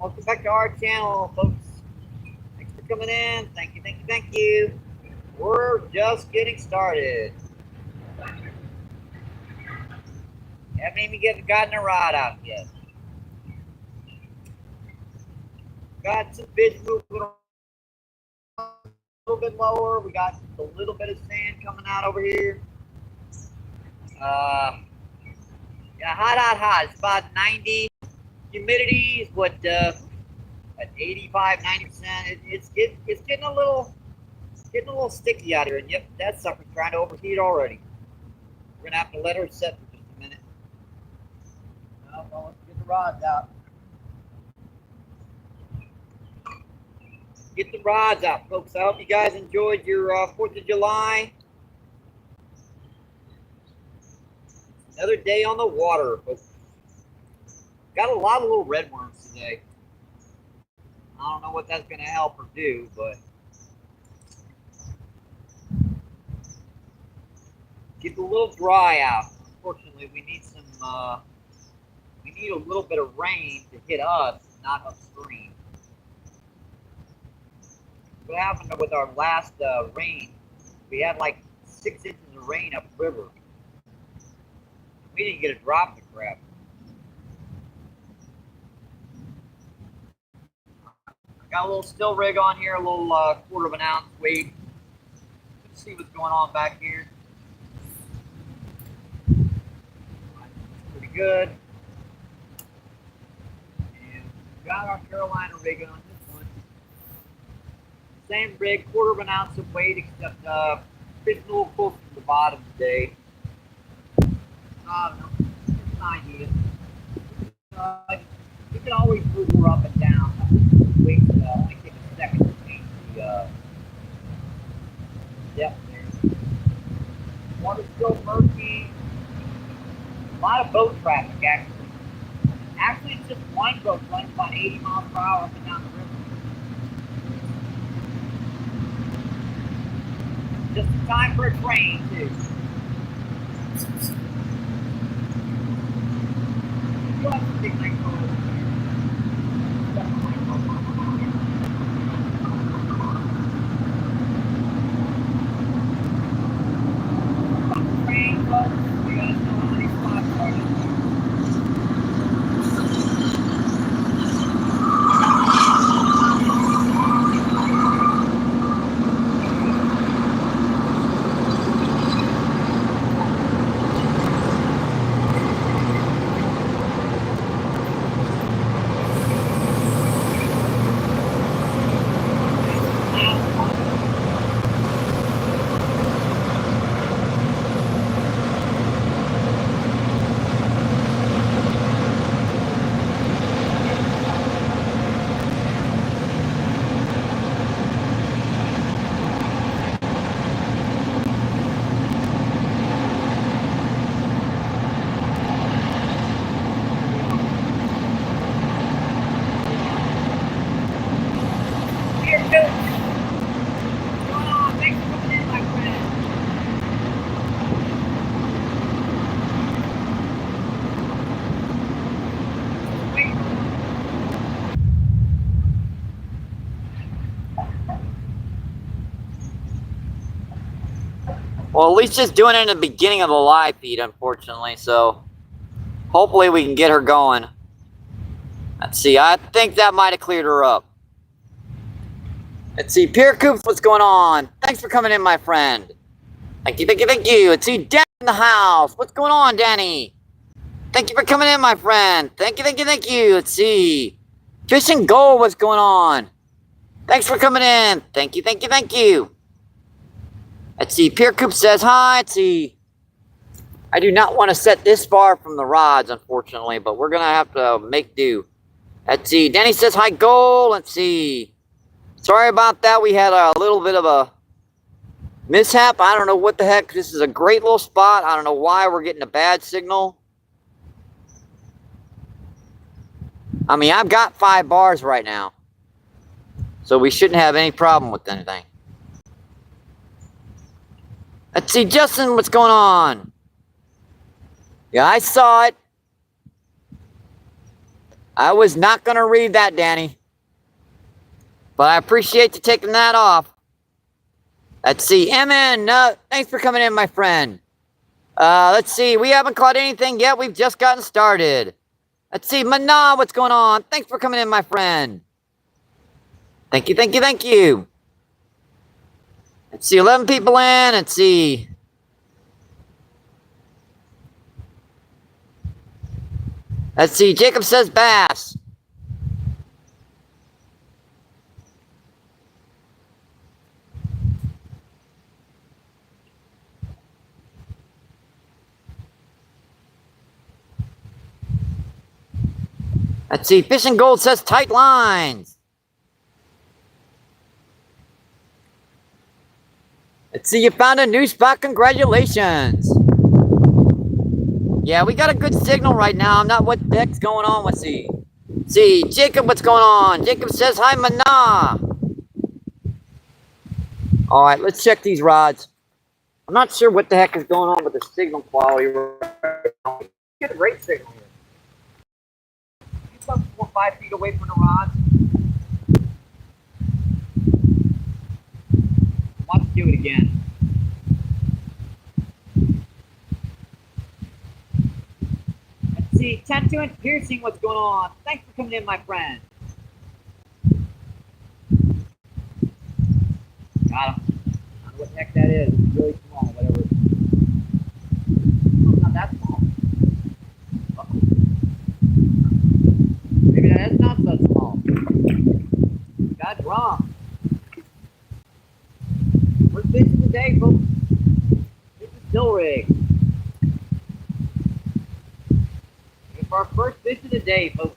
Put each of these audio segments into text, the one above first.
Welcome back to our channel, folks. Thanks for coming in. Thank you, thank you, thank you. We're just getting started. Haven't even gotten a rod out yet. Got some fish moving a little bit lower. We got a little bit of sand coming out over here. Yeah, hot. It's about 90. Humidity is what, at 85, 90%. It's getting a little sticky out here. And yep, that sucker's trying to overheat already. We're gonna have to let her set for just a minute. Well, let's get the rods out. Get the rods out, folks. I hope you guys enjoyed your 4th of July. Another day on the water, folks. Got a lot of little red worms today. I don't know what that's going to help or do, but get a little dry out. Unfortunately, we need a little bit of rain to hit us, not upstream. What happened with our last rain? We had like 6 inches of rain upriver. We didn't get a drop of crap. Got a little still rig on here, a little 1/4 of an ounce weight. Let's see what's going on back here. Pretty good. And got our Carolina rig on this one. Same rig, 1/4 of an ounce of weight, except fishing a little closer to the bottom today. I don't know, it's an idea. You can always move her up and down. Wait, only take a second to change the depth there. Water's still murky. A lot of boat traffic, actually. Actually, it's just one boat running about 80 miles per hour up and down the river. Just in time for a train, too. You have some big nice boats here. Train boats, you guys know how many spots are there. Well, at least just doing it in the beginning of the live feed, unfortunately, so hopefully we can get her going. Let's see, I think that might have cleared her up. Let's see, Pierre Coops, what's going on? Thanks for coming in, my friend. Thank you, thank you, thank you. Let's see, Danny in the house. What's going on, Danny? Thank you for coming in, my friend. Thank you, thank you, thank you. Let's see. Fishing Gold, what's going on? Thanks for coming in. Thank you, thank you, thank you. Let's see, Pierre Coop says hi. Let's see. I do not want to set this far from the rods, unfortunately, but we're going to have to make do. Let's see, Danny says hi, Gold. Let's see. Sorry about that. We had a little bit of a mishap. I don't know what the heck. This is a great little spot. I don't know why we're getting a bad signal. I mean, I've got 5 bars right now, so we shouldn't have any problem with anything. Let's see, Justin, what's going on? Yeah, I saw it. I was not going to read that, Danny. But I appreciate you taking that off. Let's see. MN, thanks for coming in, my friend. Let's see. We haven't caught anything yet. We've just gotten started. Let's see. Mana, what's going on? Thanks for coming in, my friend. Thank you, thank you, thank you. Let's see. 11 people in. Let's see. Let's see. Jacob says bass. Let's see. Fishing Gold says tight lines. Let's see. You found a new spot. Congratulations. Yeah, we got a good signal right now. I'm not what the heck's going on. Let's see. See, Jacob, what's going on? Jacob says hi, Mana. All right, let's check these rods. I'm not sure what the heck is going on with the signal quality right now. Get a great signal here. You about 4 or 5 feet away from the rods. Watch do it again. Let's see, Tattoo and Piercing, what's going on? Thanks for coming in, my friend. Got him. I don't know what the heck that is. It's really small, whatever. Oh, not that small. Uh-oh. Maybe that is not so small. That's wrong. First fish of the day, folks. This is still rig. For our first fish of the day, folks.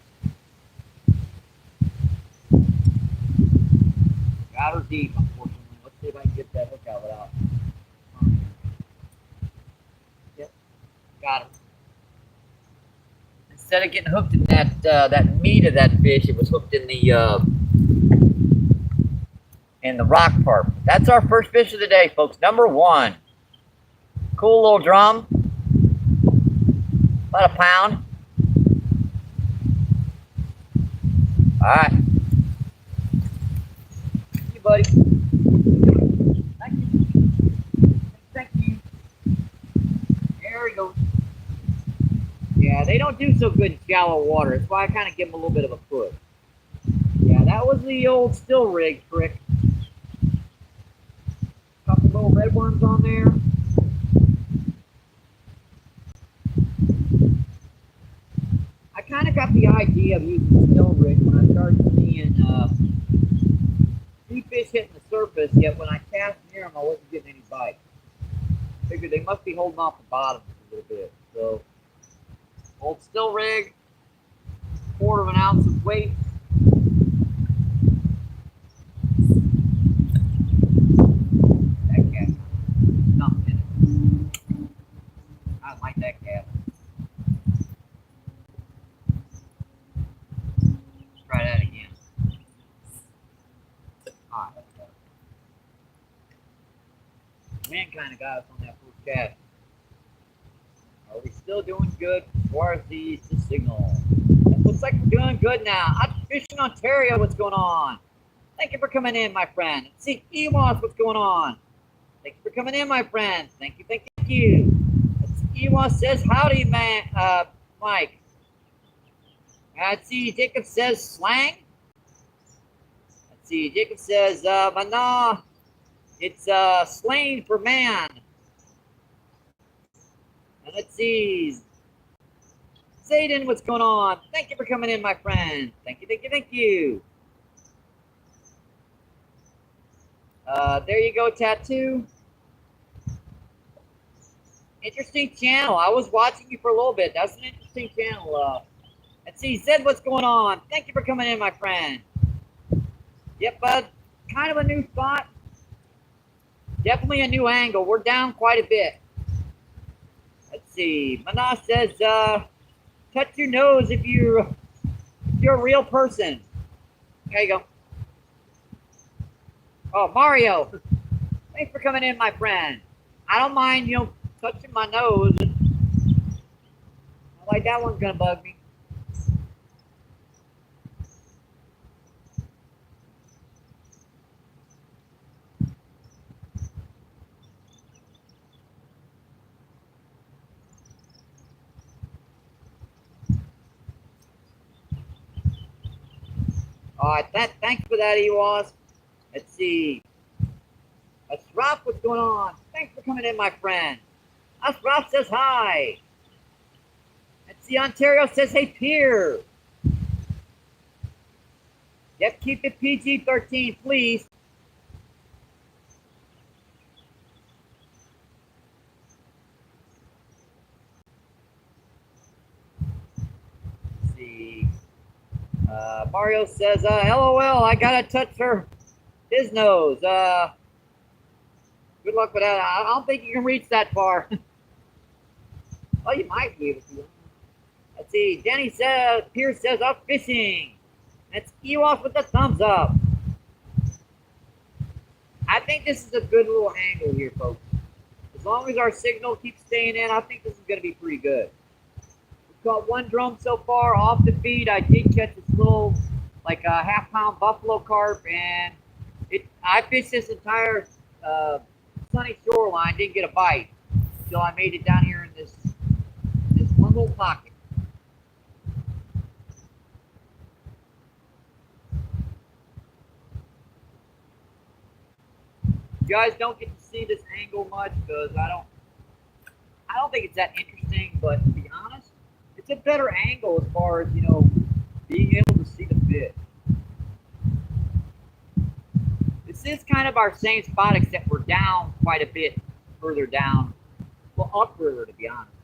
Got her deep, unfortunately. Let's see if I can get that hook out without. Yep, got him. Instead of getting hooked in that meat of that fish, it was hooked in the rock part. That's our first fish of the day, folks. Number 1. Cool little drum. About a pound. All right. Thank you, buddy. Thank you. Thank you. There we go. Yeah, they don't do so good in shallow water. That's why I kind of give them a little bit of a push. Yeah, that was the old still rig trick. Couple little red worms on there. I kind of got the idea of using the still rig when I started seeing sea fish hitting the surface, yet when I cast near them, I wasn't getting any bites. Figured they must be holding off the bottom a little bit. So, old still rig, 1/4 ounce of weight. That cat, nothing in it. I don't like that cat. Try that again. Alright, let's go. Man kind of got us on that first cast. Are we still doing good as far as the signal? It looks like we're doing good now. I'm fishing Ontario. What's going on? Thank you for coming in, my friend. Let's see, Ewas, what's going on? Thank you for coming in, my friend. Thank you, thank you. Let's see, Ewas says howdy, man. Mike. Let's see, Jacob says slang. Let's see, Jacob says, Mana, it's slain for man. And let's see, Zayden, what's going on? Thank you for coming in, my friend. Thank you, thank you, thank you. There you go, Tattoo. Interesting channel. I was watching you for a little bit. That's an interesting channel. Let's see, Zed, what's going on? Thank you for coming in, my friend. Yep, bud. Kind of a new spot. Definitely a new angle. We're down quite a bit. Let's see. Mana says, touch your nose if you're a real person. There you go. Oh, Mario. Thanks for coming in, my friend. I don't mind, touching my nose. Not like that one's gonna bug me. All right, thanks for that, Ewas. Let's see. That's Ralph. What's going on? Thanks for coming in, my friend. Us Ralph says hi. Let's see. Ontario says hey, Pierre. Yep, keep it PG-13, please. Let's see. Mario says, LOL, I gotta touch his nose. Good luck with that. I don't think you can reach that far. Oh, you might be able to. Let's see. Danny says, Pierce says, up fishing. That's Ewas with the thumbs up. I think this is a good little angle here, folks. As long as our signal keeps staying in, I think this is going to be pretty good. We've caught one drum so far off the feed. I did catch this little, like a half-pound buffalo carp, and I fished this entire sunny shoreline, didn't get a bite until I made it down here in this one little pocket. You guys don't get to see this angle much because I don't think it's that interesting, but to be honest, it's a better angle as far as, being able to see the fish. This is kind of our same spot, except we're down quite a bit further down. Well, upriver, to be honest.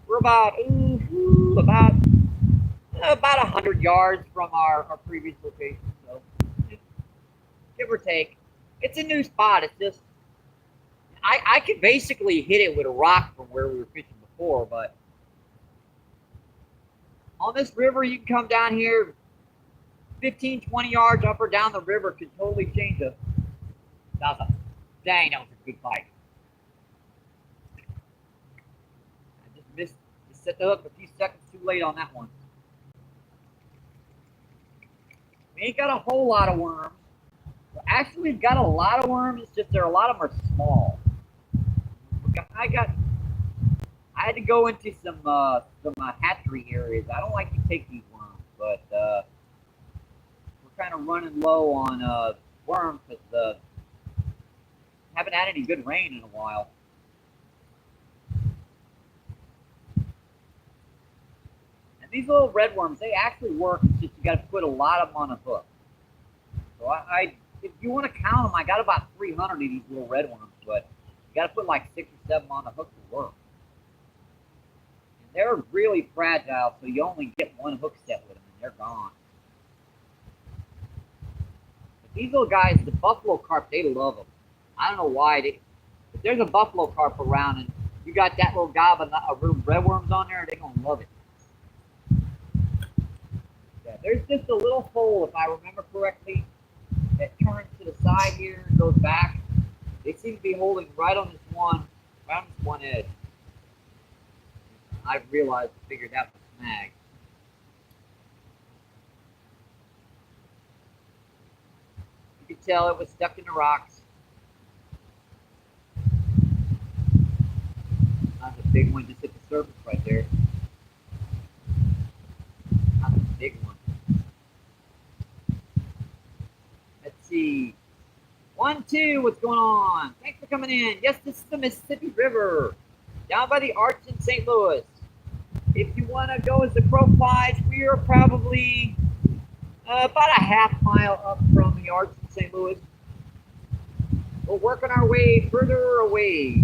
We're about 100 yards from our previous location, so give or take. It's a new spot. It's just I could basically hit it with a rock from where we were fishing before, but on this river, you can come down here 15, 20 yards up or down the river, could totally change it. Dang, that was a good bite. I just missed, set the hook a few seconds too late on that one. We ain't got a whole lot of worms. Actually, we've got a lot of worms. It's just a lot of them are small. I had to go into some hatchery areas. I don't like to take these worms, but we're kind of running low on worms because haven't had any good rain in a while. And these little red worms, they actually work. It's just you got to put a lot of them on a hook. So if you want to count them, I got about 300 of these little red worms, but you got to put like 6 or 7 on the hook to work. And they're really fragile, so you only get one hook set with them, and they're gone. But these little guys, the buffalo carp, they love them. I don't know why. If there's a buffalo carp around and you got that little gob of red worms on there, they're going to love it. Yeah, there's just a little hole, if I remember correctly, that turns to the side here and goes back. They seem to be holding right on this one edge. I realized, figured out the snag. You could tell it was stuck in the rocks. That's a big one, just hit the surface right there. That's a big one. Let's see. 1, 2, what's going on? Thanks for coming in. Yes, this is the Mississippi River, down by the Arch in St. Louis. If you want to go as the crow flies, we are probably about a half mile up from the Arch in St. Louis. We're working our way further away.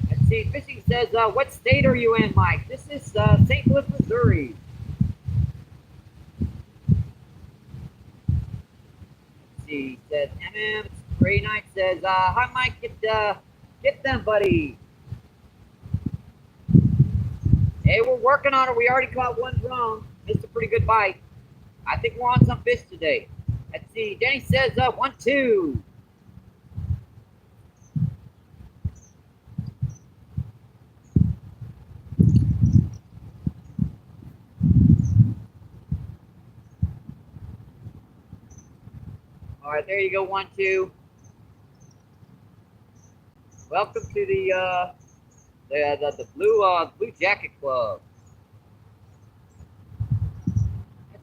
Let's see, Fishing says, what state are you in, Mike? This is St. Louis, Missouri. Let's see, says MM. Ray Knight says, hi, Mike, get them, buddy. Hey, we're working on it. We already caught one drum. Missed a pretty good bite. I think we're on some fish today. Let's see. Danny says 1, 2. All right, there you go. 1, 2. Welcome to the Blue Jacket Club.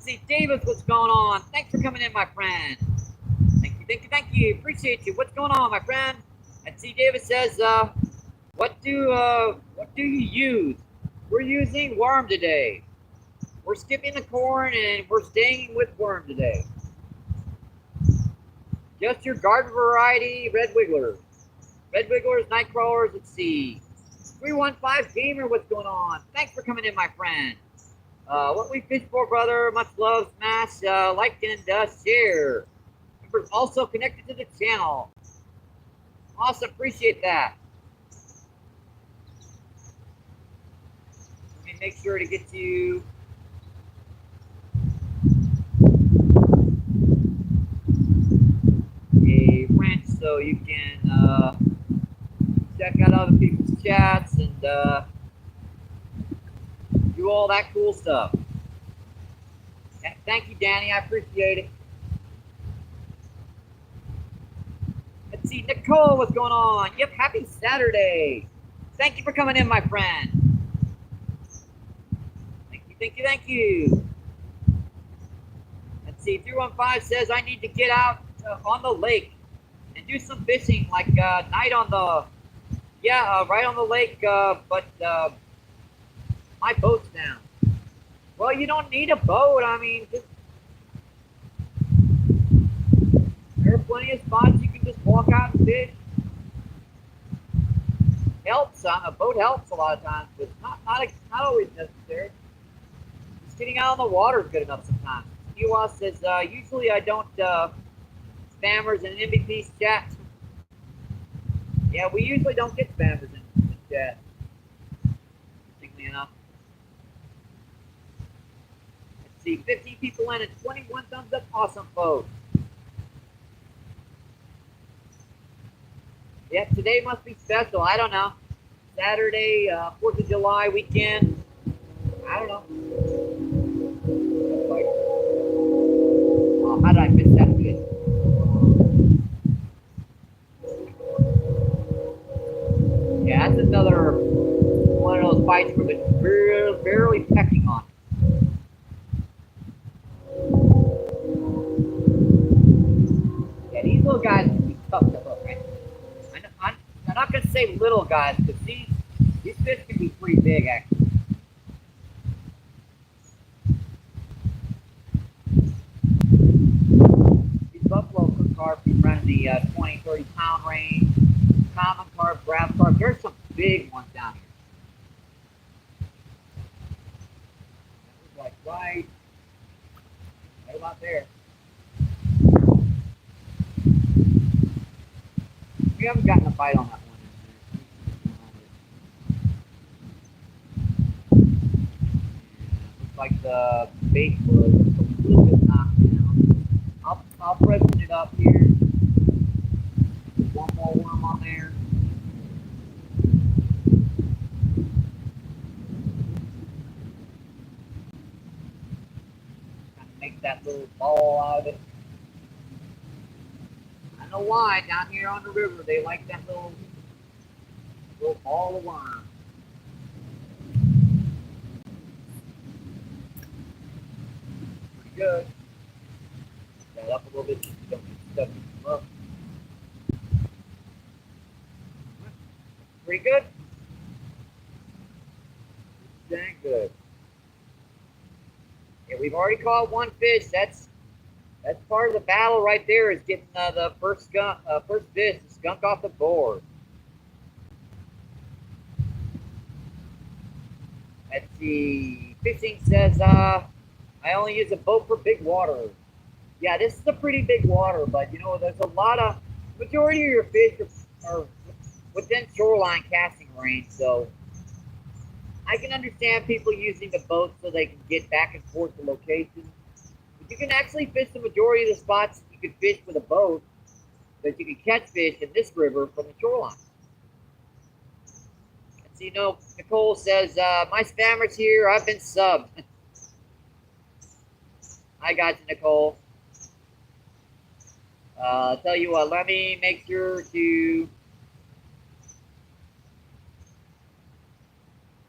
Let's see, Davis, what's going on? Thanks for coming in, my friend. Thank you. Appreciate you. What's going on, my friend? Let's see, Davis says, what do you use? We're using worm today. We're skipping the corn and we're staying with worm today. Just your garden variety red wigglers. Red wigglers, night crawlers, let's see. 315 Gamer, what's going on? Thanks for coming in, my friend. What we fish for, brother. Much love, smash, like, and share. Members also connected to the channel. Awesome, appreciate that. Let me make sure to get you. A wrench so you can check out other people's chats and do all that cool stuff. Thank you, Danny. I appreciate it. Let's see, Nicole, what's going on? Yep, happy Saturday. Thank you for coming in, my friend. Thank you. Let's see, 315 says I need to get out on the lake and do some fishing, like night on the, right on the lake, but my boat's down. Well, you don't need a boat. I mean, there are plenty of spots you can just walk out and fish. Helps. A boat helps a lot of times, but not always necessary. Just getting out on the water is good enough sometimes. Ewa says, usually I don't spammers in MBP's chat. Yeah, we usually don't get spammers in chat. Interestingly enough. Let's see, 15 people in and 21 thumbs up. Awesome, folks. Yeah, today must be special. I don't know. Saturday, 4th of July weekend. I don't know. How did I miss that bit? Yeah, that's another one of those bites where they're barely pecking on it. Yeah, these little guys can be tough to hook, right? I'm not going to say little guys, because these fish can be pretty big, actually. These buffalo carp can run in the 20, 30 pound range. Common carp, grab carp. There's some big ones down here. Like right about there. We haven't gotten a bite on that one. Looks like the bait was a little bit knocked down. I'll freshen it up here. One more worm on there. Kind of make that little ball out of it. I know why. Down here on the river, they like that little ball of worm. Pretty good. That up a little bit so you don't get stuck in the muck. Pretty good. Dang good. Yeah, we've already caught one fish. That's part of the battle right there, is getting the first fish, the skunk off the board. Let's see. Fishing says, I only use a boat for big water. Yeah, this is a pretty big water, but you know, there's a lot of, majority of your fish are within shoreline casting range, so I can understand people using the boat so they can get back and forth to locations. But you can actually fish the majority of the spots you can fish with a boat, but you can catch fish in this river from the shoreline. And so, you know, Nicole says, my spammer's here, I've been subbed. I got you, Nicole. Tell you what, let me make sure to,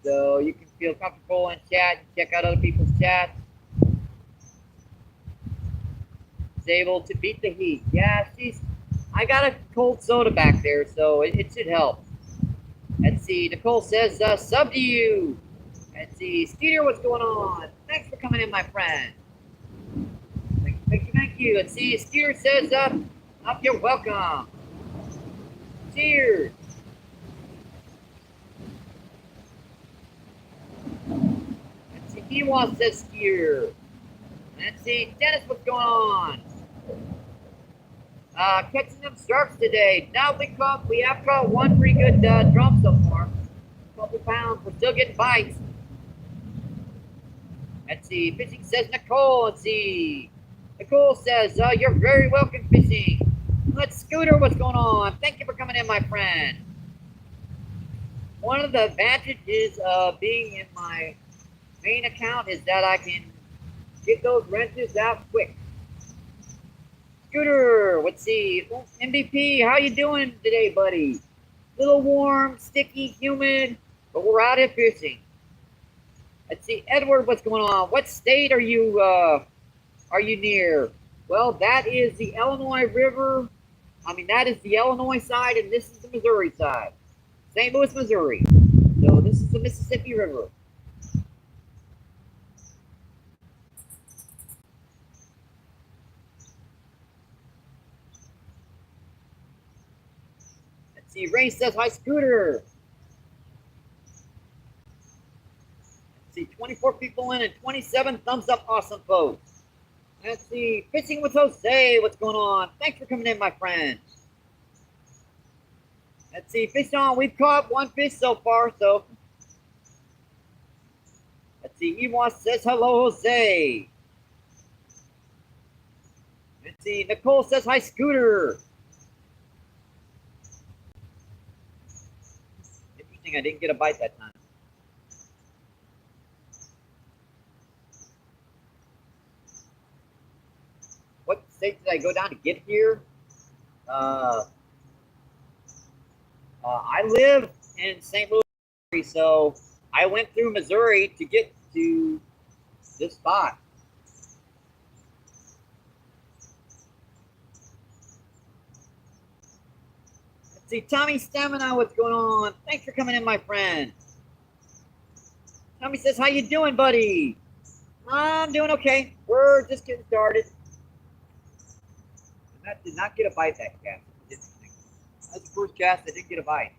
so you can feel comfortable in chat and check out other people's chats. is able to beat the heat. Yeah, I got a cold soda back there, so it should help. Let's see, Nicole says, sub to you. Let's see, Skeeter, what's going on? Thanks for coming in, my friend. Thank you. Let's see, Skeeter says, up, you're welcome. Cheers. Let's see, Ewa says Skeeter. Let's see, Dennis, what's going on? Catching them sharks today. Now we have caught one pretty good drum so far. A couple pounds. We're still getting bites. Let's see. Fishing says Nicole. Let's see. Nicole says, you're very welcome fishing. Let's Scooter, what's going on? Thank you for coming in, my friend. One of the advantages of being in my main account is that I can get those wrenches out quick. Scooter, let's see. MBP, how you doing today, buddy? Little warm, sticky, humid, but we're out here fishing. Let's see, Edward, what's going on? What state are you near? Well, that is the Illinois River. That is the Illinois side, and this is the Missouri side. St. Louis, Missouri. So this is the Mississippi River. Let's see, Ray says, hi, Scooter. Let's see, 24 people in and 27 thumbs up. Awesome, folks. Let's see, Fishing with Jose, what's going on? Thanks for coming in, my friend. Let's see, Fish on, we've caught one fish so far, so. Let's see, Ewa says, hello, Jose. Let's see, Nicole says, hi, Scooter. Interesting, I didn't get a bite that time. What state did I go down to get here? I live in St. Louis, Missouri, so I went through Missouri to get to this spot. Let's see, Tommy Stamina, what's going on? Thanks for coming in, my friend. Tommy says, how you doing, buddy? I'm doing okay. We're just getting started. That did not get a bite, that cast. That's the first cast that didn't get a bite.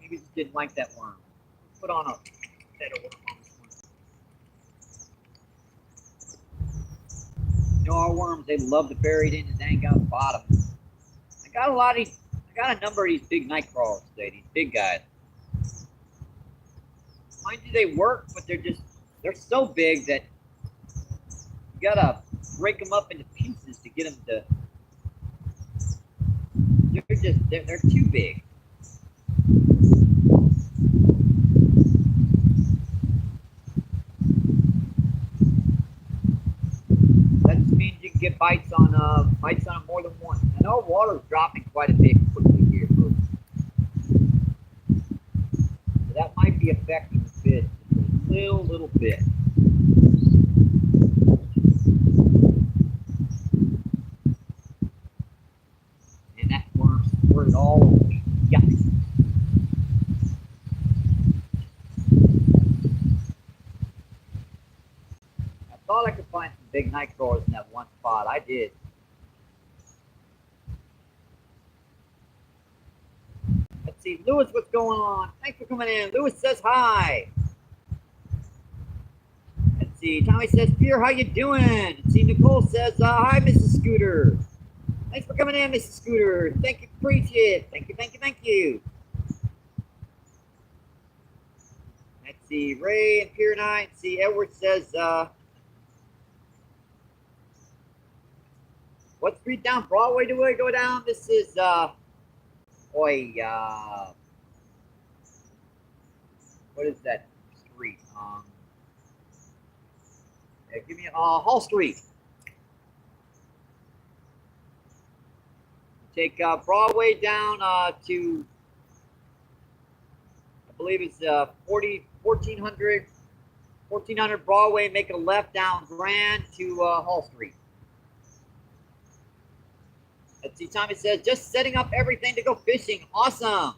Maybe just didn't like that worm. Put on a better worm on this one. You know, our worms, they love to bury it in the dang on bottom. I got a number of these big night crawlers today, these big guys. Mind you, they work, but they're so big that you gotta break them up into pieces to get them to. They're too big. That just means you can get bites on more than one. I know water's dropping quite a bit quickly here, folks. So that might be affecting the fish just a little bit. And that worm squirted all over me. Yuck. I thought I could find some big night crawlers in that one spot. I did. Let's see, Lewis, what's going on? Thanks for coming in. Lewis says hi. Let's see, Tommy says, Pierre, how you doing? Let's see, Nicole says, hi, Mrs. Scooter. Thanks for coming in, Mrs. Scooter. Thank you, appreciate it. Thank you. Let's see, Ray and Pierre and I. Let's see, Edward says, what street down Broadway do I go down? This is, what is that street? Give me Hall Street. Take Broadway down to, I believe it's 1400 1400 Broadway, make a left down Grand to Hall Street. Let's see, Tommy says, just setting up everything to go fishing. Awesome.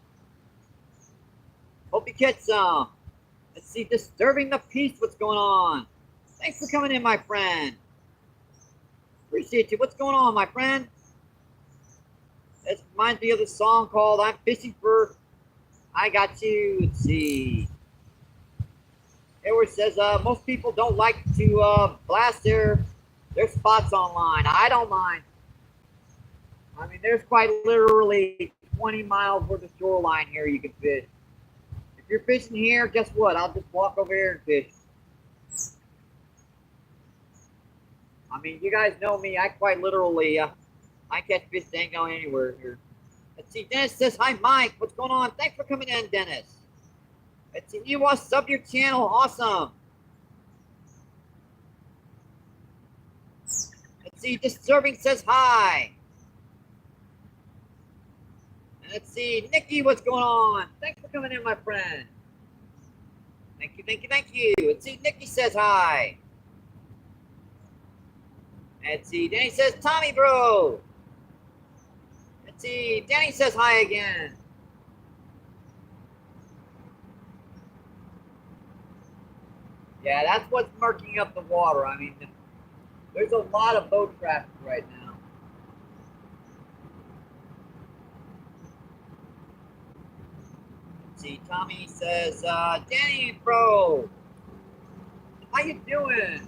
Hope you catch some. Let's see, disturbing the peace. What's going on? Thanks for coming in, my friend. Appreciate you. What's going on, my friend? That reminds me of the song called I'm Fishing for I Got You. Let's see. Edward says, most people don't like to blast their spots online. I don't mind. I mean, there's quite literally 20 miles worth of shoreline here you can fish. If you're fishing here, guess what? I'll just walk over here and fish. I mean, you guys know me. I quite literally, I catch fish that ain't going anywhere here. Let's see. Dennis says, hi, Mike. What's going on? Thanks for coming in, Dennis. Let's see. You want to sub your channel. Awesome. Let's see. Disturbing says hi. And let's see. Nikki, what's going on? Thanks for coming in, my friend. Thank you, thank you, thank you. Let's see. Nikki says hi. Let's see, Danny says, Tommy, bro. Let's see, Danny says hi again. Yeah, that's what's murking up the water. I mean, there's a lot of boat traffic right now. Let's see, Tommy says, Danny, bro. How you doing?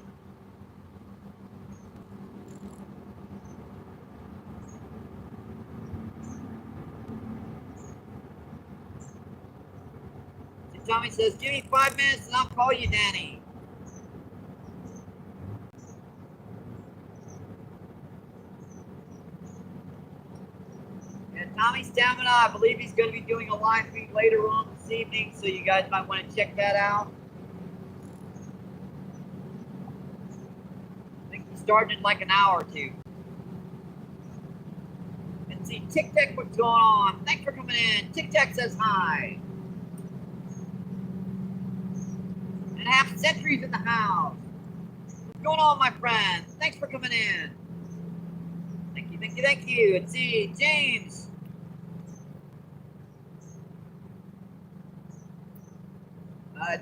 Tommy says, give me 5 minutes and I'll call you, Danny. And Tommy Stamina, I believe he's going to be doing a live feed later on this evening, so you guys might want to check that out. I think he's starting in like an hour or two. And see, Tic Tac, what's going on? Thanks for coming in. Tic Tac says hi. And half centuries in the house. What's going on, my friend? Thanks for coming in. Thank you, thank you, thank you. Let's see, James.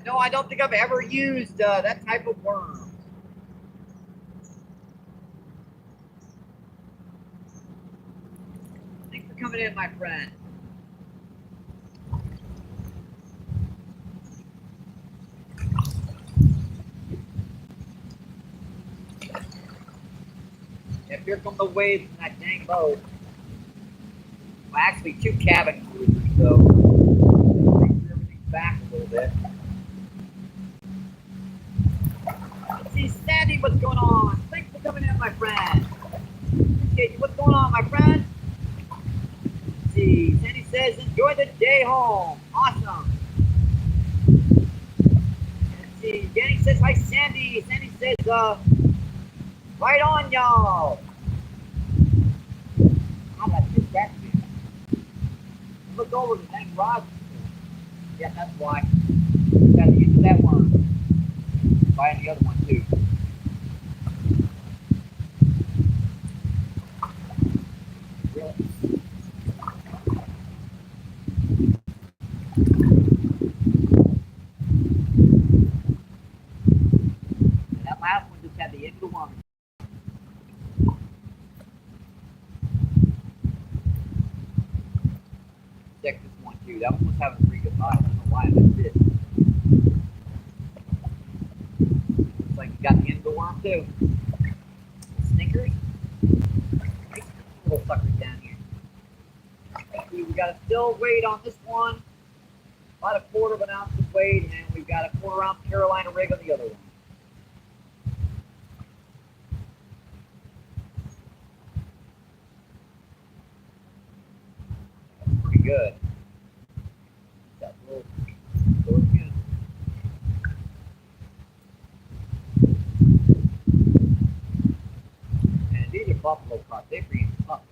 No, I don't think I've ever used that type of worm. Thanks for coming in, my friend. If here come the waves in that dang boat. Well, actually, 2 cabin cruisers, so bring everything back a little bit. Let's see, Sandy, what's going on? Thanks for coming in, my friend. Appreciate you. What's going on, my friend? Let's see, Sandy says, enjoy the day home. Awesome. Let's see, Danny says, hi, Sandy. Sandy says, right on, y'all. How about this? That look over the dang rod. Yeah, that's why. Got to get to that one. Buy the other one too. Really? And that last one just had the end of the one. Check this one too. That one was having a pretty good bite. I don't know why I missed it. Looks like you got the end of the worm too. Snickers. Little suckers down here. We got a still weight on this one. About a 1/4 of an ounce of weight, and we've got a 1/4 ounce Carolina rig on the other one. Pretty good. That little again. And these are buffalo crops. They breed buffalo.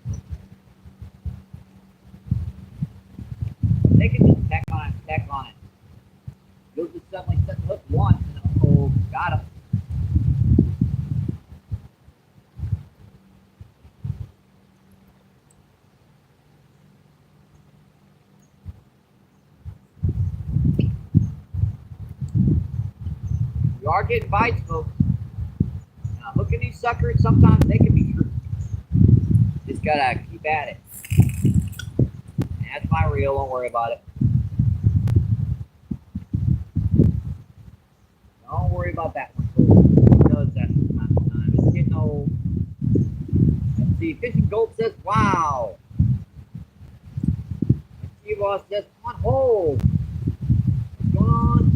They can just tack on it, tack on it. You'll just suddenly set the hook once and oh, Got him. We are getting bites, folks. Now, look at these suckers. Sometimes they can be true. Just gotta keep at it. And that's my reel. Don't worry about it. Don't worry about that one, folks. It does that from time to time. It's getting old. Let's see. Fishing Gold says, wow. Let's see. Ross says, on hold. What's going on?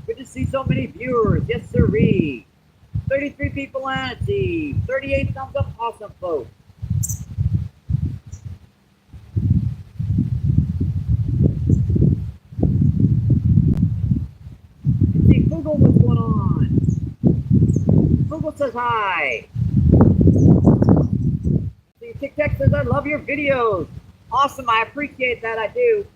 Good to see so many viewers. Yes, sirree. 33 people on. Let's see. 38 thumbs up. Awesome, folks. Let's see. Google, what's going on? Google says hi. See, Tic Tac says, I love your videos. Awesome. I appreciate that. I do.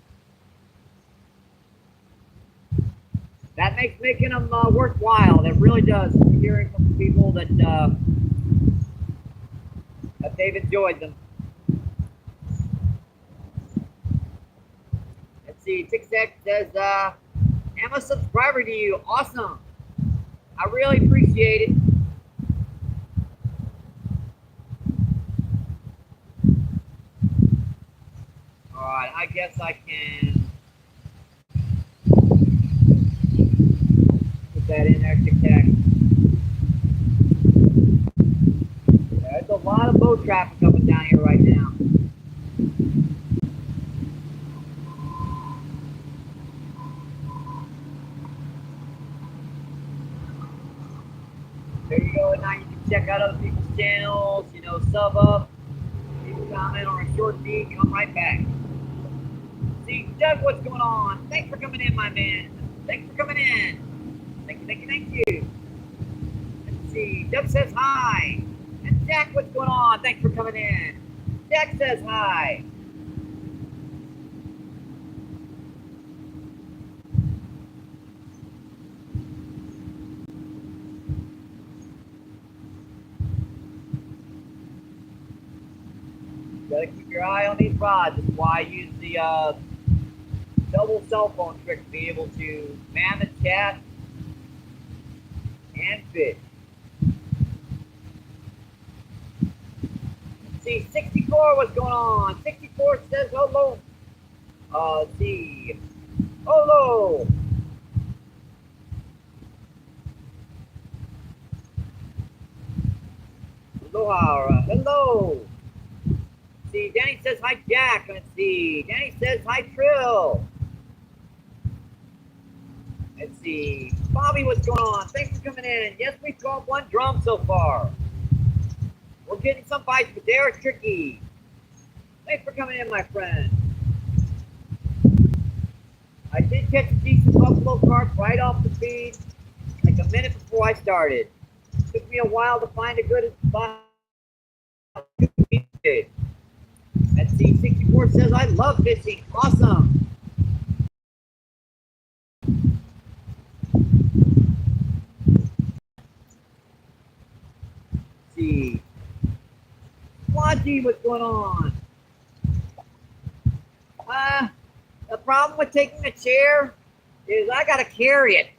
That makes making them worthwhile. That really does. Hearing from people that they've enjoyed them. Let's see. Tic Tac says, I'm a subscriber to you. Awesome. I really appreciate it. All right. I guess I can put that in there, Tic Tac. There's a lot of boat traffic coming down here right now. There you go. Now you can check out other people's channels, you know, sub up, leave a comment or a short feed, come right back. See, Doug, what's going on? Thanks for coming in, my man. Thanks for coming in. Thank you, thank you, thank you. Let's see. Doug says hi. And Jack, what's going on? Thanks for coming in. Jack says hi. Gotta keep your eye on these rods. That's why I use the double cell phone trick to be able to man the chat and fish. Let's see, 64, what's going on? 64 says hello. Let's see. Hello. Aloha. Hello. See, Danny says hi, Jack. Let's see. Danny says hi, Trill. Let's see. Bobby, what's going on? Thanks for coming in. Yes, we've caught one drum so far. We're getting some bites, but they are tricky. Thanks for coming in, my friend. I did catch a decent buffalo carp right off the feed, like a minute before I started. It took me a while to find a good spot. Let's see, 64 says, I love fishing. Awesome. Let's see. Squadgy, what's going on? The problem with taking a chair is I got to carry it.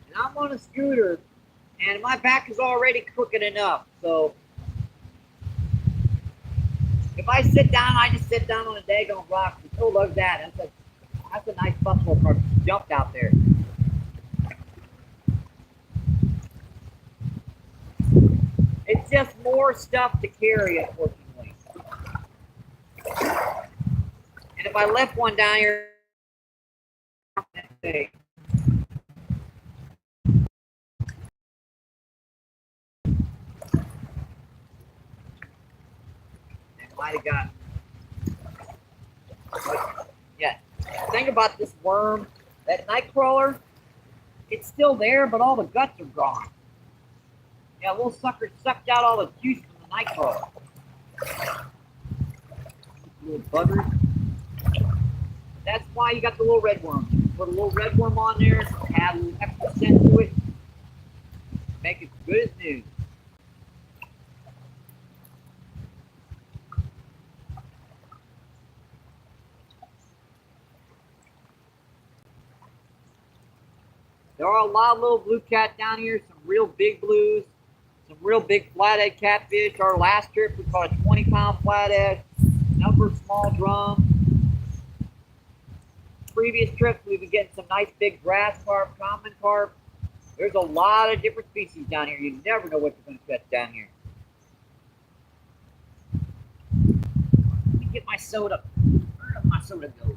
And I'm on a scooter, and my back is already crooked enough. So if I sit down, I just sit down on a daggone rock. Oh, look at that. That's a nice buffalo carp. Jumped out there. It's just more stuff to carry, unfortunately. And if I left one down here, it might have got. But yeah, think about this worm, that night crawler. It's still there, but all the guts are gone. Yeah, little sucker sucked out all the juice from the night crawler. Little buggers. That's why you got the little red worm. put a little red worm on there, add a little extra scent to it, make it good as new. There are a lot of little blue cat down here, some real big blues, some real big flathead catfish. Our last trip we caught a 20-pound flathead, number of small drum. Previous trips we've been getting some nice big grass carp, common carp. There's a lot of different species down here. You never know what you're going to catch down here. Let me get my soda. Where did my soda go?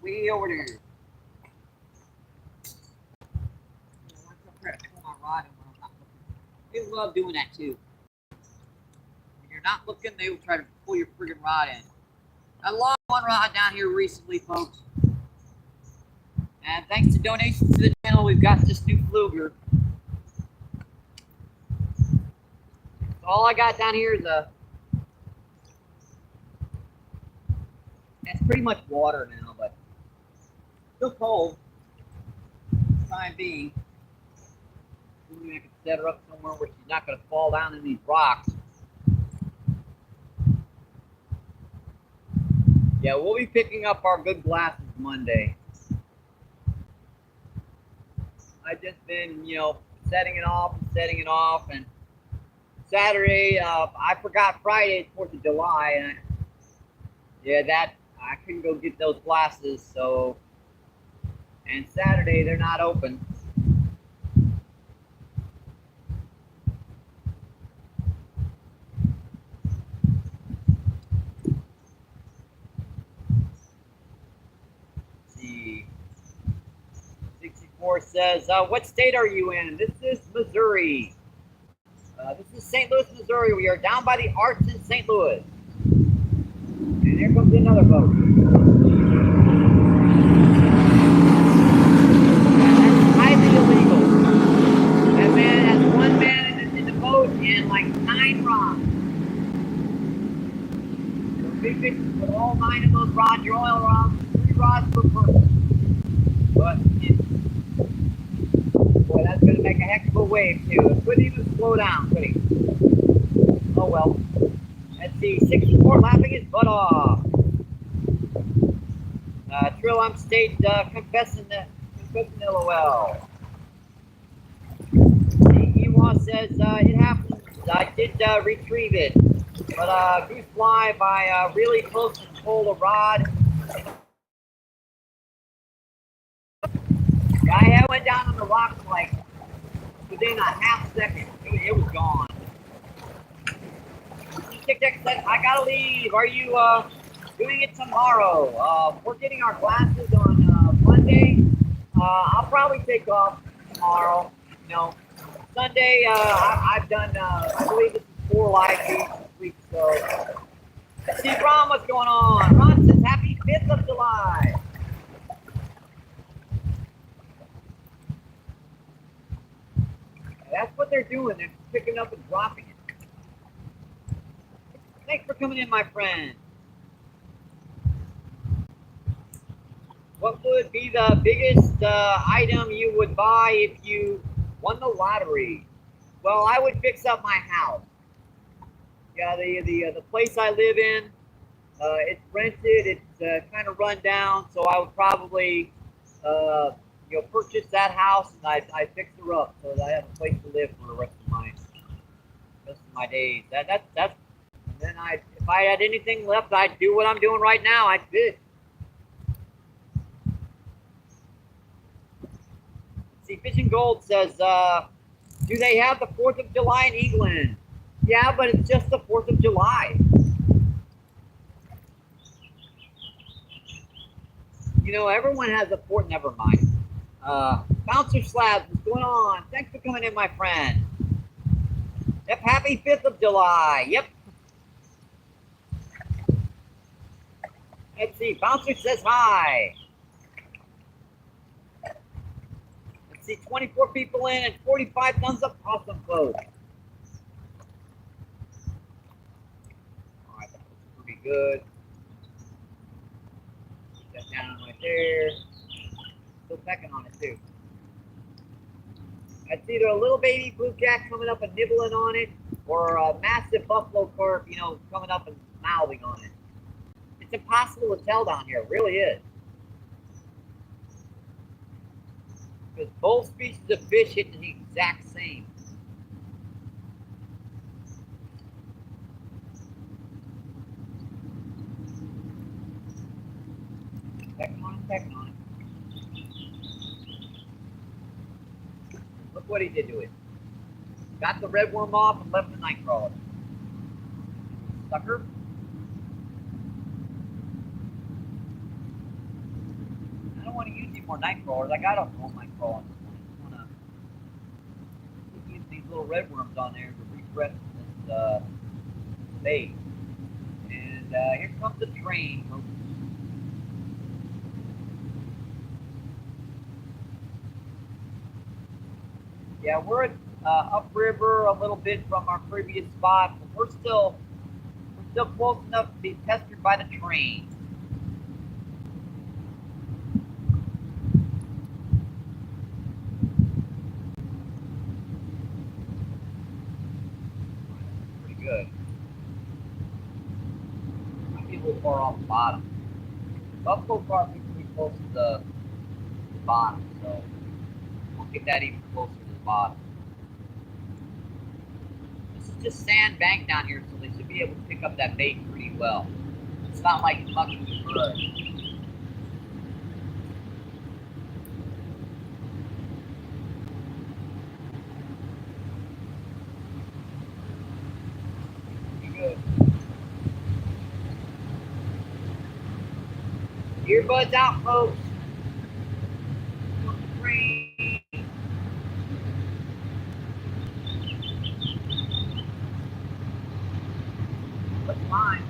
Way over there. They love doing that too. When you're not looking, they will try to pull your friggin' rod in. I lost one rod down here recently, folks. And thanks to donations to the channel, we've got this new fluger. So all I got down here is it's pretty much water now, but still cold. Time being. Maybe I can set her up somewhere where she's not going to fall down in these rocks. Yeah, we'll be picking up our good glasses Monday. I've just been, setting it off, and Saturday, I forgot Friday, 4th of July, and I couldn't go get those glasses, so, and Saturday, they're not open. Says, what state are you in? This is Missouri. This is St. Louis, Missouri. We are down by the Arts in St. Louis. And here comes another boat. That's highly illegal. That man has one man in the boat and like 9 rods. So big fish with all 9 of those rods, your oil rods, 3 rods per person. But boy, that's going to make a heck of a wave, too. It couldn't even slow down, could he? Oh, well. Let's see. 64 laughing his butt off. Trill, I'm state confessing LOL. Ewa says, it happens. I did retrieve it. But goose fly by really close to pull a rod. I went down on the rocks like within a half second. It was gone. Tic Tac said, I gotta leave. Are you doing it tomorrow? We're getting our glasses on Monday. I'll probably take off tomorrow. Sunday, I've done, I believe this is 4 live feeds this week. So, let's see, Ron, what's going on? Ron says, happy 5th of July. That's what they're doing. They're picking up and dropping it. Thanks for coming in, my friend. What would be the biggest item you would buy if you won the lottery? Well, I would fix up my house. Yeah, the place I live in, it's rented. It's kind of run down, so I would probably purchase that house and I fix her up so that I have a place to live for the rest of my days. That's and then if I had anything left, I'd do what I'm doing right now. I'd fish. See, Fishing Gold says, do they have the 4th of July in England? Yeah, but it's just the 4th of July. Everyone has a 4th, never mind. Bouncer Slabs, what's going on? Thanks for coming in, my friend. Yep, happy 5th of July. Yep. Let's see, Bouncer says hi. Let's see, 24 people in and 45 thumbs up. Awesome, folks. All right, that looks pretty good. Put that there. Still pecking on it too. It's either a little baby bluejack coming up and nibbling on it, or a massive buffalo carp, you know, coming up and mouthing on it. It's impossible to tell down here. It really is. Because both species of fish hit the exact same. Pecking on it, pecking on it. Look what he did to it. Got the red worm off and left the night crawler. Sucker. I don't want to use any more night crawlers. I got a whole night crawler. I just want to use these little red worms on there to refresh this bait. And here comes the train, folks. Yeah, we're upriver a little bit from our previous spot, but we're still close enough to be pestered by the train. Pretty good. Might be a little far off the bottom. Buffalo carp is pretty close to the bottom, so we'll get that even closer to the bottom. This is just sand bank down here, so they should be able to pick up that bait pretty well. It's not like mucking with mud. Pretty good. Earbuds out, folks. That's fine.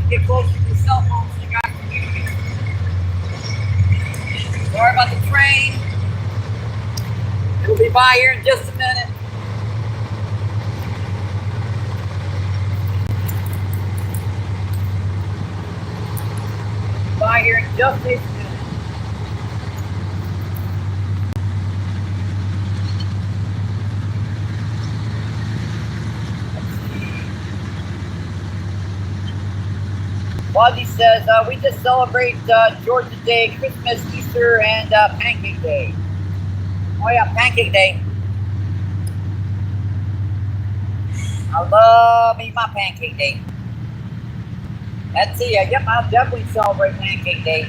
Get closer to the cell phone so you guys can hear me. Sorry about the train. It'll be by here in just a minute. By here in just a minute. Wazzy says, we just celebrate Georgia Day, Christmas, Easter, and Pancake Day. Oh yeah, Pancake Day. I love me my Pancake Day. Let's see, yep, I'll definitely celebrate Pancake Day.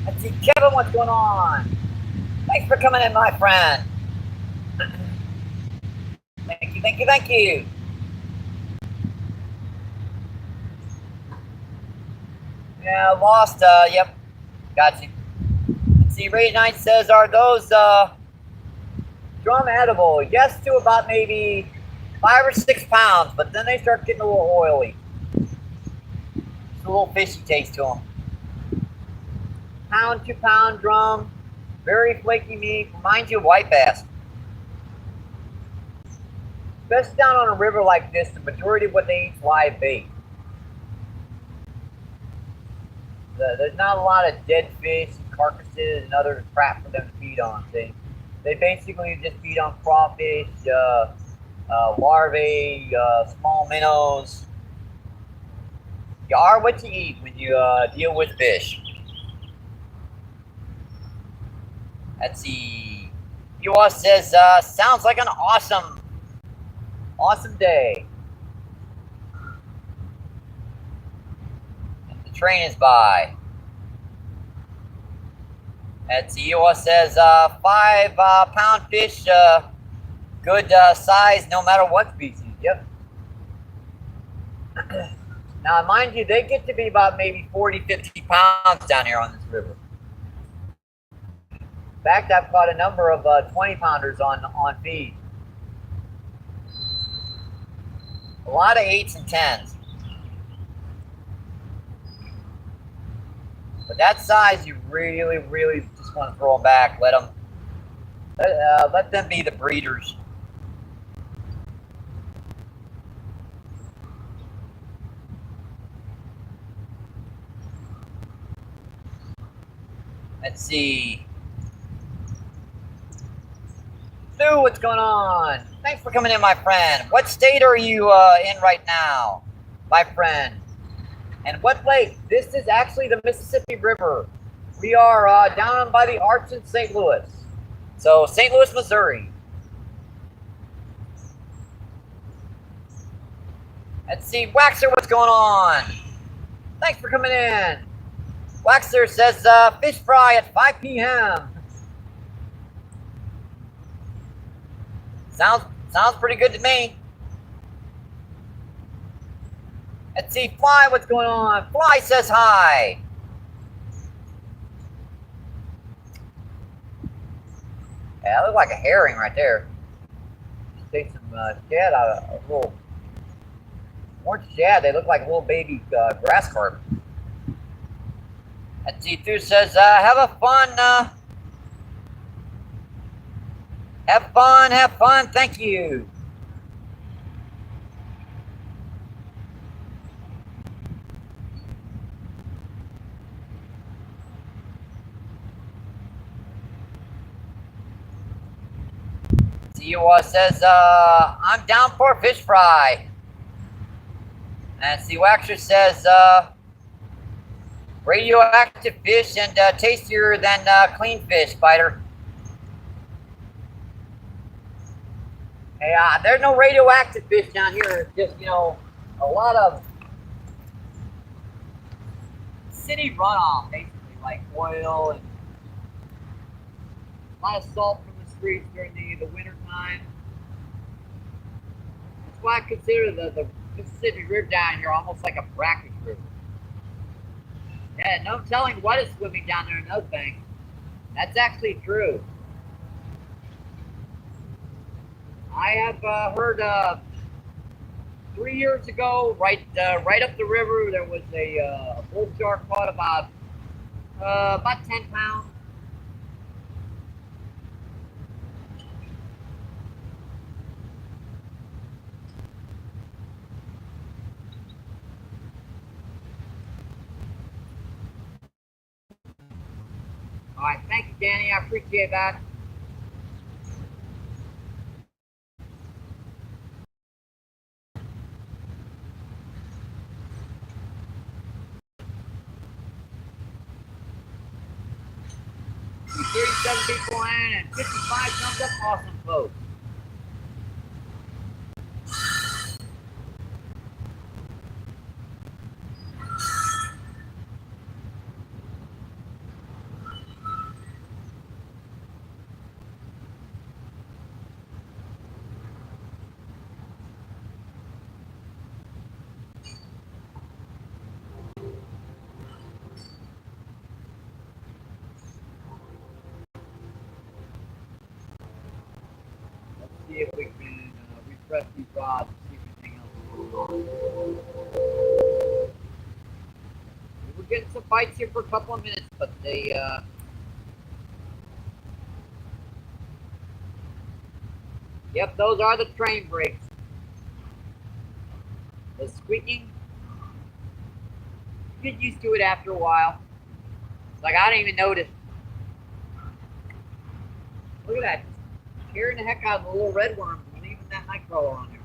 Let's see, Kevin, what's going on? Thanks for coming in, my friend. Thank you, thank you, thank you. Yeah, lost, yep. Got you. Let's see, Ray Knight says, are those drum edible? Yes, to about maybe 5 or 6 pounds, but then they start getting a little oily. It's a little fishy taste to them. Pound, 2 pound drum, very flaky meat, reminds you of white bass. Especially down on a river like this, the majority of what they eat is live bait. There's not a lot of dead fish, carcasses, and other crap for them to feed on. They basically just feed on crawfish, larvae, small minnows. You are what you eat when you deal with fish. Let's see. Siwa says, sounds like an awesome day. The train is by. And Siwa says, 5-pound fish, good size no matter what species. Yep. Now, mind you, they get to be about maybe 40, 50 pounds down here on this river. In fact, I've caught a number of 20-pounders on feed. A lot of 8s and 10s. But that size, you really, really just want to throw them back. Let them be the breeders. Let's see. Sue, what's going on? Thanks for coming in, my friend. What state are you in right now, my friend? And what lake? This is actually the Mississippi River. We are down by the Arch in St. Louis. So, St. Louis, Missouri. Let's see. Waxer, what's going on? Thanks for coming in. Waxer says fish fry at 5 p.m. Sounds pretty good to me. Let's see, Fly, what's going on? Fly says hi. Yeah, that looks like a herring right there. Just take some shad out of a little orange shad. They look like little baby grass carp. Let's see, Thu says, have fun, thank you. Siwa says, I'm down for a fish fry. And Waxer says, radioactive fish and tastier than clean fish, Spider. Hey, there's no radioactive fish down here. It's just, a lot of city runoff, basically, like oil and a lot of salt from the streets during the winter time. That's why I consider the Mississippi River down here almost like a brackish river. Yeah, no telling what is swimming down there in those banks. That's actually true. I have heard 3 years ago, right up the river, there was a bull shark caught about 10 pounds. All right, thank you, Danny. I appreciate that. We 37 people in and 55 thumbs up. Awesome, folks. See if we can refresh these rods and see if anything else is going on. We're getting some bites here for a couple of minutes, but they yep, those are the train brakes. The squeaking, you get used to it after a while. It's like I don't even notice. Look at that. Scaring the heck out of the little red worms and even that nightcrawler on there.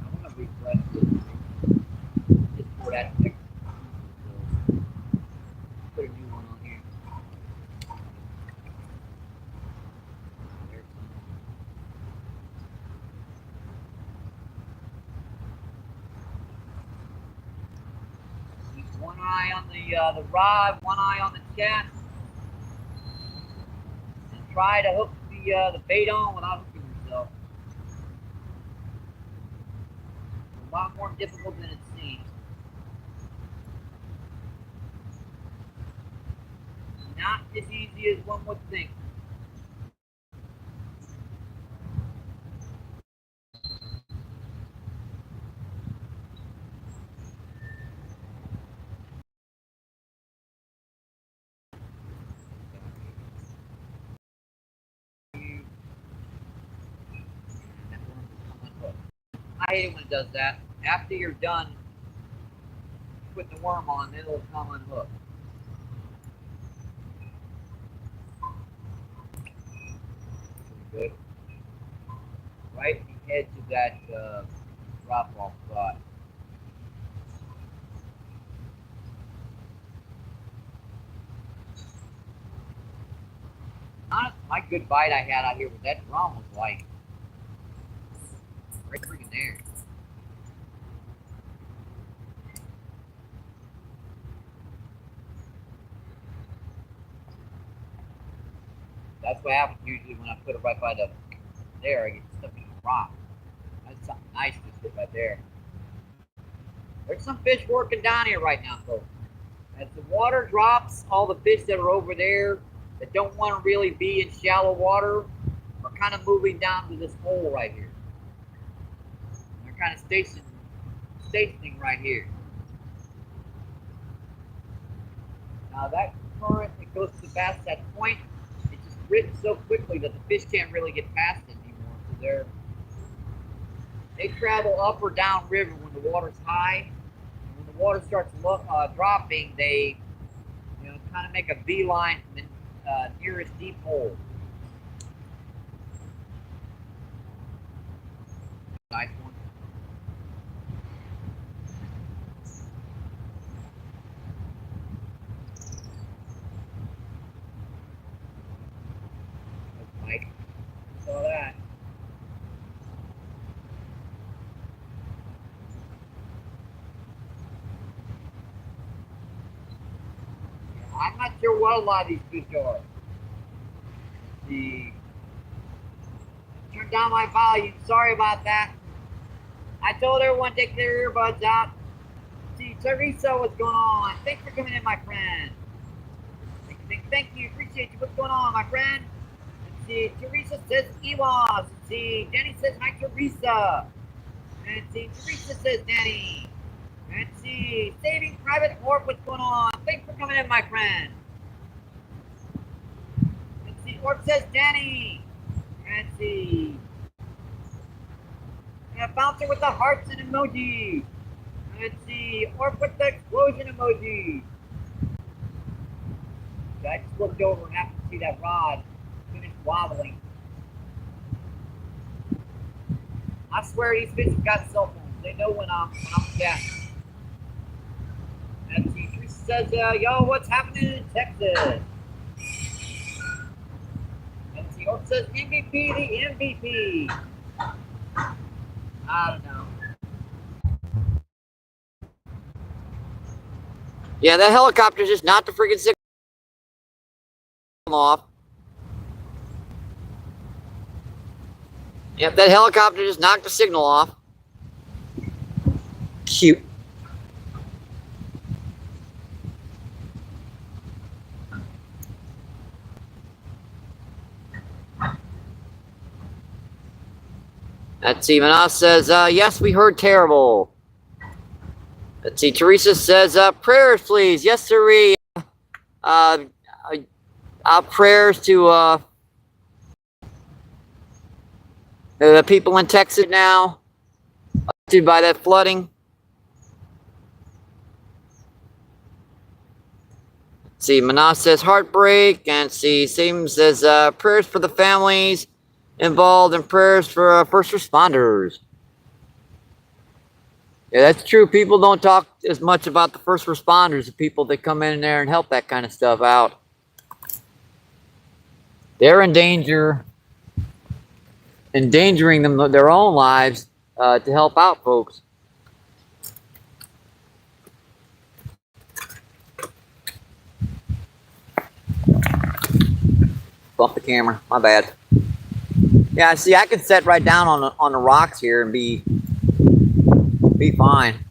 I want to refresh this just for that picture. Put a new one One eye on the rod, one eye on the chest. And try to hook the bait on without hooking yourself. It's a lot more difficult than it seems. Not as easy as one would think. I hate it when it does that. After you're done putting the worm on, then it'll come unhooked. Good. Right in the edge of that drop-off spot. My good bite I had out here with that drum was like right freaking there. That's what happens usually when I put it right by the there. I get stuck in the rock. That's something nice to sit right there. There's some fish working down here right now, folks. As the water drops, all the fish that are over there that don't want to really be in shallow water are kind of moving down to this hole right here. They're kind of stationing right here. Now that current that goes to the Bassett Point, it's just written so quickly that the fish can't really get past it anymore. So they travel up or down river when the water's high. And when the water starts dropping, they kind of make a beeline from the nearest deep hole. Nice one. That's Mike. Saw that. I'm not sure what a lot of these fish are. Turn down my volume. Sorry about that. I told everyone to take their earbuds out. See, Teresa, what's going on? Thanks for coming in, my friend. Thank you. Appreciate you. What's going on, my friend? Let's see, Teresa says Ewas. Let's see, Danny says hi, Teresa. Let's see, Teresa says Danny. Let's see, Saving Private Orb, what's going on? Thanks for coming in, my friend. Let's see, Orb says Danny. Let's see. Bouncer with the hearts and emoji. Let's see, Orb with the explosion emoji. I just looked over and happened to see that rod finish wobbling. I swear these fish have got cell phones. They know when I'm casting. Let's see, Teresa says, yo, what's happening in Texas? Let's see, Orb says MVP, the MVP. I don't know. Yeah, that helicopter's just not the freaking signal off. Yep, that helicopter just knocked the signal off. Cute. Let's see, Manas says, yes, we heard terrible. Let's see, Teresa says, prayers, please. Yes, sirree. Prayers to the people in Texas now, affected by that flooding. Let's see, Manas says, heartbreak. And see, Sam says, prayers for the families involved and prayers for first responders. Yeah, that's true. People don't talk as much about the first responders, the people that come in there and help that kind of stuff out. They're in danger, endangering them their own lives to help out folks. Bump the camera. My bad. Yeah, see, I can set right down on the rocks here and be fine.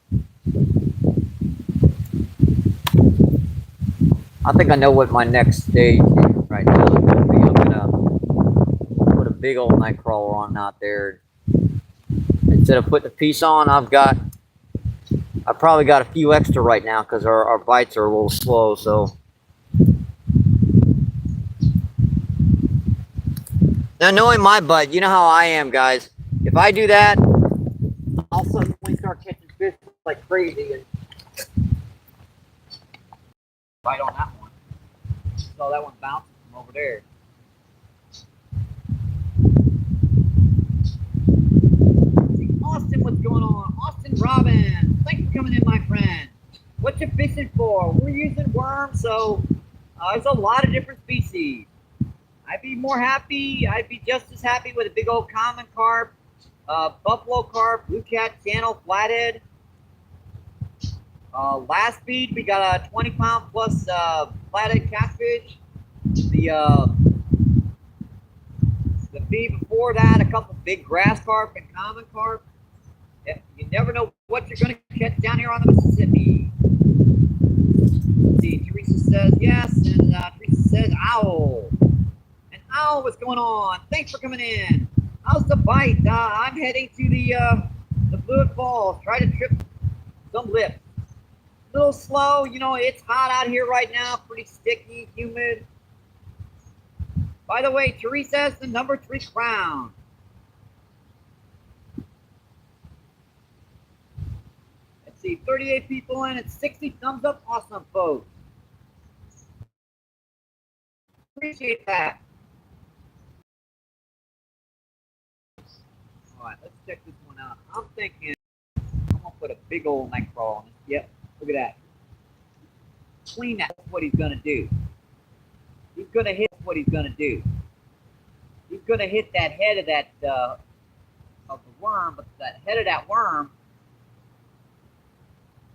I think I know what my next stage is right now. I'm gonna put a big old night crawler on out there. Instead of putting a piece on, I probably got a few extra right now because our bites are a little slow. So now, knowing my butt, you know how I am, guys. If I do that, I'll suddenly start catching fish like crazy and bite on that one. So that one bounces from over there. Austin, what's going on? Austin Robin, thanks for coming in, my friend. What you fishing for? We're using worms, so there's a lot of different species. I'd be just as happy with a big old common carp, buffalo carp, blue cat, channel, flathead. Last feed, we got a 20-pound plus flathead catfish. The feed before that, a couple big grass carp and common carp. You never know what you're going to catch down here on the Mississippi. Let's see, Teresa says yes, and Teresa says owl. And owl, what's going on? Thanks for coming in. How's the bite? I'm heading to the Fluid Falls. Try to trip some lips. A little slow, you know, it's hot out here right now, pretty sticky, humid. By the way, Teresa has the number 3 crown. Let's see, 38 people in, it's 60 thumbs up. Awesome, folks. Appreciate that. All right, let's check this one out. I'm thinking I'm gonna put a big old night crawl on it. Yep, look at that. Clean that. That's what he's gonna do. He's gonna hit what he's gonna do. He's gonna hit that head of that of the worm, but that head of that worm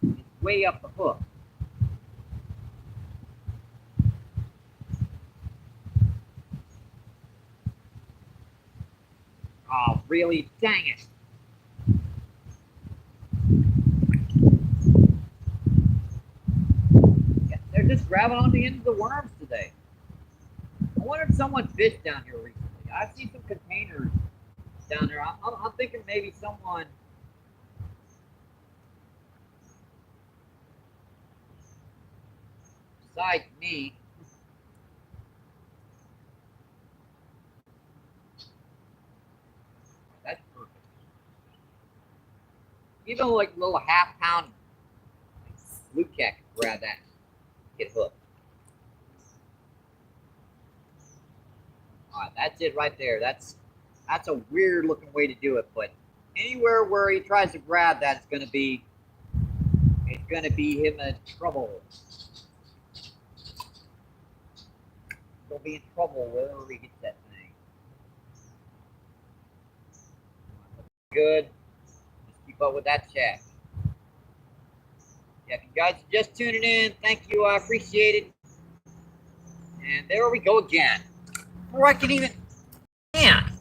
is way up the hook. Oh, really? Dang it. Yeah, they're just grabbing on the end of the worms today. I wonder if someone fished down here recently. I've seen some containers down there. I'm thinking maybe someone besides me. That's perfect. Even like a little half-pound blue cat can grab that, get hooked. All right, that's it right there. That's a weird looking way to do it, but anywhere where he tries to grab that, it's gonna be him in trouble. He'll be in trouble wherever he gets that thing. Good. Just keep up with that chat. Yeah, if you guys are just tuning in, thank you. I appreciate it. And there we go again. Or I can even. Man.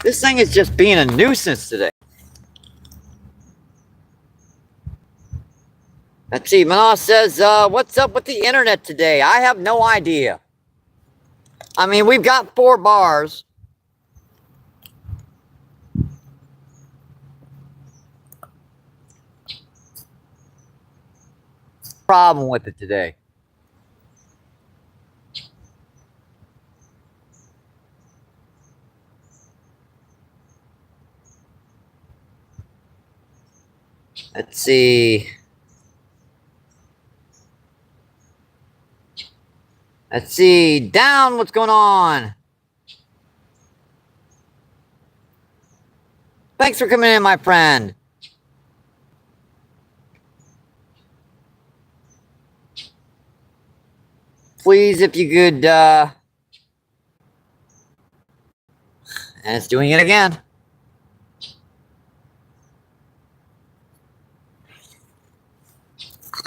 This thing is just being a nuisance today. Let's see. Manal says, what's up with the internet today? I have no idea. I mean, we've got 4 bars. Problem with it today. Let's see. Let's see. Down, what's going on? Thanks for coming in, my friend. Please, if you could, and it's doing it again.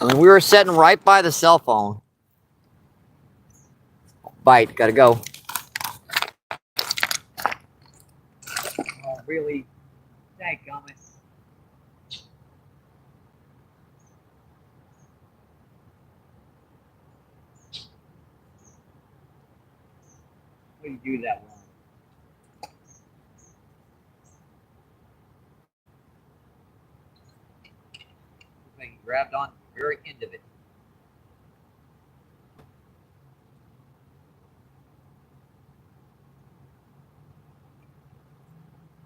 I mean, we were sitting right by the cell phone. bite. Gotta go. Oh, really? Dadgummit. What do you do that one? He grabbed on the very end of it.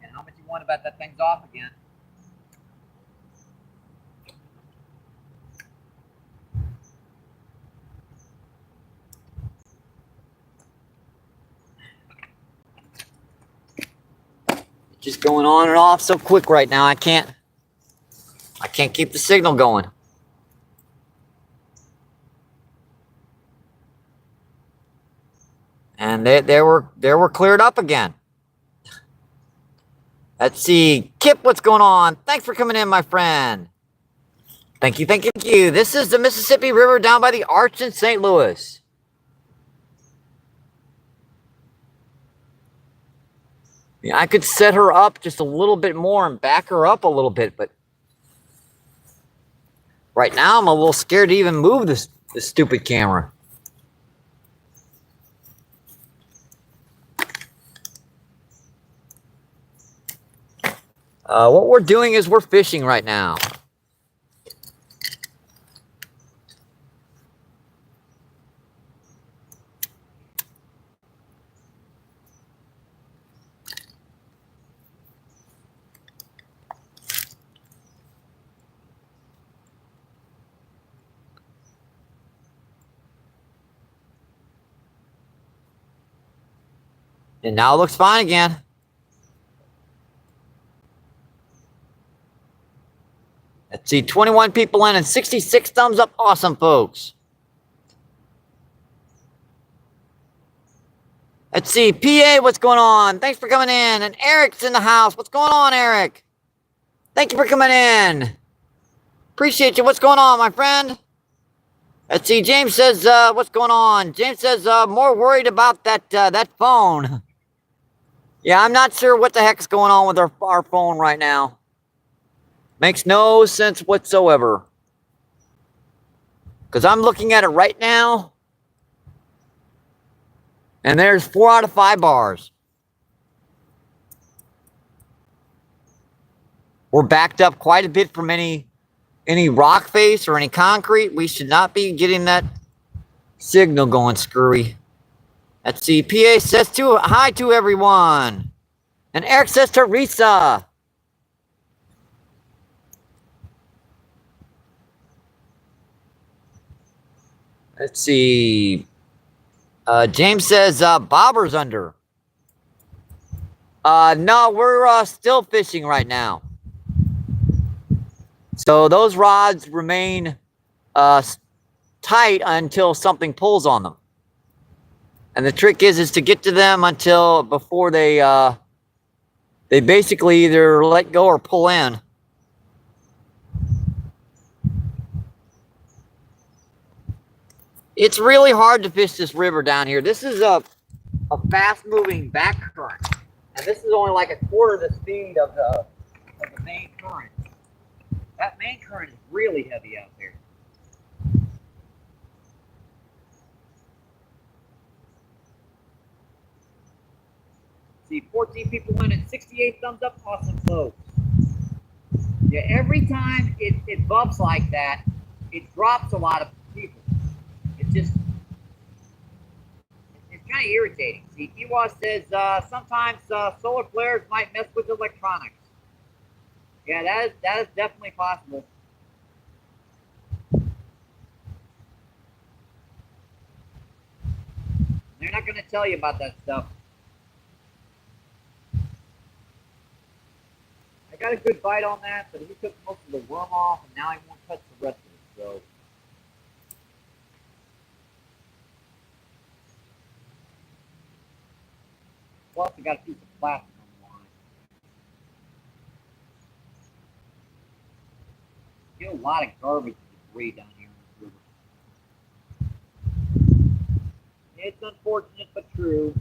And how much you want about that thing's off again? Just going on and off so quick right now. I can't keep the signal going. And they were cleared up again. Let's see. Kip, what's going on? Thanks for coming in, my friend. Thank you, thank you, thank you. This is the Mississippi River down by the Arch in St. Louis. Yeah, I could set her up just a little bit more and back her up a little bit, but right now I'm a little scared to even move this stupid camera. What we're doing is we're fishing right now. And now it looks fine again. Let's see, 21 people in and 66 thumbs up. Awesome, folks. Let's see, PA, what's going on? Thanks for coming in. And Eric's in the house. What's going on, Eric? Thank you for coming in. Appreciate you. What's going on, my friend? Let's see, James says, what's going on? James says, more worried about that phone. Yeah, I'm not sure what the heck's going on with our phone right now. Makes no sense whatsoever. Because I'm looking at it right now. And there's 4 out of 5 bars. We're backed up quite a bit from any rock face or any concrete. We should not be getting that signal going screwy. Let's see. PA says hi to everyone. And Eric says Teresa. Let's see. James says bobber's under. No, we're still fishing right now. So those rods remain tight until something pulls on them. And the trick is to get to them before they basically either let go or pull in. It's really hard to fish this river down here. This is a fast-moving back current. And this is only like a quarter the speed of the main current. That main current is really heavy out there. See, 14 people in and 68 thumbs up. Awesome, folks. Yeah, every time it bumps like that, it drops a lot of people. It's kind of irritating. See, Ewa says sometimes solar flares might mess with electronics. Yeah, that is definitely possible. They're not going to tell you about that stuff. I got a good bite on that, but he took most of the worm off, and now he won't touch the rest of it. So. Plus, I got a piece of plastic on the line. Get a lot of garbage and debris down here in this river. It's unfortunate but true.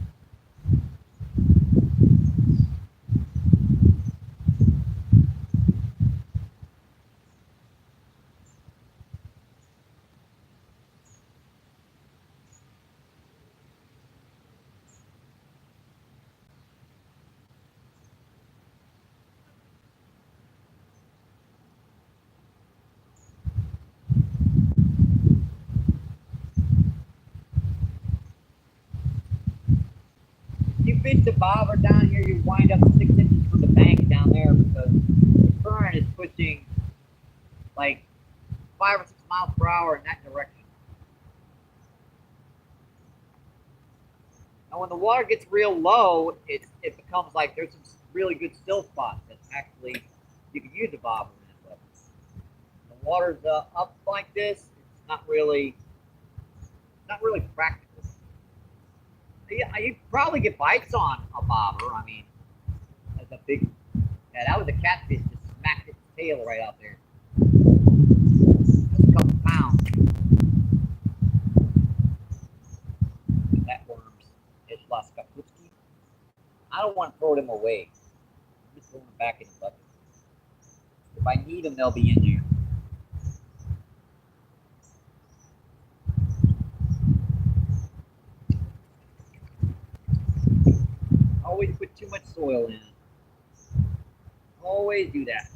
You fish the bobber down here, you wind up 6 inches from the bank down there because the current is pushing like 5 or 6 miles per hour in that direction. Now, when the water gets real low, it becomes like there's some really good still spots that actually you can use the bobber in. But when the water's up like this, it's not really practical. Yeah, you probably get bites on a bobber. I mean, that's a big. Yeah, that was a catfish. Just smacked its tail right out there. That's a couple pounds. That worm's Ishlascaputski. I don't want to throw them away. I'm just throwing them back in the bucket. If I need them, they'll be in here. Always put too much soil in. Always do that.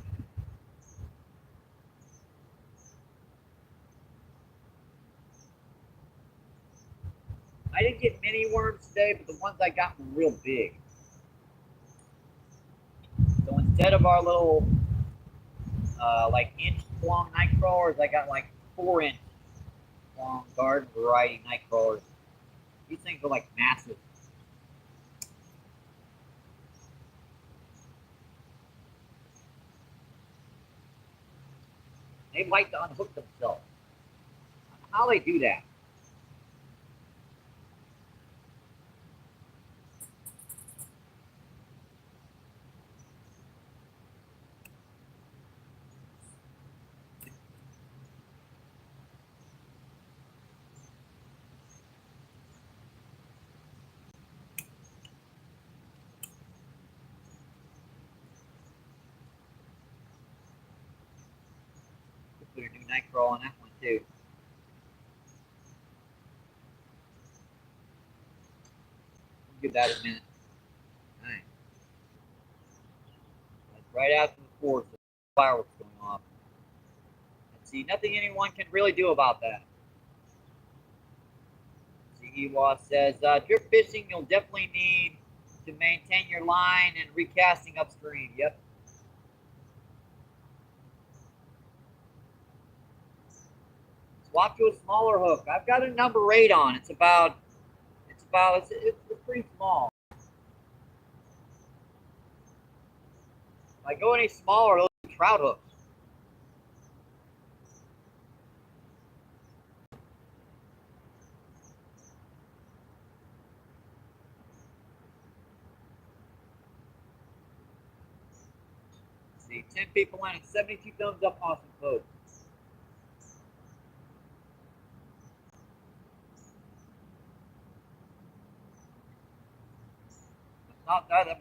I didn't get many worms today, but the ones I got were real big. So instead of our little like inch long night crawlers, I got like 4-inch long garden variety night crawlers. These things are like massive. They like to unhook themselves. How they do that? Put a new night crawl on that one too. Give that a minute. All right. That's right after the 4th, the fireworks going off. Let's see, nothing anyone can really do about that. See, Ewa says, drift fishing, you'll definitely need to maintain your line and recasting upstream. Yep. Swap to a smaller hook. I've got a number 8 on. It's pretty small. If I go any smaller, it'll be trout hooks. See, 10 people in and 72 thumbs up. Awesome post.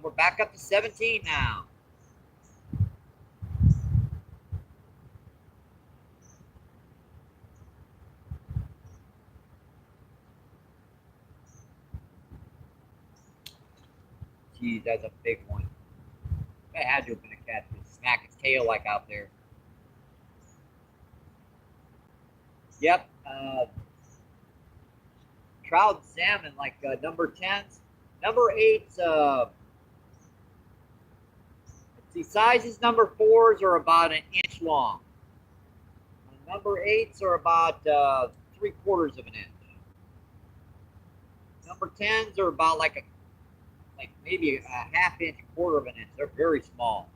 We're back up to 17 now. Geez, that's a big one. That had to have been a catfish. Smack its tail like out there. Yep. Trout and salmon, like number 10s. Number 8's, see, sizes number 4s are about an inch long. Number 8s are about 3/4 of an inch. Number 10s are about like maybe a ½ inch, 1/4 of an inch. They're very small.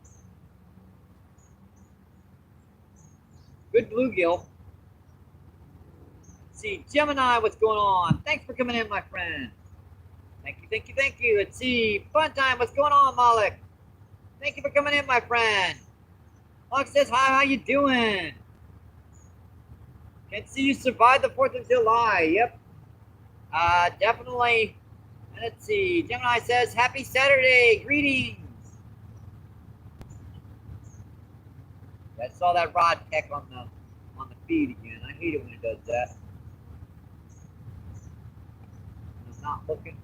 Good bluegill. Let's see, Gemini, what's going on? Thanks for coming in, my friend. Thank you, thank you, thank you. Let's see, Fun Time, what's going on, Malik? Thank you for coming in, my friend. Malik says, hi, how you doing? Can see you survived the 4th of July. Yep. Definitely. Let's see. Gemini says, "Happy Saturday, greetings." I saw that rod peck on the feed again. I hate it when it does that. It's not looking.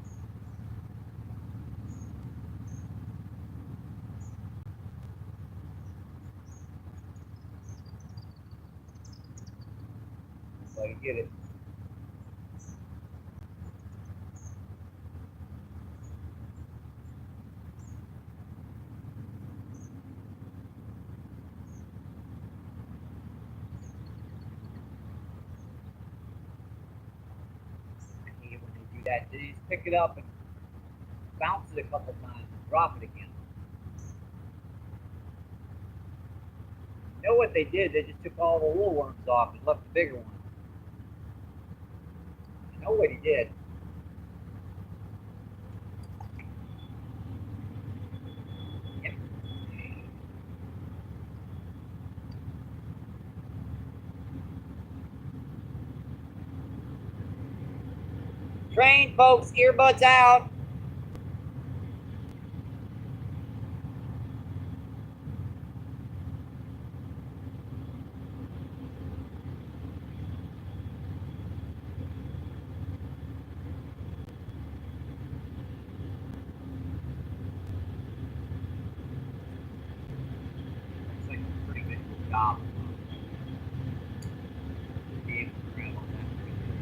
So I get it. I hate it when they do that. They just pick it up and bounce it a couple times and drop it again. You know what they did? They just took all the little worms off and left the bigger one. You know what he did? Yep. Train, folks. Earbuds out. Looks like a pretty good job. Be able to grab on that pretty good.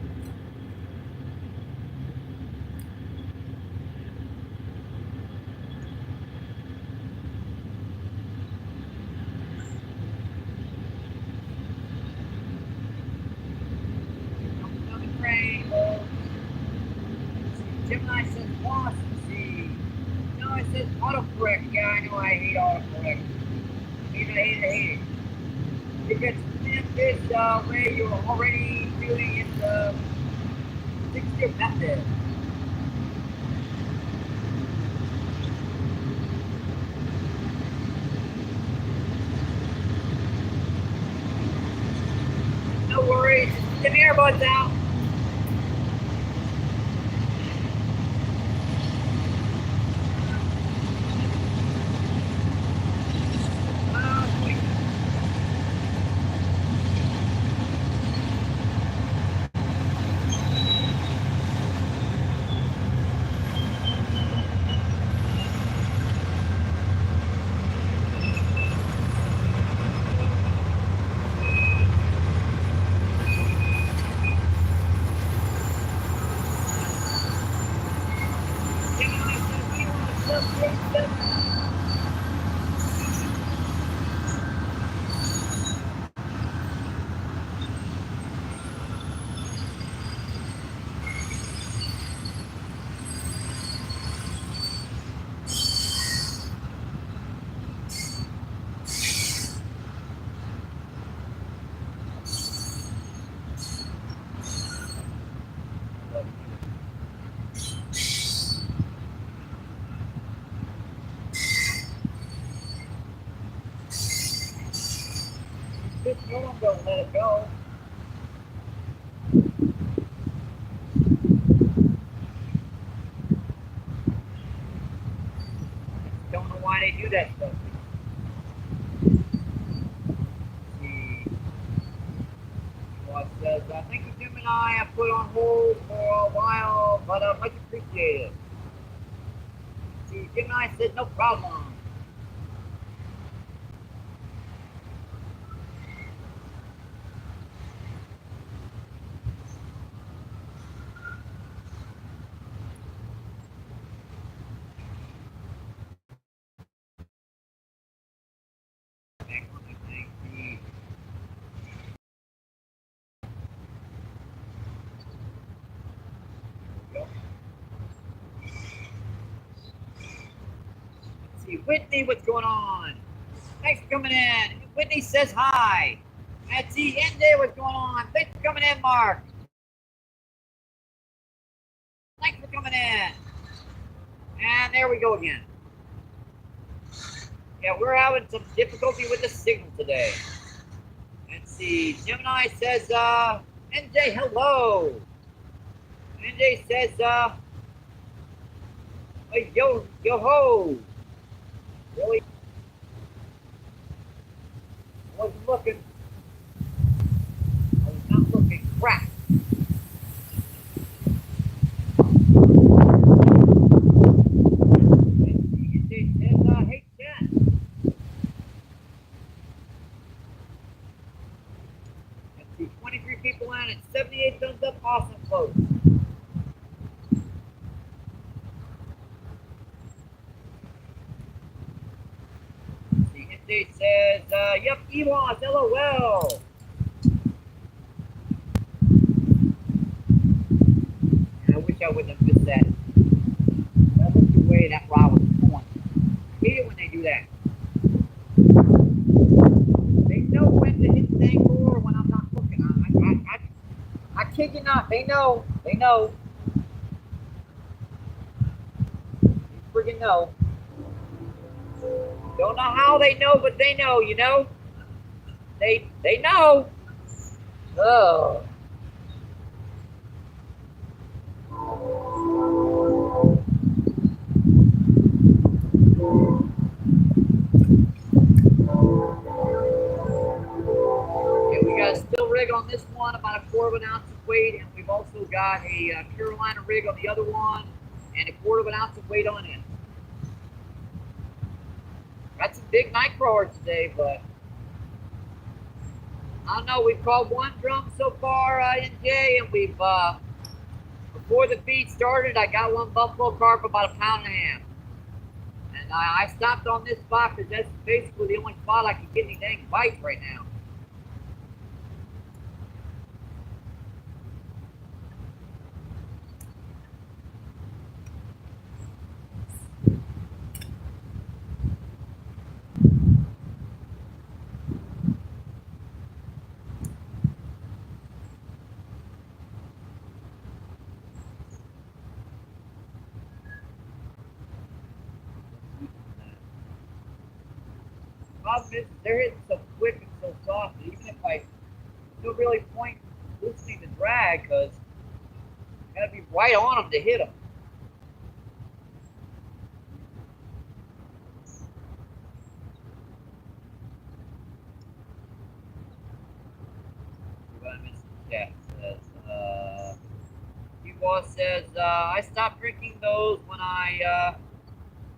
Another train, folks. Gemini says boss. See. No, it says autocorrect. Yeah, I know I hate autocorrect. Hate it. If it's this way you're already doing it the 6-step method. No worries. Get the earbuds out. Just go and go, let it go. Don't know why they do that stuff. See what says, I think the Gemini I put on hold for a while, but much appreciated. See, Gemini said no problem. See, Whitney, what's going on? Thanks for coming in. Whitney says hi. Let's see, Indy, what's going on? Thanks for coming in, Mark. Thanks for coming in. And there we go again. Yeah, we're having some difficulty with the signal today. Let's see. Gemini says, NJ, hello. NJ says, hey, yo ho. Really? I wasn't looking. I was not looking. Crap. NJ says, hey, chat. Let's see, 23 people in and 78 thumbs up. Awesome, folks. NJ says, yep, Elon, LOL. I wish I wouldn't have missed that. That looked the way that rod was going. I hate it when they do that. They know when to hit the angle or when I'm not looking. I kid you not. They know. They know. They friggin' know. Don't know how they know, but they know, you know? They know. Oh. Okay, we got a still rig on this one, about 1/4 ounce of weight, and we've also got a Carolina rig on the other one, and 1/4 ounce of weight on it. Got some big night crawlers today, but I don't know. We've caught one drum so far, NJ, and we've before the feed started, I got one buffalo carp about 1.5 pounds. And I stopped on this spot because that's basically the only spot I can get any dang bites right now. Problem is, they're hitting so quick and so soft that even if I no really point loosening the drag because I gotta be right on them to hit them. What I missed in the chat says, Boss says, I stopped drinking those when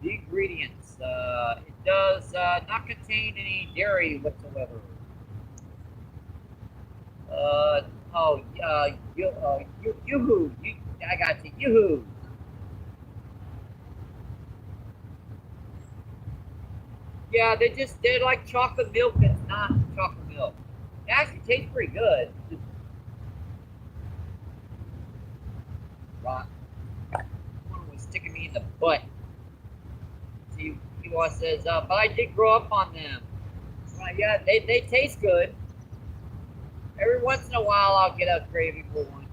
the ingredients. It does not contain any dairy whatsoever. Yoo-hoo. I got you, yoo-hoo. Yeah, they're like chocolate milk that's not chocolate milk. It actually tastes pretty good. Rock. One was sticking me in the butt. See, he says, but I did grow up on them. Yeah, they taste good. Every once in a while, I'll get a gravy for one.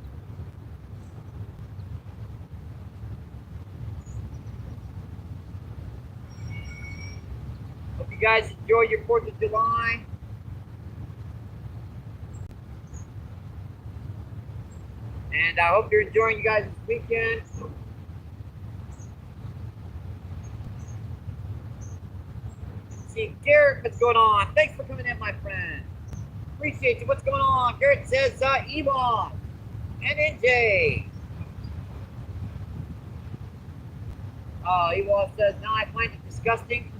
Hope you guys enjoy your 4th of July. And I hope you're enjoying you guys this weekend. Let's see, Garrett, what's going on? Thanks for coming in, my friend. Appreciate you. What's going on? Garrett says, Evon and NJ. Evon says, no, I find it disgusting.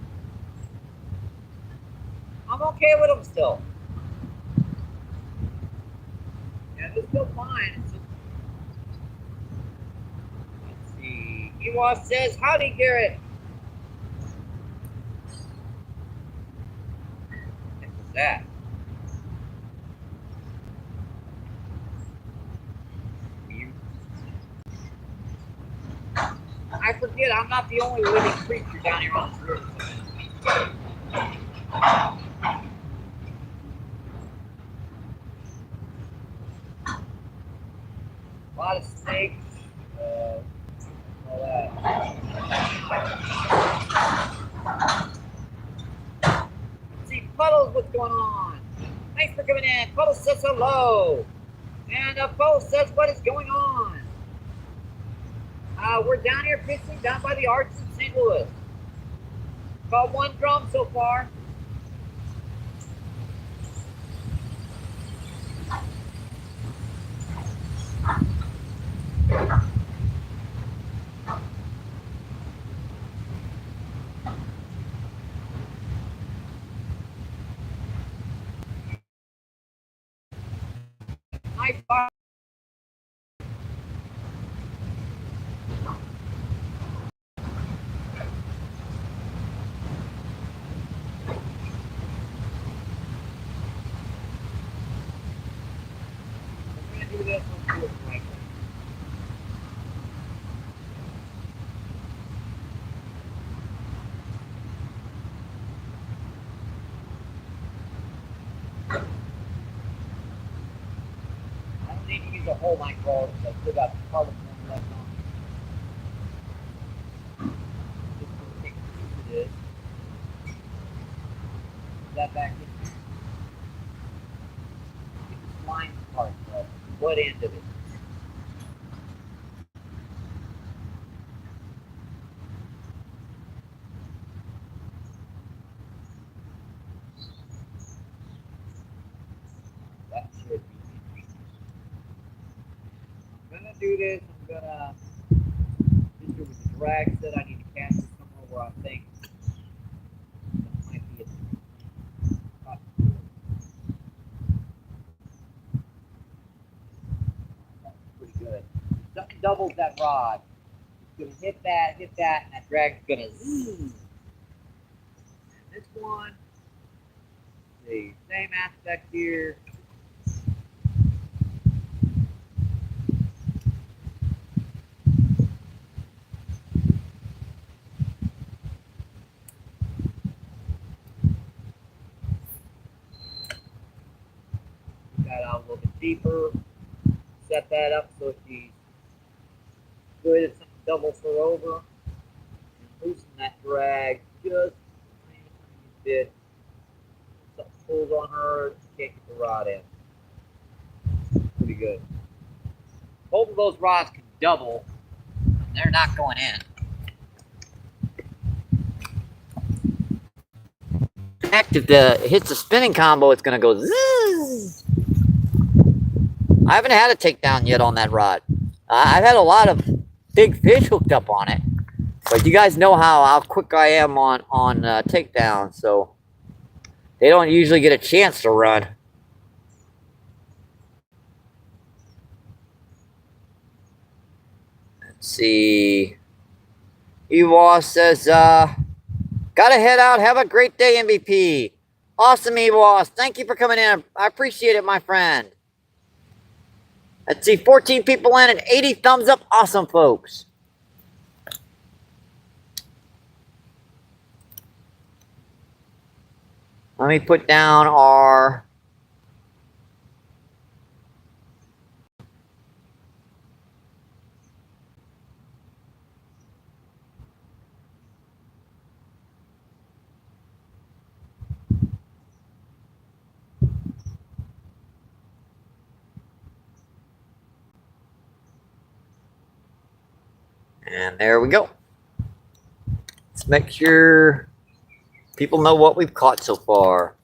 I'm okay with them still. Yeah, they're still fine. It's just... Let's see. Evon says, howdy, Garrett. What was that? I forget, I'm not the only living creature down here on this river. A lot of snakes, all that. Let's see, Puddles, what's going on? Thanks for coming in. Puddles says hello. And Puddles says, what is going on? we're down here fishing down by the Arts in St. Louis. Caught one drum so far. Nice bar. I'm gonna do this one too, right? I don't need to use a whole micro. I still got part of one left on. Just gonna take a piece of this. Put that back in. Get the slime part, the wood end of it. That should be interesting. I'm gonna do this. I'm gonna fish it with the drag set. I need to cast it somewhere where I think that might be a possibility. That's pretty good. Something doubles that rod. It's gonna hit that, and that drag's gonna zzz. And this one, the same aspect here. That out a little bit deeper. Set that up so she's good if something doubles her over. And loosen that drag just a tiny bit. Something pulls on her, she can't get the rod in. Pretty good. Both of those rods can double. They're not going in. If it hits the spinning combo, it's going to go zzz. I haven't had a takedown yet on that rod. I've had a lot of big fish hooked up on it, but you guys know how quick I am on takedowns, so they don't usually get a chance to run. Let's see. Ewa says, gotta head out. Have a great day, MVP. Awesome, Ewa. Thank you for coming in. I appreciate it, my friend. Let's see, 14 people in and 80 thumbs up. Awesome, folks. Let me put down our... And there we go. Let's make sure people know what we've caught so far.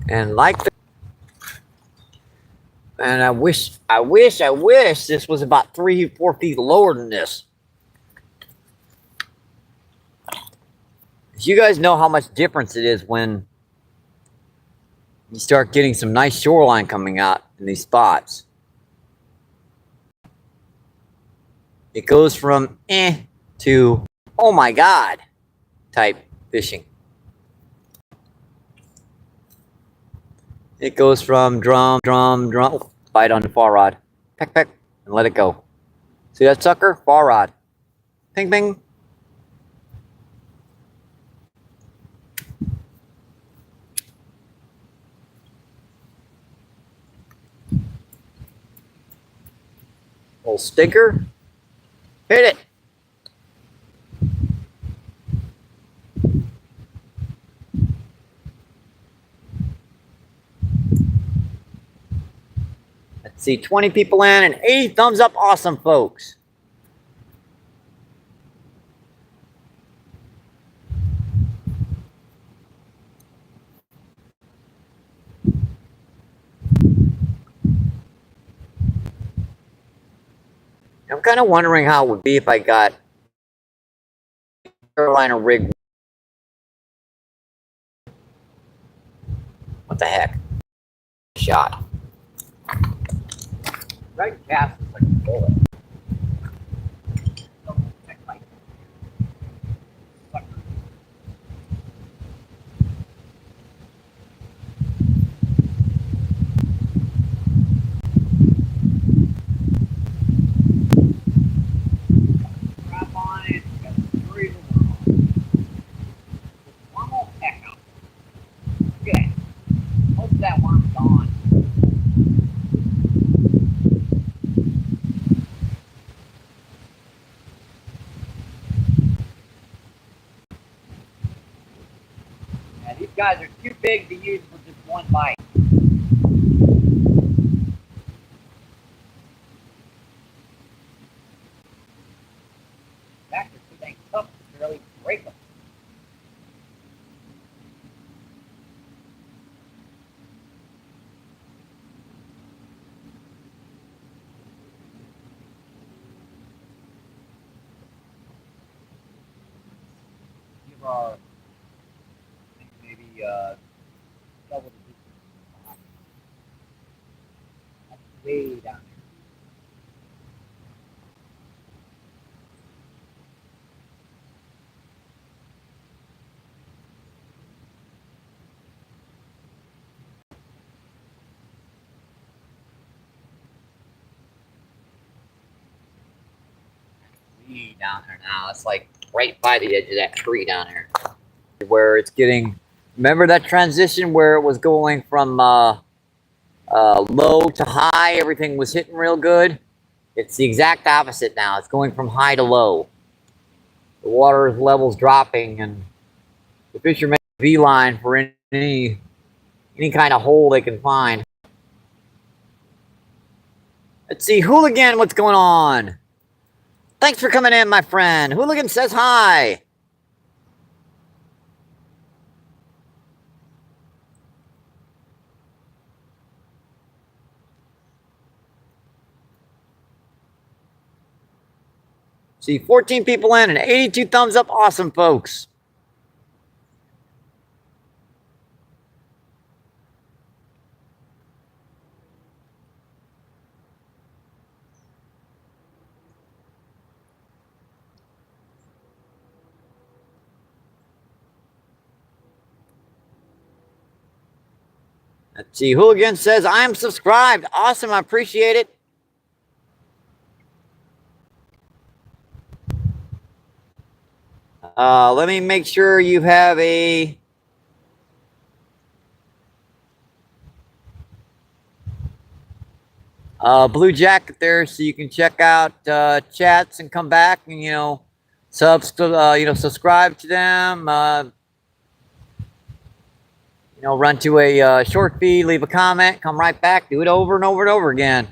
And and I wish this was about 3-4 feet lower than this. You guys know how much difference it is when you start getting some nice shoreline coming out in these spots. It goes from to oh my god type fishing. It goes from drum, bite on the far rod, peck, and let it go. See that sucker? Far rod. Ping, ping. Little stinker. Hit it. See, 20 people in and 80 thumbs up. Awesome, folks. I'm kind of wondering how it would be if I got Carolina rig. What the heck? Shot. Right cast is like a bullet. That worm's gone. Yeah, these guys are too big to use for just one bite. In fact, they're too dang tough to barely break them. Give our maybe double the distance. That's way down there. Way down there now. It's like right by the edge of that tree down there. Where it's getting, remember that transition where it was going from low to high, everything was hitting real good? It's the exact opposite now. It's going from high to low. The water level's dropping, and the fishermen make a beeline for any kind of hole they can find. Let's see, Hooligan, what's going on? Thanks for coming in, my friend. Hooligan says hi. See, 14 people in and 82 thumbs up. Awesome, folks. Let's see, Hooligan says, I'm subscribed. Awesome, I appreciate it. Let me make sure you have a blue jacket there, so you can check out chats and come back and subscribe to them. Run to a short feed, leave a comment, come right back, do it over and over and over again.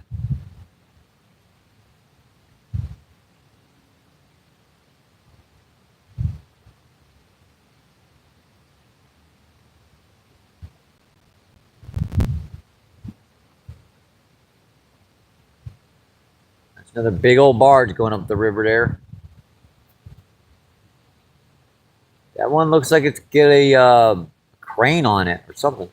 That's another big old barge going up the river there. That one looks like it's got a crane on it or something.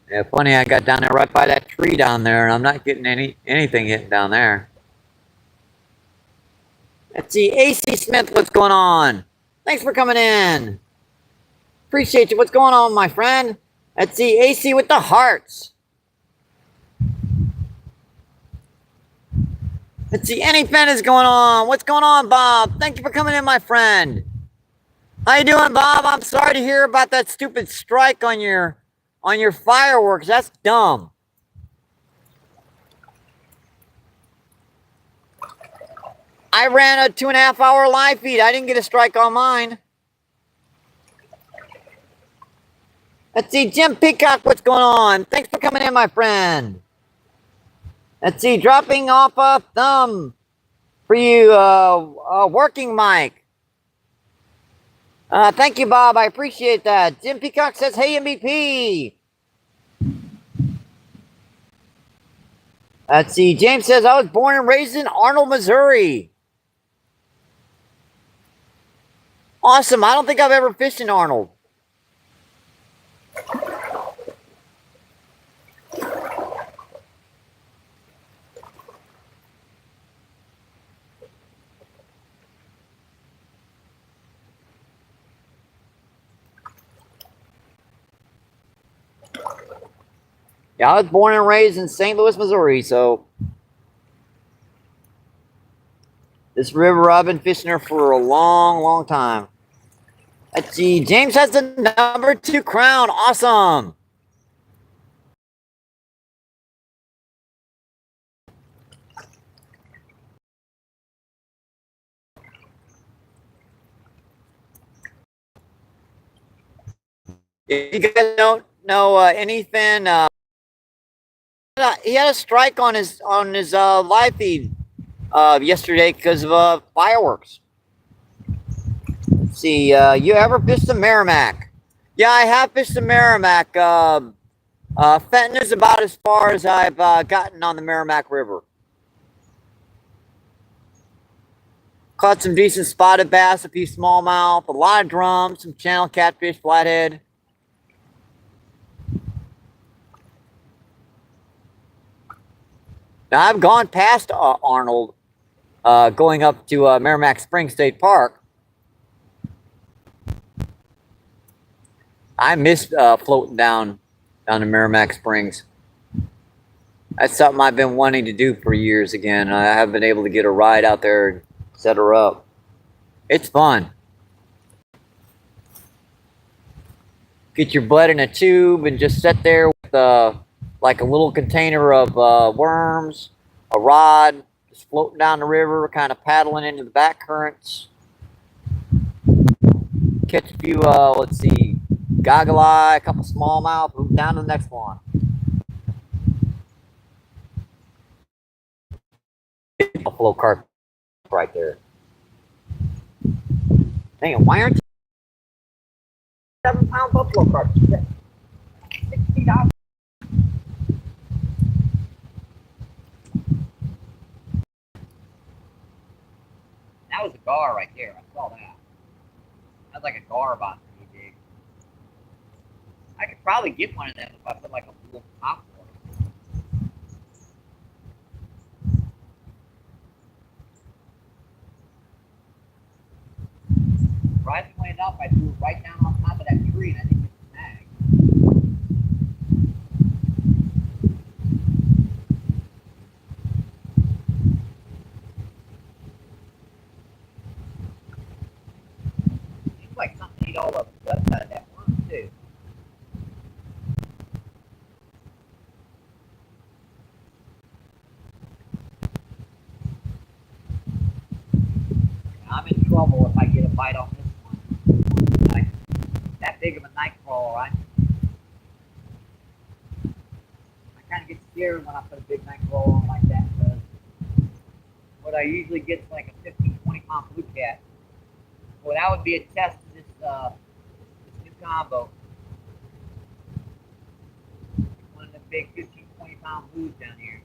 Yeah, funny, I got down there right by that tree down there, and I'm not getting anything hitting down there. Let's see, AC Smith, what's going on? Thanks for coming in. Appreciate you. What's going on, my friend? Let's see, AC with the hearts. Let's see, anything is going on. What's going on, Bob? Thank you for coming in, my friend. How you doing, Bob? I'm sorry to hear about that stupid strike on your fireworks. That's dumb. I ran a 2.5 hour live feed. I didn't get a strike on mine. Let's see, Jim Peacock, what's going on? Thanks for coming in, my friend. Let's see, dropping off a thumb for you, working Mike. Thank you, Bob. I appreciate that. Jim Peacock says, hey, MVP. Let's see, James says, I was born and raised in Arnold, Missouri. Awesome. I don't think I've ever fished in Arnold. Yeah, I was born and raised in St. Louis, Missouri, so this river, I've been fishing there for a long, long time. Let's see, James has the #2 crown. Awesome. If you guys don't know anything, he had a strike on his live feed yesterday because of fireworks. Let's see, you ever fished the Merrimack? Yeah, I have fished the Merrimack. Fenton is about as far as I've gotten on the Merrimack River. Caught some decent spotted bass, a few smallmouth, a lot of drums, some channel catfish, flathead. Now, I've gone past Arnold, going up to Merrimack Springs State Park. I miss floating down to Merrimack Springs. That's something I've been wanting to do for years again. I haven't been able to get a ride out there and set her up. It's fun. Get your butt in a tube and just sit there with like a little container of worms, a rod, just floating down the river, kind of paddling into the back currents. Catch a few, let's see, goggle eye, a couple smallmouth, move down to the next one. Buffalo carp right there. Dang, why aren't you 7-pound buffalo carp? $60. That was a gar right there. I saw that. That's like a gar about 3 big. I could probably get one of them if I put like a little top on it. Surprisingly enough, I threw it right down on top of that tree and I didn't get the snag. Seems like something ate all of the guts out of that worm too. I'm in trouble if I get a bite on this one. Like, that big of a night crawler, right? I kind of get scared when I put a big night crawler on like that because what I usually get is like a 15-20 pound blue cat. Well, that would be a test of this new combo. One of the big 15-20 pound blues down here.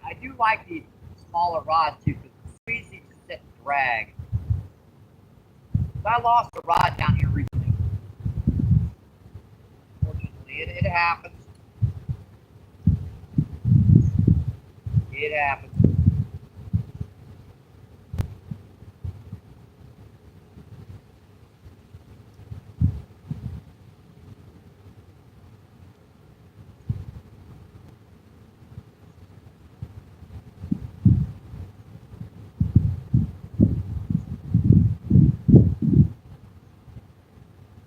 I do like these smaller rods too because it's easy to sit and drag. So I lost a rod down here recently. Fortunately, it happens. It happens.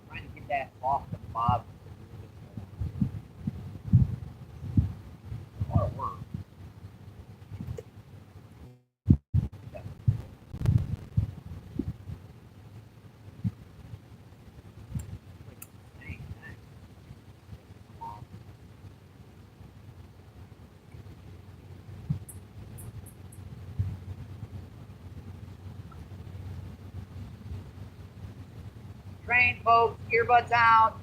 Trying to get that off the bottom. A lot of work. train, folks. Earbuds out.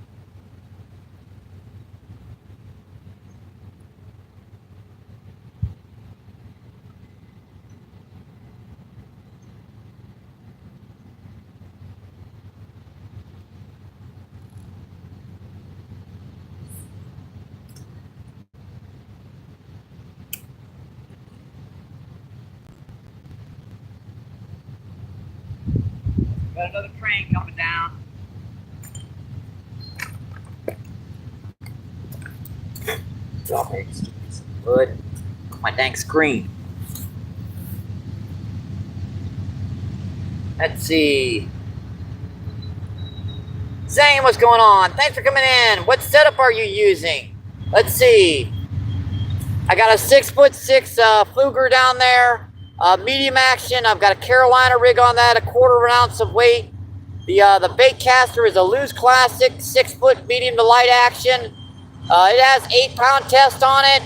Got another train coming down. Drop it. Wood. My dang screen. Let's see. Zane, what's going on? Thanks for coming in. What setup are you using? Let's see. I got a 6'6" Fluger down there. Medium action. I've got a Carolina rig on that, 1/4 ounce of weight. The bait caster is a Lew's Classic, 6 foot medium to light action. It has 8-pound test on it.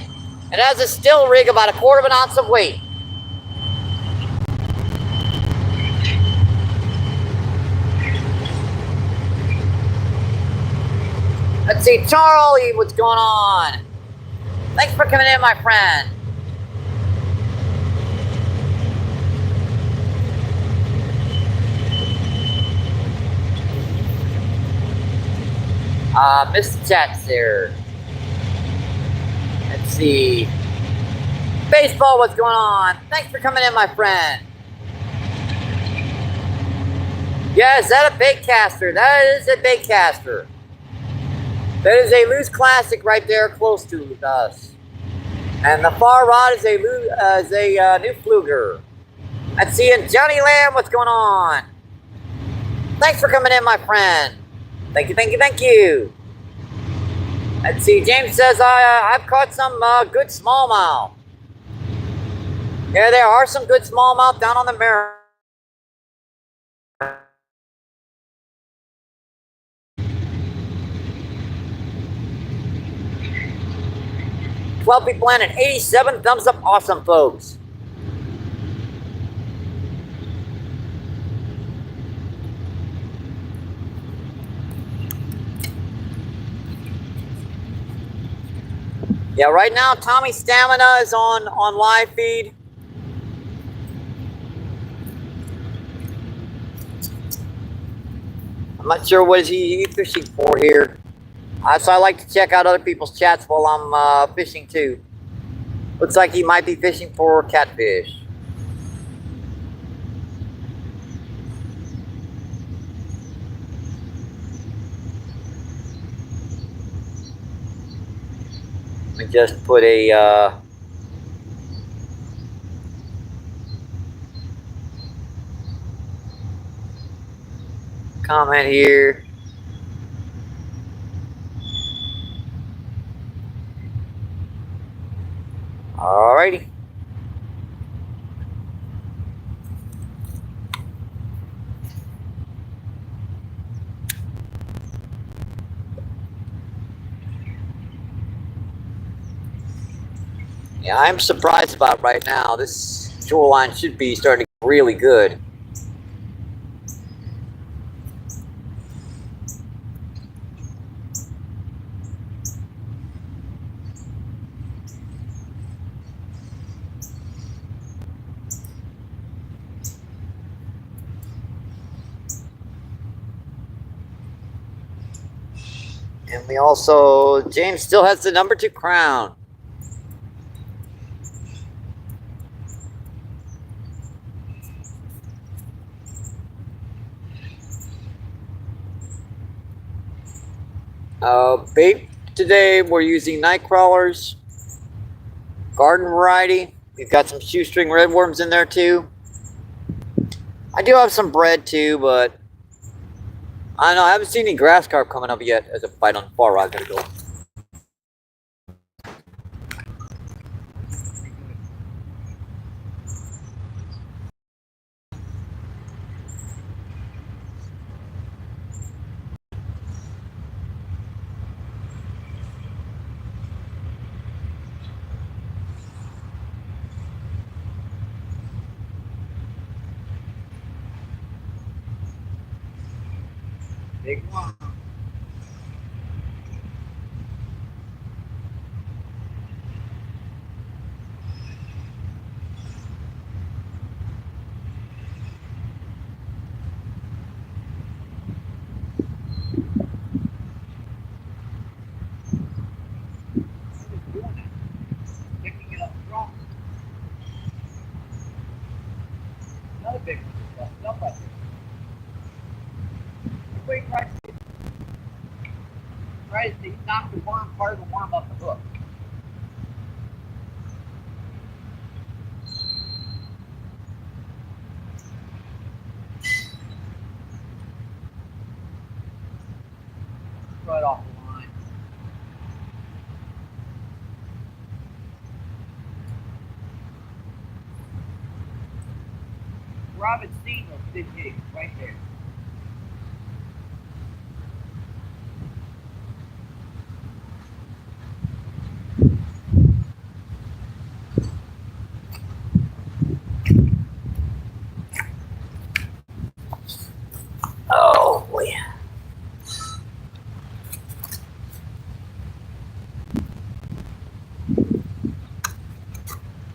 It has a still rig about 1/4 ounce of weight. Let's see, Charlie, what's going on? Thanks for coming in, my friend. Missed the chats there. Let's see. Baseball, what's going on? Thanks for coming in, my friend. Yeah, is that a bait caster? That is a bait caster. That is a Lew's Classic right there close to us. And the far rod is a new Fluger. Let's see, and Johnny Lamb, what's going on? Thanks for coming in, my friend. Thank you, thank you, thank you. Let's see, James says, I've caught some good smallmouth. Yeah, there are some good smallmouth down on the Merrimack. 12 people in and 87 thumbs up. Awesome, folks. Yeah, right now Tommy Stamina is on live feed. I'm not sure what is he fishing for here. So I like to check out other people's chats while I'm fishing too. Looks like he might be fishing for catfish. Let me just put a comment here. Alrighty. Yeah, I'm surprised about right now. This shoreline should be starting to get really good. And we also, James still has the number 2 crown. Bait today, we're using night crawlers, garden variety. We've got some shoestring redworms in there too. I do have some bread too, but I don't know, I haven't seen any grass carp coming up yet as a bite on the far rod. Gotta go. Big one. Picking it up strong. Another big one. Stuff like this. Wait, try to knock the worm, part of the worm off the hook. Right off the line. Robin seen those big pigs right there. Oh boy.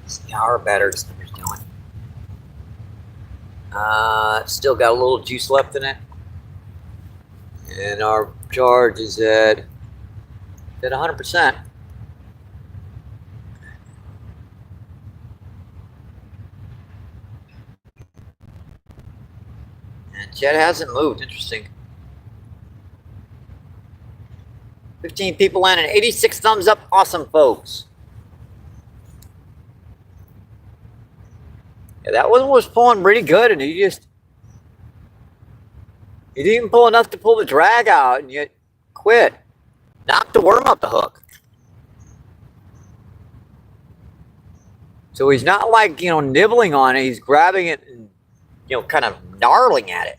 See how our battery spinner's doing. Still got a little juice left in it. And our charge is at 100%. And Chet hasn't moved. Interesting. 15 people in and 86 thumbs up. Awesome, folks. Yeah, that one was pulling pretty good, and he didn't even pull enough to pull the drag out, and yet quit. Knocked the worm off the hook. So he's not like, nibbling on it. He's grabbing it and, kind of gnarling at it.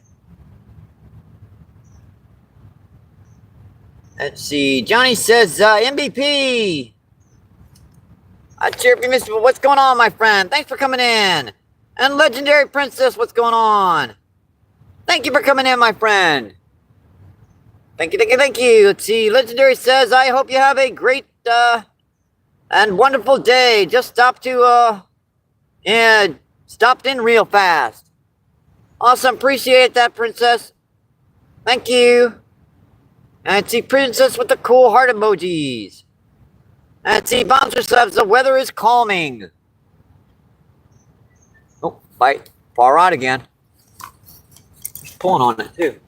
Let's see. Johnny says, MBP. I cheer you, Mr. What's going on, my friend? Thanks for coming in. And Legendary Princess, what's going on? Thank you for coming in, my friend. Thank you, thank you, thank you. Let's see. Legendary says, I hope you have a great and wonderful day. Just stopped in real fast. Awesome. Appreciate that, Princess. Thank you. And see, Princess with the cool heart emojis. And see, Bouncer says, the weather is calming. Oh, bite. Far rod again. He's pulling on it, too.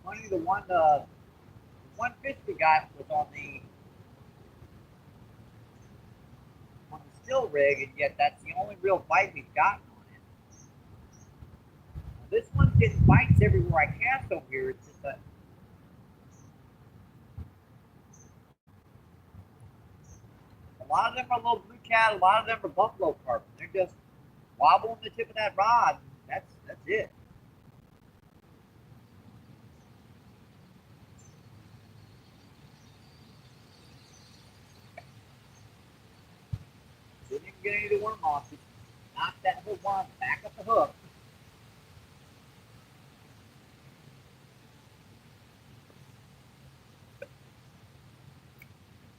Funny, the one fish we got was on the still rig, and yet that's the only real bite we've gotten on it. This one's getting bites everywhere I cast over here. It's just a lot of them are little blue cat, a lot of them are buffalo carp. They're just wobbling the tip of that rod. That's it. Didn't even get any of the worm off. Just knocked that whole worm back up the hook.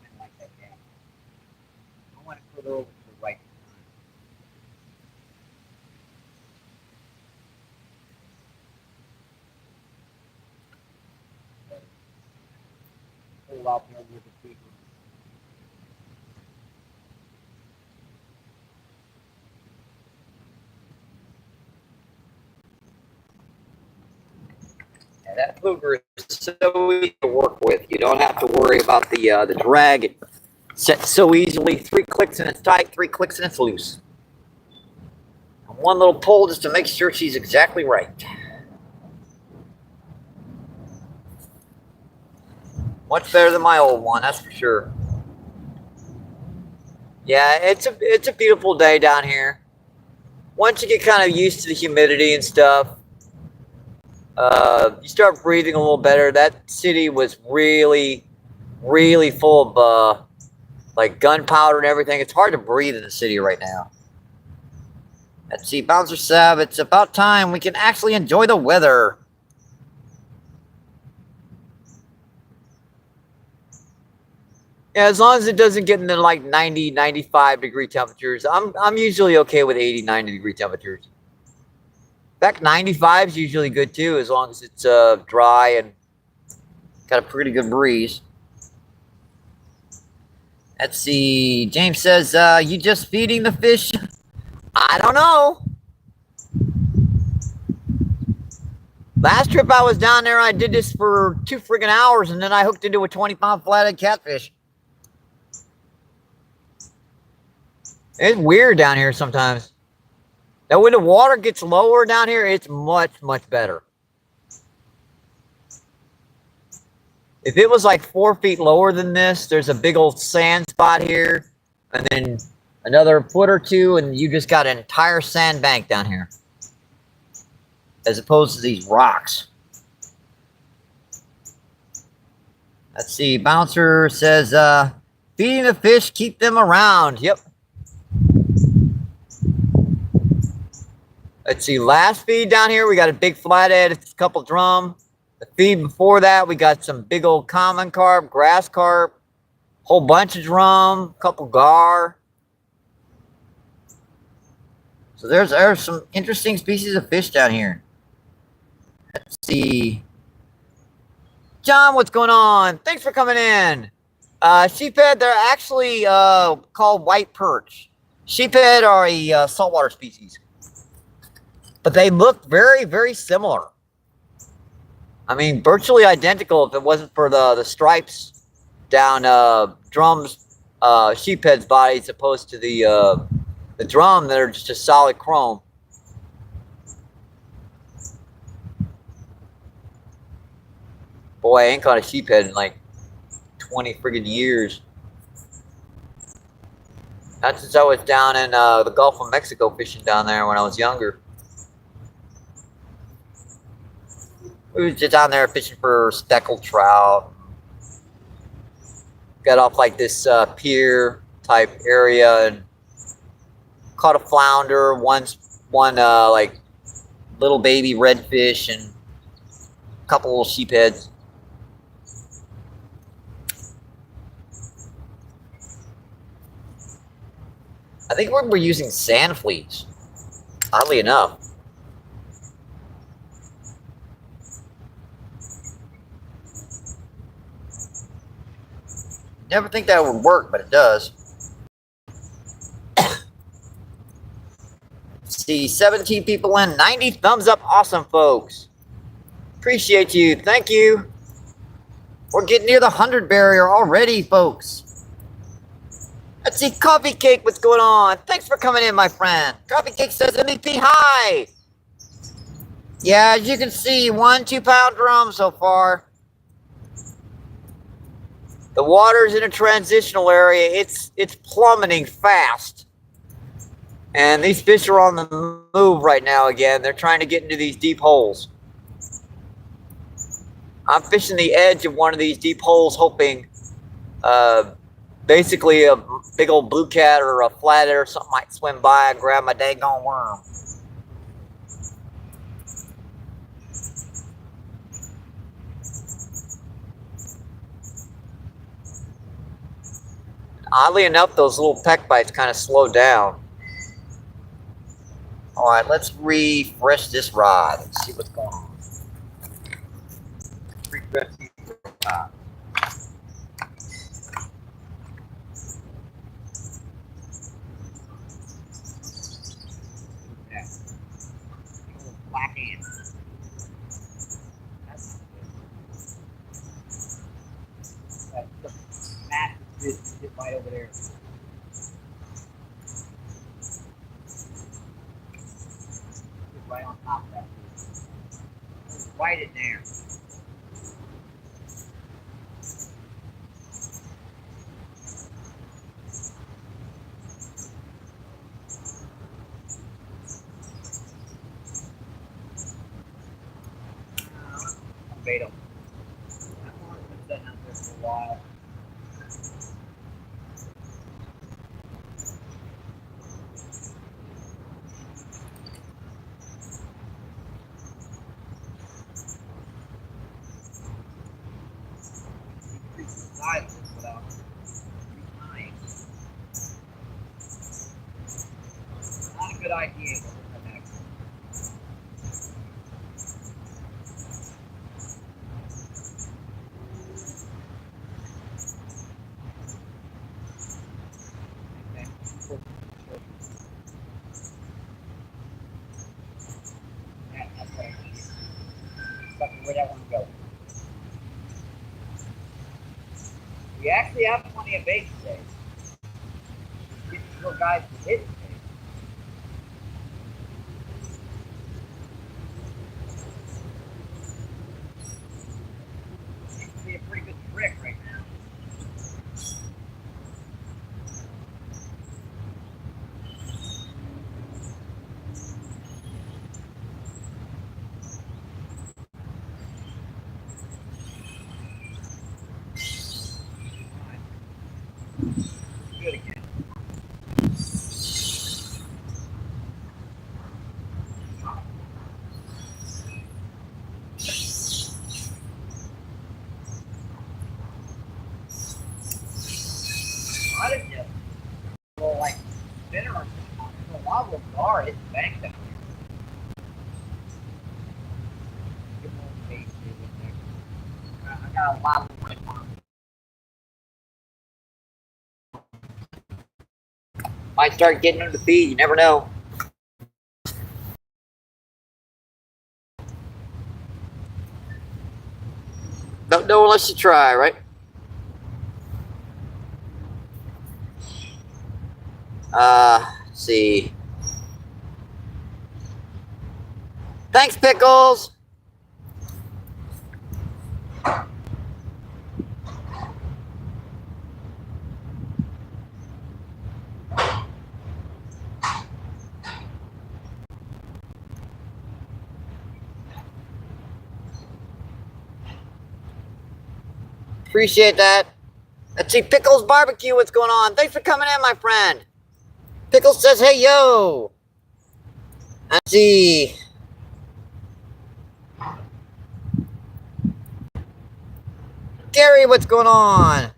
I like that gap. I want to put her over to the right. Hold out there with the people. Yeah, that fluker is so easy to work with. You don't have to worry about the drag. It sets so easily. 3 clicks and it's tight. 3 clicks and it's loose. And one little pull just to make sure she's exactly right. Much better than my old one, that's for sure. Yeah, it's a beautiful day down here. Once you get kind of used to the humidity and stuff, You start breathing a little better. That city was really, really full of like gunpowder and everything. It's hard to breathe in the city right now. Let's see, Bouncer Sab, it's about time we can actually enjoy the weather. Yeah, as long as it doesn't get into like 90, 95 degree temperatures, I'm usually okay with 80, 90 degree temperatures. In fact, 95 is usually good too, as long as it's dry and got a pretty good breeze. Let's see, James says, you just feeding the fish? I don't know. Last trip I was down there, I did this for 2 friggin' hours, and then I hooked into a 20-pound flathead catfish. It's weird down here sometimes. Now, when the water gets lower down here, it's much, much better. If it was like 4 feet lower than this, there's a big old sand spot here, and then another foot or two, and you just got an entire sand bank down here, as opposed to these rocks. Let's see, Bouncer says, feeding the fish, keep them around. Yep. Let's see, last feed down here, we got a big flathead, it's a couple drum. The feed before that, we got some big old common carp, grass carp, whole bunch of drum, couple gar. So there's some interesting species of fish down here. Let's see. John, what's going on? Thanks for coming in. Sheephead, they're actually called white perch. Sheephead are a saltwater species. But they look very, very similar. I mean, virtually identical if it wasn't for the stripes down drum's sheephead's body as opposed to the drum that are just a solid chrome. Boy, I ain't caught a sheephead in like 20 friggin' years. Not since I was down in the Gulf of Mexico fishing down there when I was younger. We was just down there fishing for speckled trout. Got off like this pier type area and caught a flounder, one like little baby redfish, and a couple little sheepheads. I think we're using sand fleas, oddly enough. Never think that would work, but it does. See, 17 people in, 90 thumbs up. Awesome, folks. Appreciate you. Thank you. We're getting near the 100 barrier already, folks. Let's see, Coffee Cake, what's going on? Thanks for coming in, my friend. Coffee Cake says, MVP, hi. Yeah, as you can see, 1 2-pound drum so far. The water's in a transitional area. It's plummeting fast. And these fish are on the move right now again. They're trying to get into these deep holes. I'm fishing the edge of one of these deep holes, hoping basically a big old blue cat or a flathead or something might swim by and grab my daggone worm. Oddly enough, those little peck bites kind of slow down. All right, let's refresh this rod and see what's going on. Refresh this rod. Black ant. That's the massive fish right over there. Right on top of that fish. It's right in there. activate them. That one's been sitting out there for a while. Not a good idea. Where that one go? We actually have plenty of bait today. Get these little guys to hit today. Seems to be a pretty good trick right now. Good again. I didn't just go like spinner or a lot of them are hitting bank down here. Get more bait in there. I got a lot of them. Might start getting them to feed, you never know. Don't know unless you try, right? Let's see. Thanks, Pickles. Appreciate that. Let's see, Pickles Barbecue, what's going on? Thanks for coming in, my friend. Pickles says, hey, yo. Let's see. Gary, what's going on?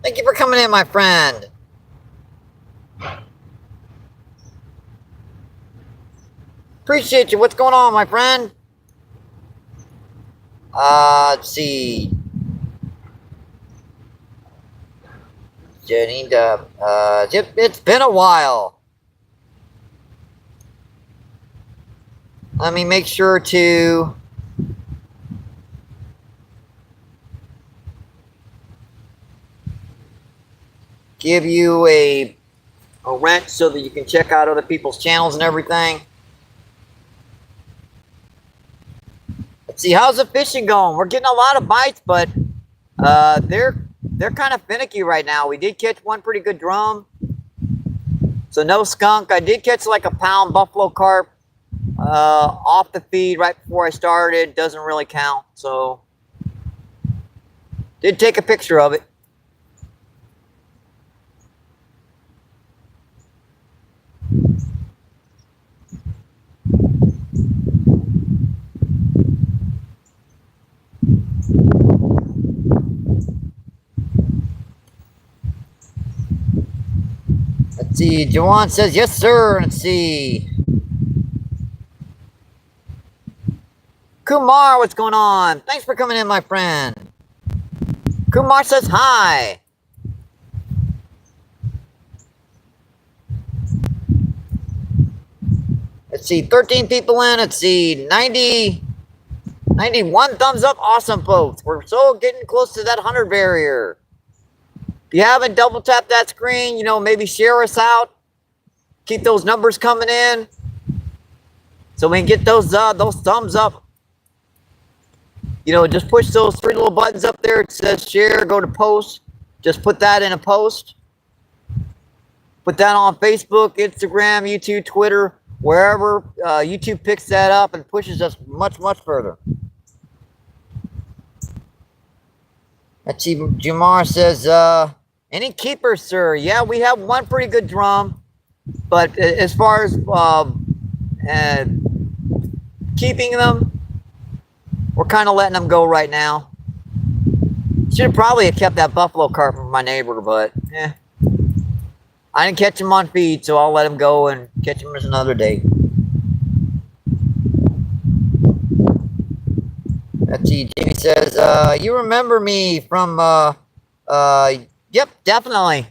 Thank you for coming in, my friend. Appreciate you. What's going on, my friend? Let's see. Jenny, it's been a while. Let me make sure to give you a rent so that you can check out other people's channels and everything. Let's see, how's the fishing going? We're getting a lot of bites, but they're kind of finicky right now. We did catch one pretty good drum, so no skunk. I did catch like a pound buffalo carp off the feed right before I started. Doesn't really count, so did take a picture of it. Let's see, Jawan says, yes, sir. Let's see. Kumar, what's going on? Thanks for coming in, my friend. Kumar says, hi. Let's see, 13 people in. Let's see, 91 thumbs up. Awesome, folks. We're so getting close to that 100 barrier. If you haven't double tapped that screen, you know, maybe share us out. Keep those numbers coming in so we can get those thumbs up. You know, just push those three little buttons up there. It says share, go to post. Just put that in a post. Put that on Facebook, Instagram, YouTube, Twitter, wherever YouTube picks that up and pushes us much, much further. Jamar says, any keepers, sir? Yeah, we have one pretty good drum, but as far as keeping them, we're kind of letting them go right now. Should have probably kept that buffalo carp from my neighbor, but I didn't catch him on feed, so I'll let him go and catch him another day. Let's see, Jamie says, you remember me from, yep, definitely.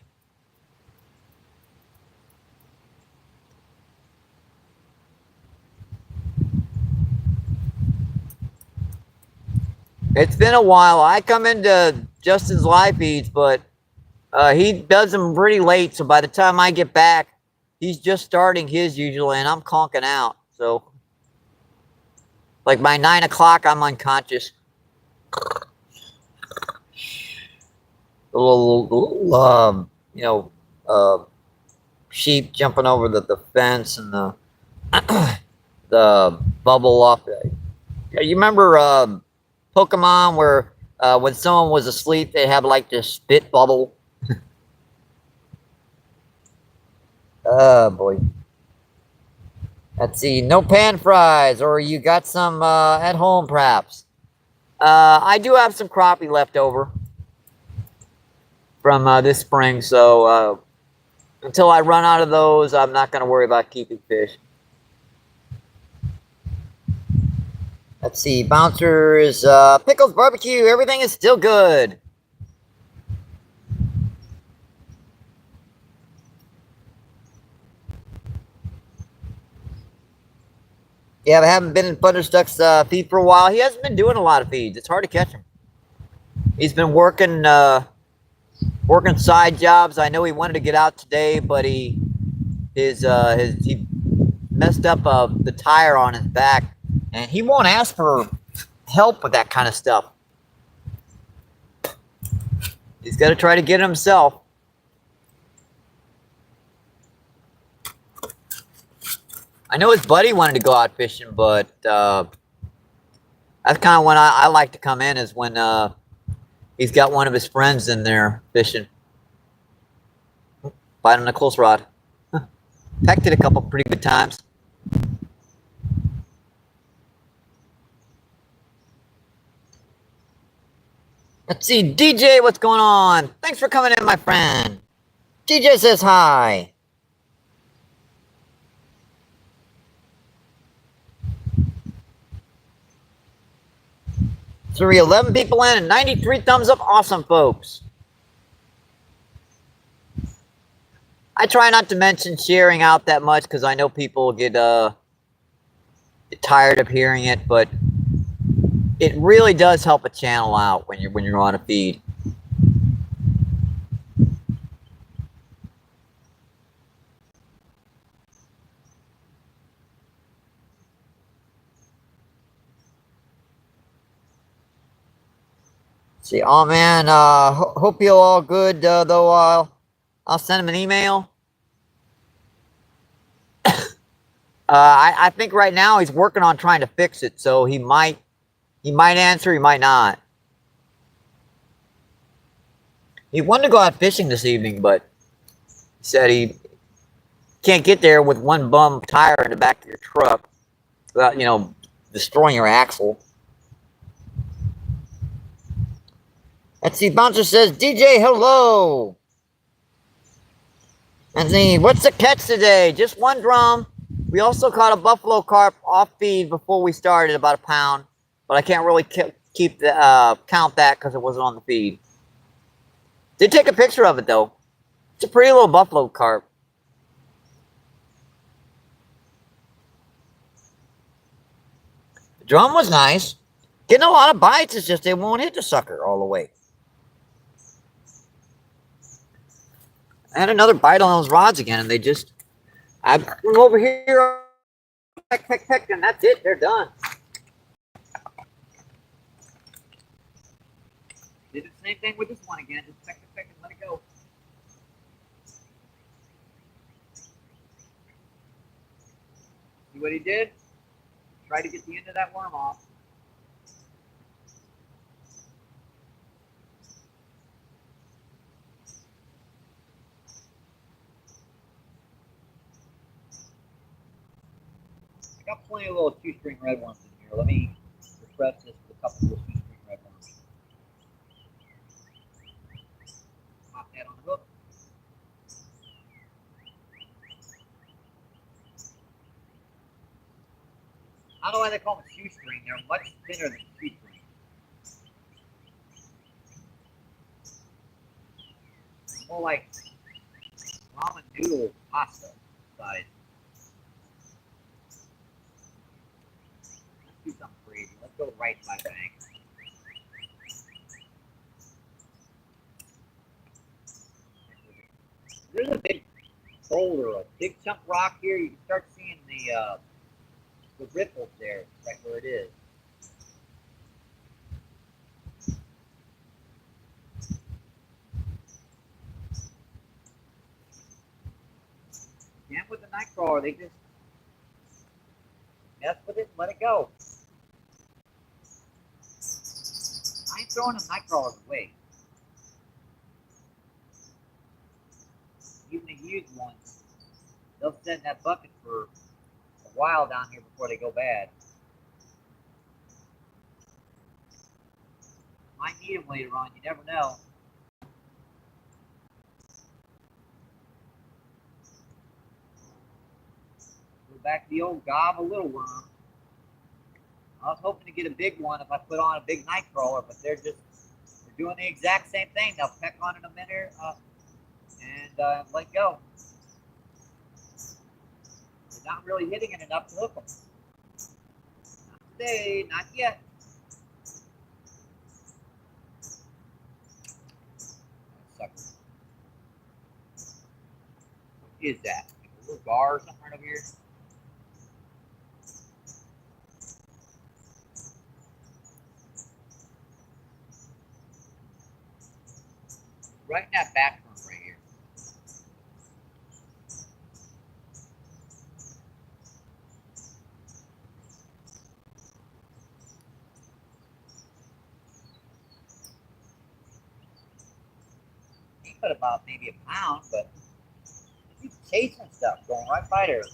It's been a while. I come into Justin's live feeds, but he does them pretty late, so by the time I get back, he's just starting his usually, and I'm conking out, so. Like by 9 o'clock, I'm unconscious. A little sheep jumping over the fence and the the bubble off. You remember Pokemon where when someone was asleep, they have like this spit bubble? Oh boy. Let's see, no pan fries, or you got some at home perhaps. I do have some crappie left over from this spring, so until I run out of those, I'm not going to worry about keeping fish. Let's see, Bouncers, Pickles Barbecue, everything is still good. Yeah, I haven't been in Thunderstuck's feed for a while. He hasn't been doing a lot of feeds. It's hard to catch him. He's been working side jobs. I know he wanted to get out today, but he messed up the tire on his back, and he won't ask for help with that kind of stuff. He's got to try to get it himself. I know his buddy wanted to go out fishing, but that's kind of when I like to come in, is when he's got one of his friends in there fishing. Bite on a close rod. Pecked it a couple pretty good times. Let's see, DJ, what's going on? Thanks for coming in, my friend. DJ says hi. So we 11 people in and 93 thumbs up. Awesome, folks. I try not to mention sharing out that much because I know people get tired of hearing it, but it really does help a channel out when you're on a feed. See, oh man, hope you're all good. Though I'll send him an email. I think right now he's working on trying to fix it, so he might answer, he might not. He wanted to go out fishing this evening, but he said he can't get there with one bum tire in the back of your truck without, destroying your axle. Let's see, Bouncer says, DJ, hello. And see, what's the catch today? Just one drum. We also caught a buffalo carp off feed before we started, about a pound. But I can't really keep the count that because it wasn't on the feed. Did take a picture of it, though. It's a pretty little buffalo carp. The drum was nice. Getting a lot of bites, it's just they won't hit the sucker all the way. I had another bite on those rods again, and I went over here, peck, and that's it. They're done. Did the same thing with this one again. Just peck, and let it go. See what he did? Try to get the end of that worm off. I got plenty of little shoestring red worms in here. Let me refresh this with a couple of little shoestring red worms. Pop that on the hook. I don't know why they call them shoestring. They're much thinner than shoestring. More like ramen noodle pasta size. Let's do something crazy. Let's go right by the bank. There's a big boulder, a big chunk of rock here. You can start seeing the ripples there, right where it is. And with the night crawler, they just mess with it and let it go. I ain't throwing the night crawlers away. Even the used ones, they'll sit in that bucket for a while down here before they go bad. Might need them later on, you never know. Go back to the old gob, a little worm. I was hoping to get a big one if I put on a big night crawler, but they're doing the exact same thing. They'll peck on it a minute and let go. They're not really hitting it enough to hook them. Not today, not yet. Sucker. What is that? Like a little bar or something right over here? Right in that back room right here. He put about maybe a pound, but he's chasing stuff, going right by there.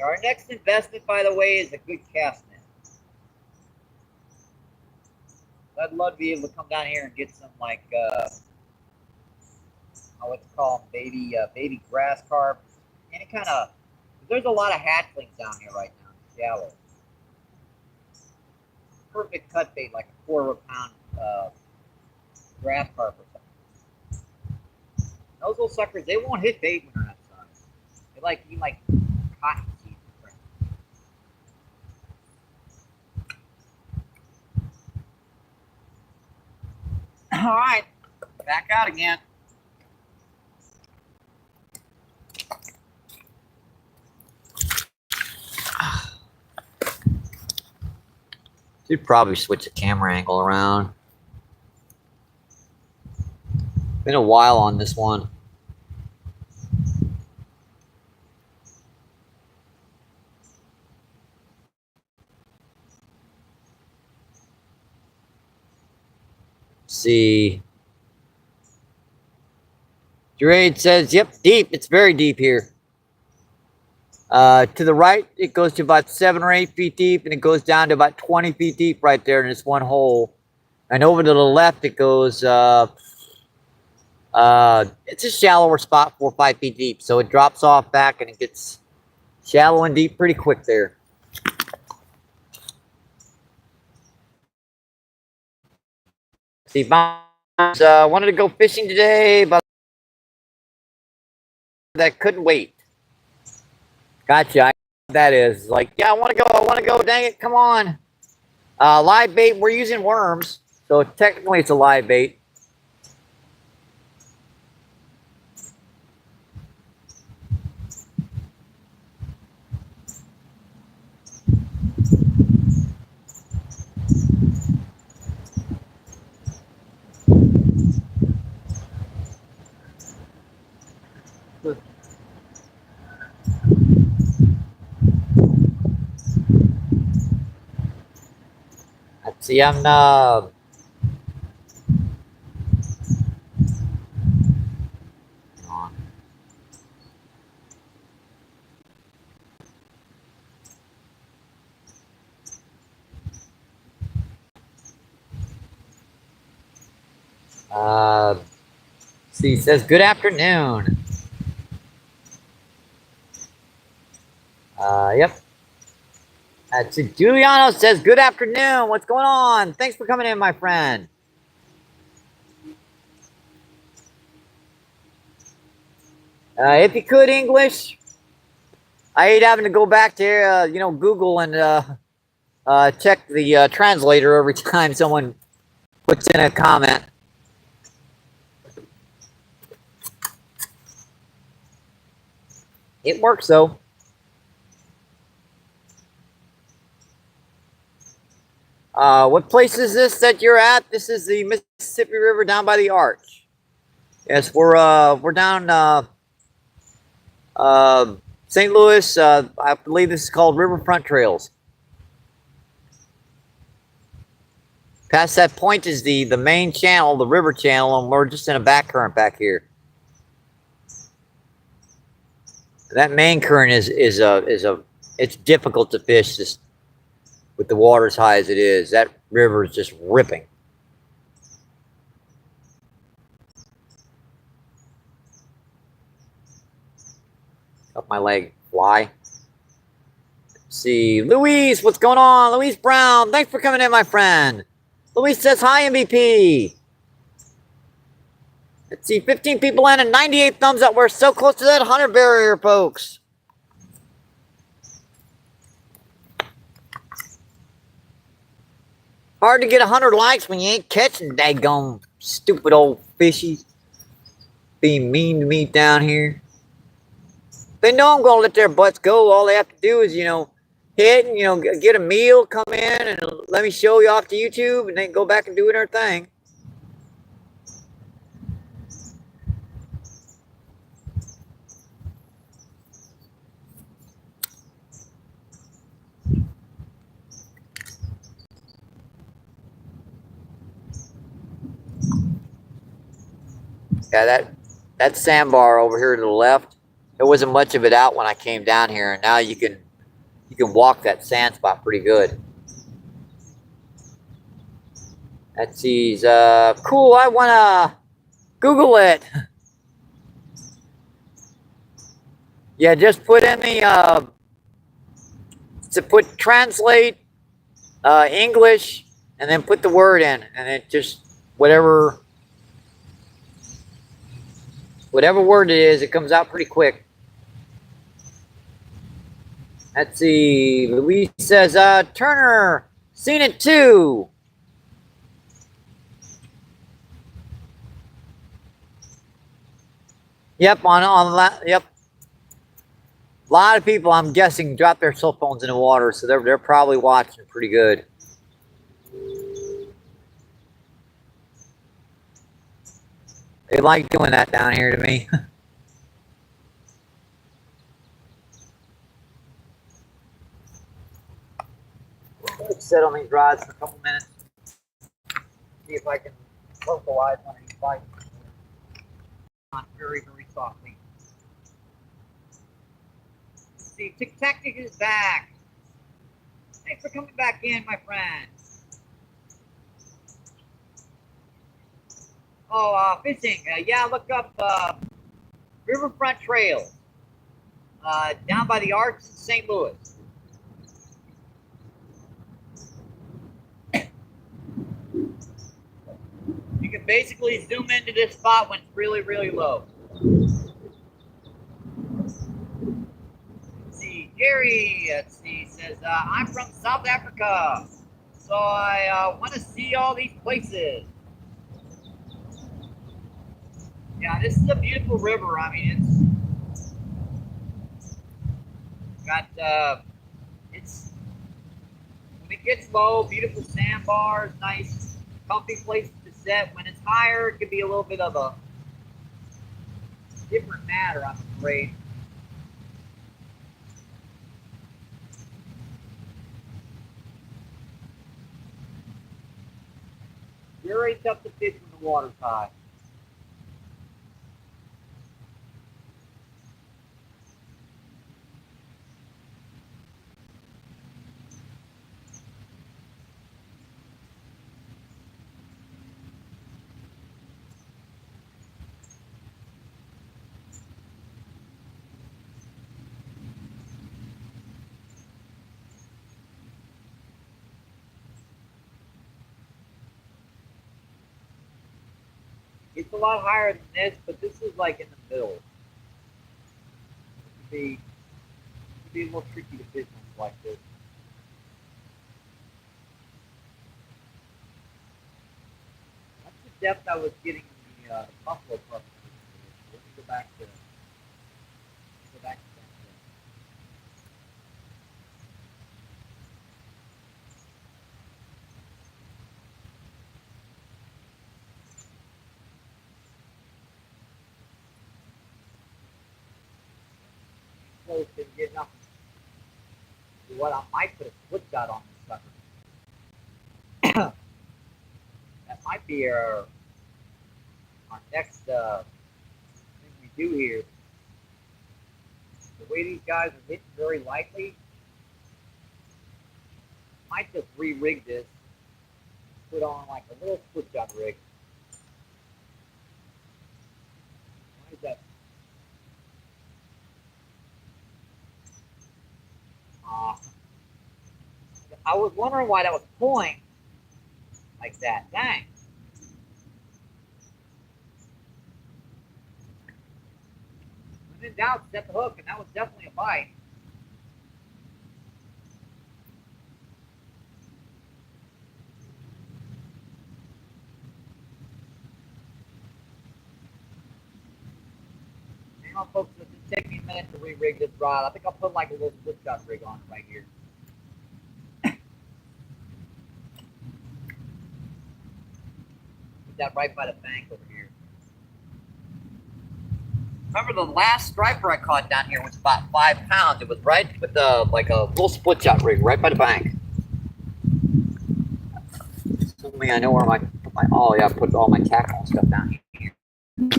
Our next investment, by the way, is a good cast net. I'd love to be able to come down here and get some, like, what's it called, baby grass carp. Any kind of, there's a lot of hatchlings down here right now in the shallow. Perfect cut bait, like a quarter-pound grass carp or something. Those little suckers, they won't hit bait when they're that size. They like eat like cotton seeds. All right, back out again. Should probably switch the camera angle around. Been a while on this one. Let's see. Gerard says, yep, deep. It's very deep here. To the right, it goes to about 7 or 8 feet deep, and it goes down to about 20 feet deep right there in this one hole. And over to the left, it goes, it's a shallower spot, 4 or 5 feet deep. So it drops off back, and it gets shallow and deep pretty quick there. See, wanted to go fishing today, but that couldn't wait. Gotcha. I know what that is. Like, yeah, I want to go. Dang it, come on. Live bait, we're using worms. So technically it's a live bait. See, I'm see, it says good afternoon. Yep. Giuliano says good afternoon. What's going on? Thanks for coming in, my friend. If you could English, I hate having to go back to Google and check the translator every time someone puts in a comment. It works though. What place is this that you're at? This is the Mississippi River down by the Arch. Yes, we're down St. Louis. I believe this is called Riverfront Trails. Past that point is the main channel, the river channel, and we're just in a back current back here. That main current is it's difficult to fish just with the water as high as it is. That river is just ripping. Up my leg, fly. Let's see, Louise, what's going on? Louise Brown, thanks for coming in, my friend. Louise says hi, MVP. Let's see, 15 people in and 98 thumbs up. We're so close to that 100 barrier, folks. Hard to get 100 likes when you ain't catching daggone stupid old fishies. Being mean to me down here. They know I'm gonna let their butts go. All they have to do is, hit and, get a meal, come in and let me show you off to YouTube, and then go back and do their thing. Yeah, that sandbar over here to the left, there wasn't much of it out when I came down here, and now you can walk that sand spot pretty good. That's cool. I wanna Google it. Yeah, just put in the translate English, and then put the word in, and it just whatever word it is, it comes out pretty quick. Let's see. Louise says, Turner, seen it too. Yep, yep. A lot of people, I'm guessing, drop their cell phones in the water, so they're probably watching pretty good. They like doing that down here to me. Let's sit on these rods for a couple minutes. See if I can localize one of these bites. Not very, very softly. Let's see, Tick Tactic is back. Thanks for coming back in, my friend. Oh, fishing. Yeah, look up Riverfront Trails down by the Arch in St. Louis. You can basically zoom into this spot when it's really, really low. Let's see, Gary, says, I'm from South Africa, so I want to see all these places. Yeah, this is a beautiful river. I mean, it's got, it's, when it gets low, beautiful sandbars, nice, comfy place to sit. When it's higher, it could be a little bit of a different matter, I'm afraid. Very tough to fish when the water's high. It's a lot higher than this, but this is like in the middle. It could be a little tricky to fish ones like this. That's the depth I was getting in the buffalo pup. Let me go back to that. Close to getting up. What I might put a split shot on this sucker. That might be our next thing we do here. The way these guys are hitting very lightly, might just re-rig this, put on like a little split shot rig. Why is that? I was wondering why that was pulling like that. Dang. When in doubt, set the hook, and that was definitely a bite. Hang on, folks. It's going to take me a minute to re-rig this rod. I think I'll put like a little split shot rig on it right here. Put that right by the bank over here. Remember the last striper I caught down here was about 5 pounds. It was right with the like a little split shot rig right by the bank. Assuming I know where my oh yeah, I put all my tackle and stuff down here. And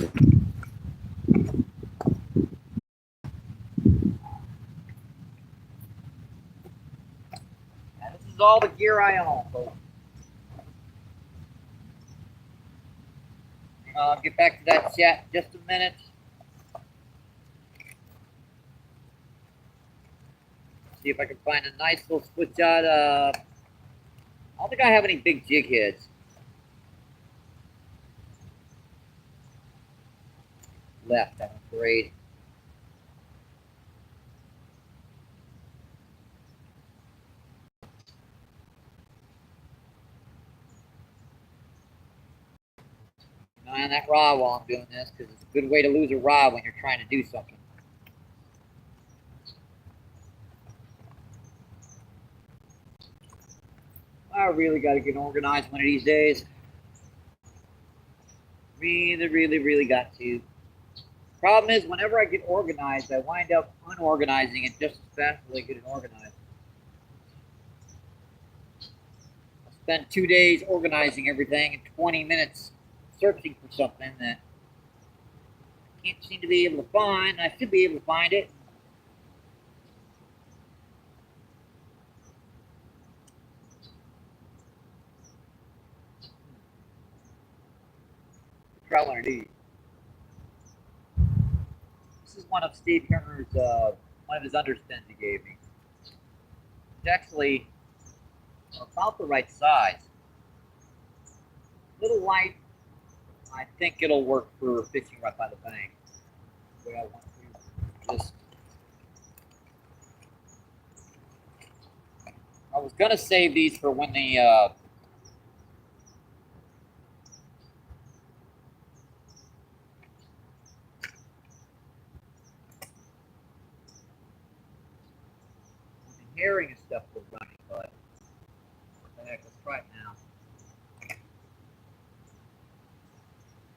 this is all the gear I own, folks. Get back to that chat in just a minute. See if I can find a nice little split shot. I don't think I have any big jig heads. Left, I'm afraid. On that rod while I'm doing this, because it's a good way to lose a rod when you're trying to do something. I really got to get organized one of these days. Really got to. Problem is, whenever I get organized, I wind up unorganizing it just as fast as I get it organized. I spend 2 days organizing everything and 20 minutes searching for something that I can't seem to be able to find. I should be able to find it. Try one of these. This is one of Steve Turner's, one of his underspins he gave me. It's actually about the right size. A little light. I think it'll work for fishing right by the bank. The way I want to. Just, I was gonna save these for when the herring and stuff was running, but what the heck, let's try it now.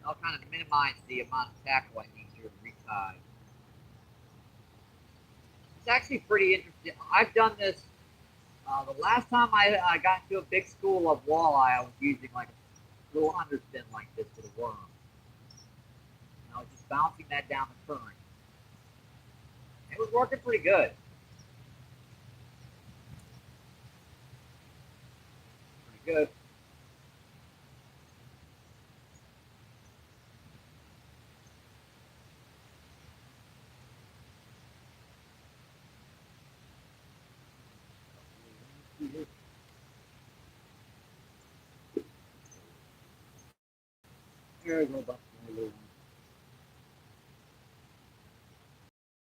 I'll kind of minimize the amount of tackle I need here to retie. It's actually pretty interesting. I've done this. The last time I got into a big school of walleye, I was using like little underspin like this to the worm. And I was just bouncing that down the current. It was working pretty good. Pretty good. There's no bunch of little ones.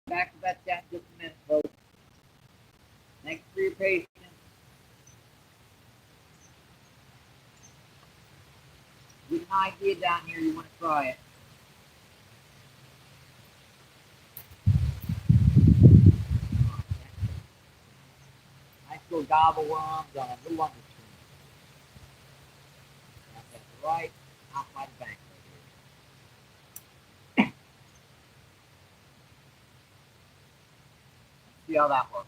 Back to that chat in just a minute, folks. Thanks for your patience. Get an idea down here, you want to try it. Nice little gobble worms on a little understream. That's right out by the bank right here. Let's see how that works.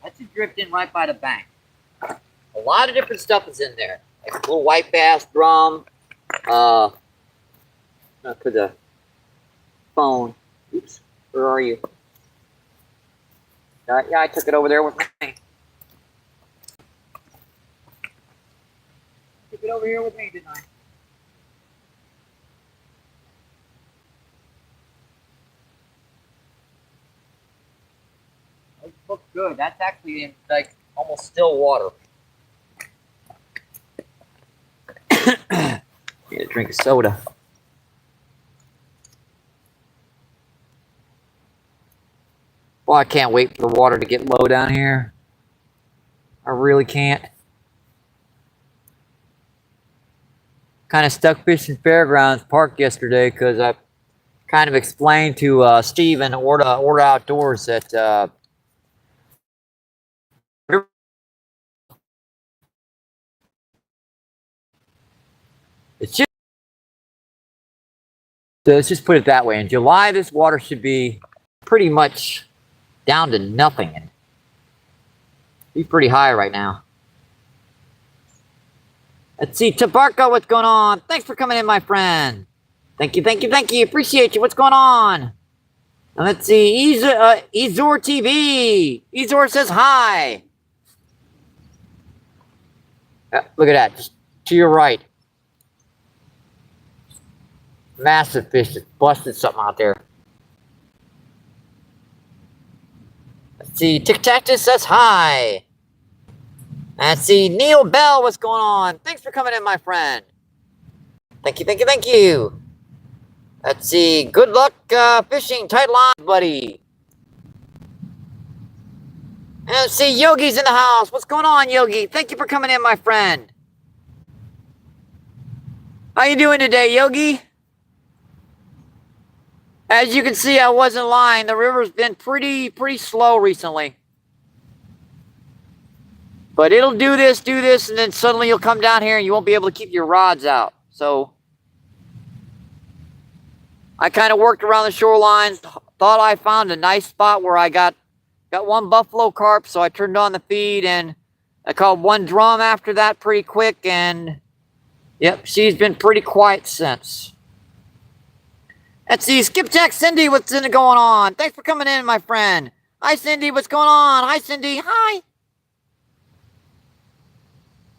That's just drift in right by the bank. A lot of different stuff is in there. Like a little white bass drum. Not to the phone. Oops. Where are you? Yeah, I took it over there with me. Took it over here with me, didn't I? It looks good. That's actually in like almost still water. Need a drink of soda. Well, I can't wait for the water to get low down here. I really can't. Kind of stuck fishing Fairgrounds Park yesterday because I kind of explained to Steve and Orta Outdoors that it's just, so let's just put it that way. In July, this water should be pretty much down to nothing and be pretty high right now. Let's see, Tabarka, what's going on? Thanks for coming in, my friend. Thank you. Appreciate you. What's going on? And let's see, Ezor TV. Ezor says hi. Look at that, just to your right. Massive fish just busted something out there. Let's see, Tic Tac just says hi. Let's see, Neil Bell, what's going on? Thanks for coming in, my friend. Thank you. Let's see, good luck fishing, tight line, buddy. And let's see, Yogi's in the house. What's going on, Yogi? Thank you for coming in, my friend. How you doing today, Yogi? As you can see, I wasn't lying. The river's been pretty slow recently. But it'll do this, and then suddenly you'll come down here and you won't be able to keep your rods out. So I kind of worked around the shoreline, thought I found a nice spot where I got one buffalo carp, so I turned on the feed and I caught one drum after that pretty quick, and yep, she's been pretty quiet since. Let's see, Skipjack Cindy, what's going on? Thanks for coming in, my friend. Hi, Cindy, what's going on? Hi, Cindy, hi.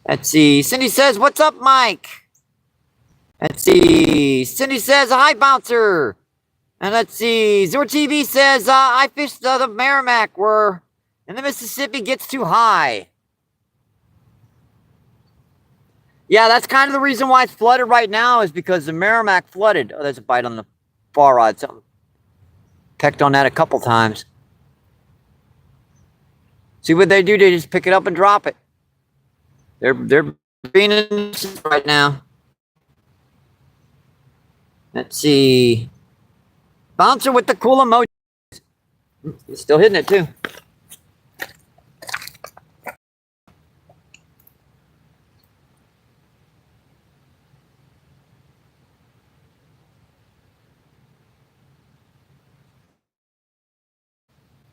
Let's see, Cindy says, what's up, Mike? Let's see, Cindy says, hi, Bouncer. And let's see, Zor TV says, I fished the Merrimack where and the Mississippi gets too high. Yeah, that's kind of the reason why it's flooded right now is because the Merrimack flooded. Oh, there's a bite on the far rod. Something pecked on that a couple times. See what they do? They just pick it up and drop it. They're being in right now. Let's see. Bouncer with the cool emoji. He's still hitting it too.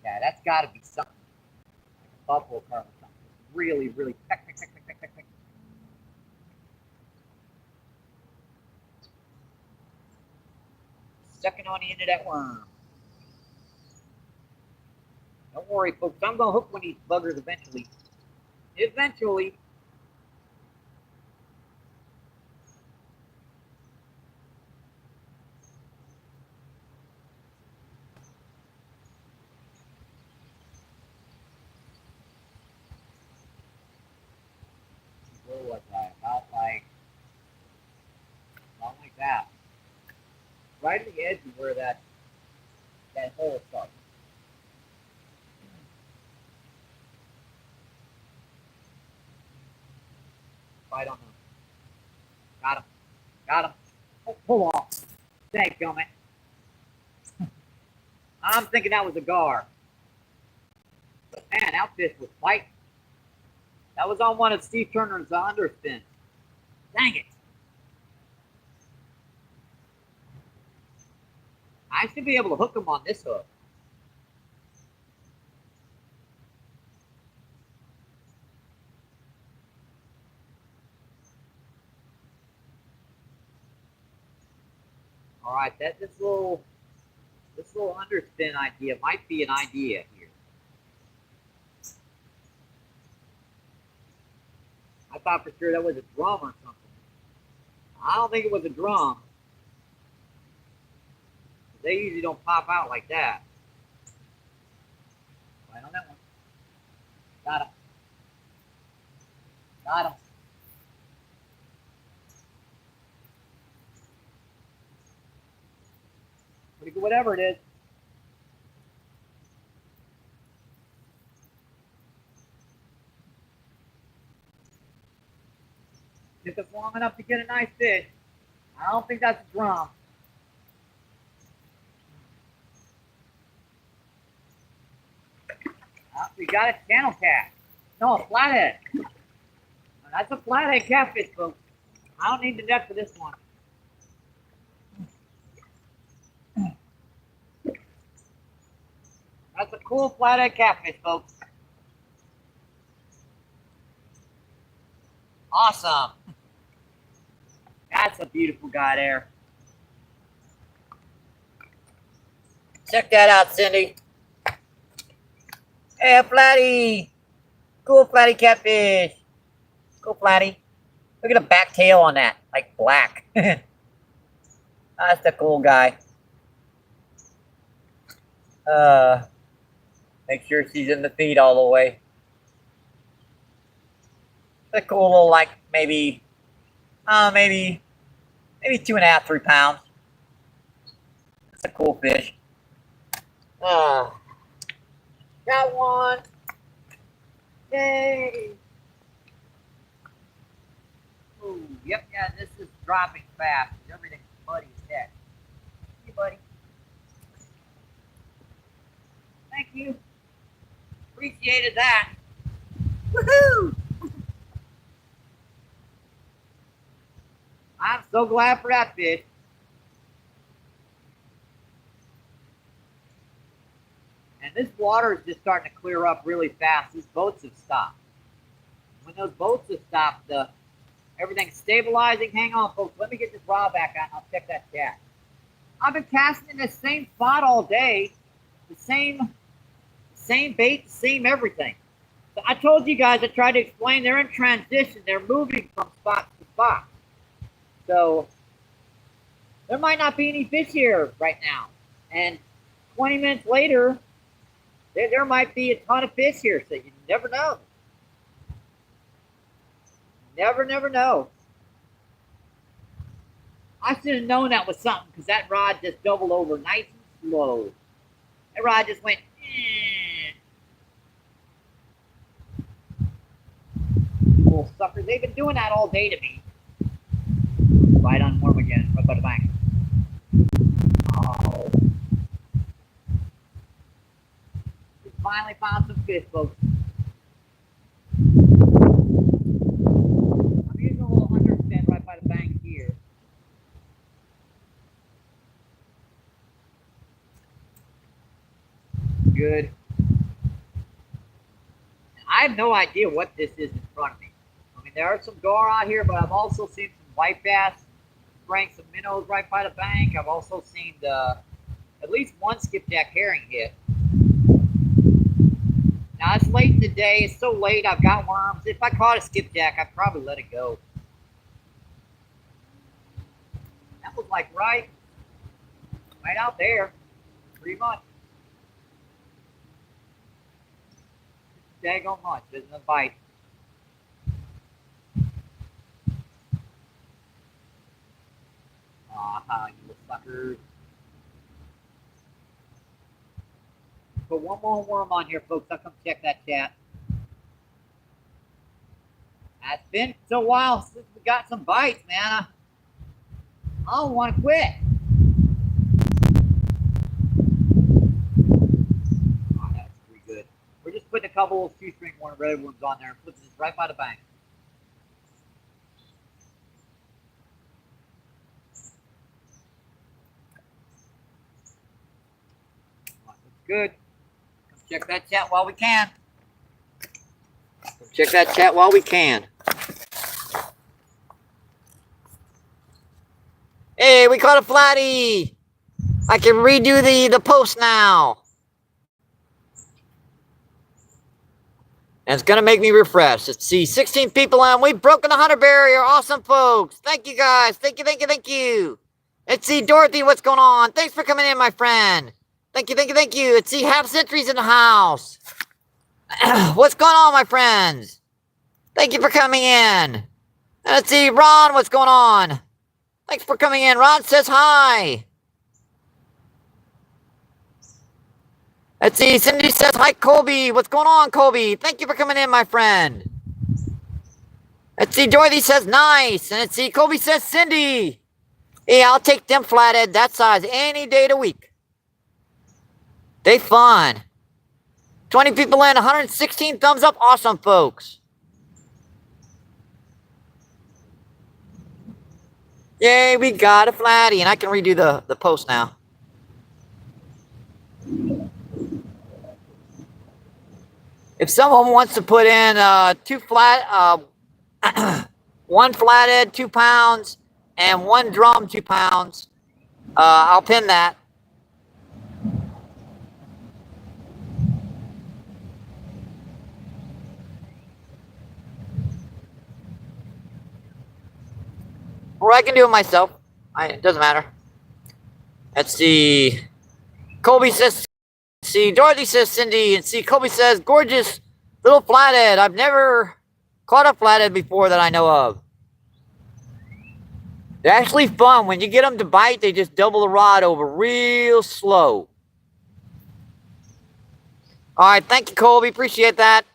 Yeah, that's got to be something. Like a buffalo carp or something. Really peck. Sucking on the end of that worm. Don't worry, folks. I'm going to hook one of these buggers eventually. Eventually. Where was I? About like that. Right at the edge of where that hole starts. I don't know. Got him. Got him. Oh, pull off. Dadgummit. I'm thinking that was a gar. But man, that fish was fighting. That was on one of Steve Turner's underspins. Dang it. I should be able to hook him on this hook. All right, this little underspin idea might be an idea here. I thought for sure that was a drum or something. I don't think it was a drum. They usually don't pop out like that. Right on that one. Got him. Got him. Pretty good, whatever it is. If it's long enough to get a nice fish, I don't think that's a drum. We got a channel cat. No, a flathead. That's a flathead catfish, folks. I don't need the net for this one. That's a cool flathead catfish, folks. Awesome. That's a beautiful guy there. Check that out, Cindy. Hey, Flatty. Cool Flatty catfish. Cool Flatty. Look at the back tail on that, like black. That's the cool guy. Make sure she's in the feed all the way. It's a cool little, like, maybe 2.5, 3 pounds. It's a cool fish. Got one. Yay. Ooh, yep, yeah, this is dropping fast. Everything's muddy as heck. Hey, buddy. Thank you. Appreciated that. Woohoo! I'm so glad for that fish. And this water is just starting to clear up really fast. These boats have stopped. When those boats have stopped, everything's stabilizing. Hang on, folks. Let me get this rod back on. I'll check that jack. I've been casting in the same spot all day. The same bait, the same everything. So I told you guys, I tried to explain, they're in transition. They're moving from spot to spot. So there might not be any fish here right now. And 20 minutes later, there might be a ton of fish here. So you never know. Never know. I should have known that was something because that rod just doubled over nice and slow. That rod just went, Little suckers. They've been doing that all day to me. Right on worm again. Right by the bank. Oh. We finally found some fish, folks. I'm using a little underspin right by the bank here. Good. I have no idea what this is in front of me. I mean, there are some gar out here, but I've also seen some white bass. spraying some minnows right by the bank. I've also seen at least one skipjack herring hit. Now it's late in the day. It's so late. I've got worms. If I caught a skipjack, I'd probably let it go. That was like right out there, pretty much. Daggone much, isn't a bite. Aw, you little suckers. Put one more worm on here, folks. I'll come check that chat. It's been so while since we got some bites, man. I don't want to quit. Oh, that's pretty good. We're just putting a couple of shoestring red ones on there and flipping this right by the bank. Looks good. Come check that chat while we can. Check that chat while we can. Hey, we caught a flatty. I can redo the post now. And it's going to make me refresh. Let's see, 16 people on. We've broken the 100 barrier. Awesome, folks. Thank you, guys. Thank you, thank you, thank you. Let's see, Dorothy, what's going on? Thanks for coming in, my friend. Thank you, thank you, thank you. Let's see, half centuries in the house. What's going on, my friends? Thank you for coming in. Let's see, Ron, what's going on? Thanks for coming in. Ron says hi. Let's see, Cindy says hi, Colby. What's going on, Colby? Thank you for coming in, my friend. Let's see, Dorothy says nice. And let's see, Colby says Cindy. Yeah, I'll take them flathead that size any day of the week. They fun. 20 people in, 116 thumbs up. Awesome, folks. Yay, we got a flatty, and I can redo the post now. If someone wants to put in one flathead, 2 pounds, and one drum, 2 pounds, I'll pin that. Or I can do it myself. It doesn't matter. Let's see. Colby says, see, Dorothy says Cindy, and see, Colby says, gorgeous little flathead. I've never caught a flathead before that I know of. They're actually fun. When you get them to bite, they just double the rod over real slow. All right, thank you, Colby. Appreciate that.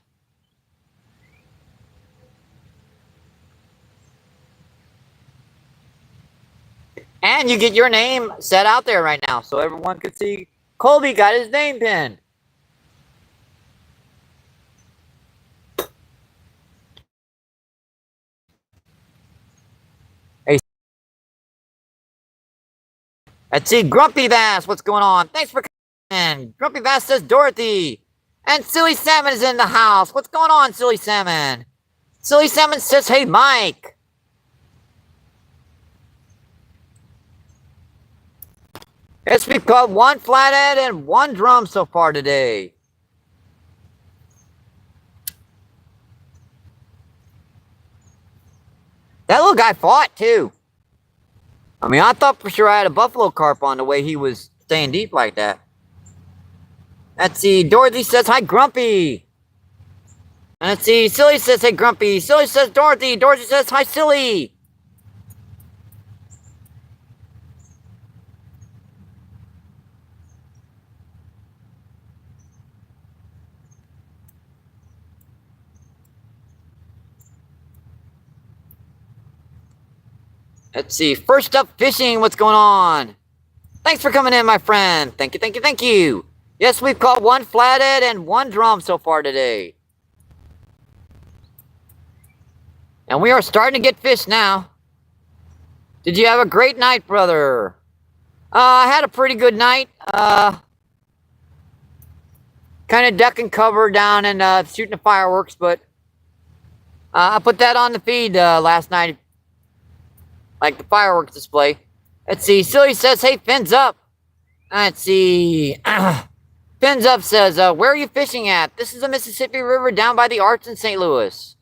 And you get your name set out there right now so everyone can see Colby got his name pinned. Hey, let's see, Grumpy Bass, what's going on? Thanks for coming in. Grumpy Bass says Dorothy. And Silly Salmon is in the house. What's going on, Silly Salmon? Silly Salmon says, hey, Mike. Yes, we've caught one flathead and one drum so far today. That little guy fought too. I mean, I thought for sure I had a buffalo carp on the way he was staying deep like that. Let's see, Dorothy says, hi, Grumpy. And let's see, Silly says, hey, Grumpy. Silly says, Dorothy. Dorothy says, hi, Silly. Let's see. First up, fishing. What's going on? Thanks for coming in, my friend. Thank you, thank you, thank you. Yes, we've caught one flathead and one drum so far today. And we are starting to get fish now. Did you have a great night, brother? I had a pretty good night. Kind of duck and cover down and shooting the fireworks, but I put that on the feed last night like the fireworks display. Let's see. Silly says, "Hey, fins up." Let's see. Fins up says, "Where are you fishing at? This is the Mississippi River down by the Arch in St. Louis.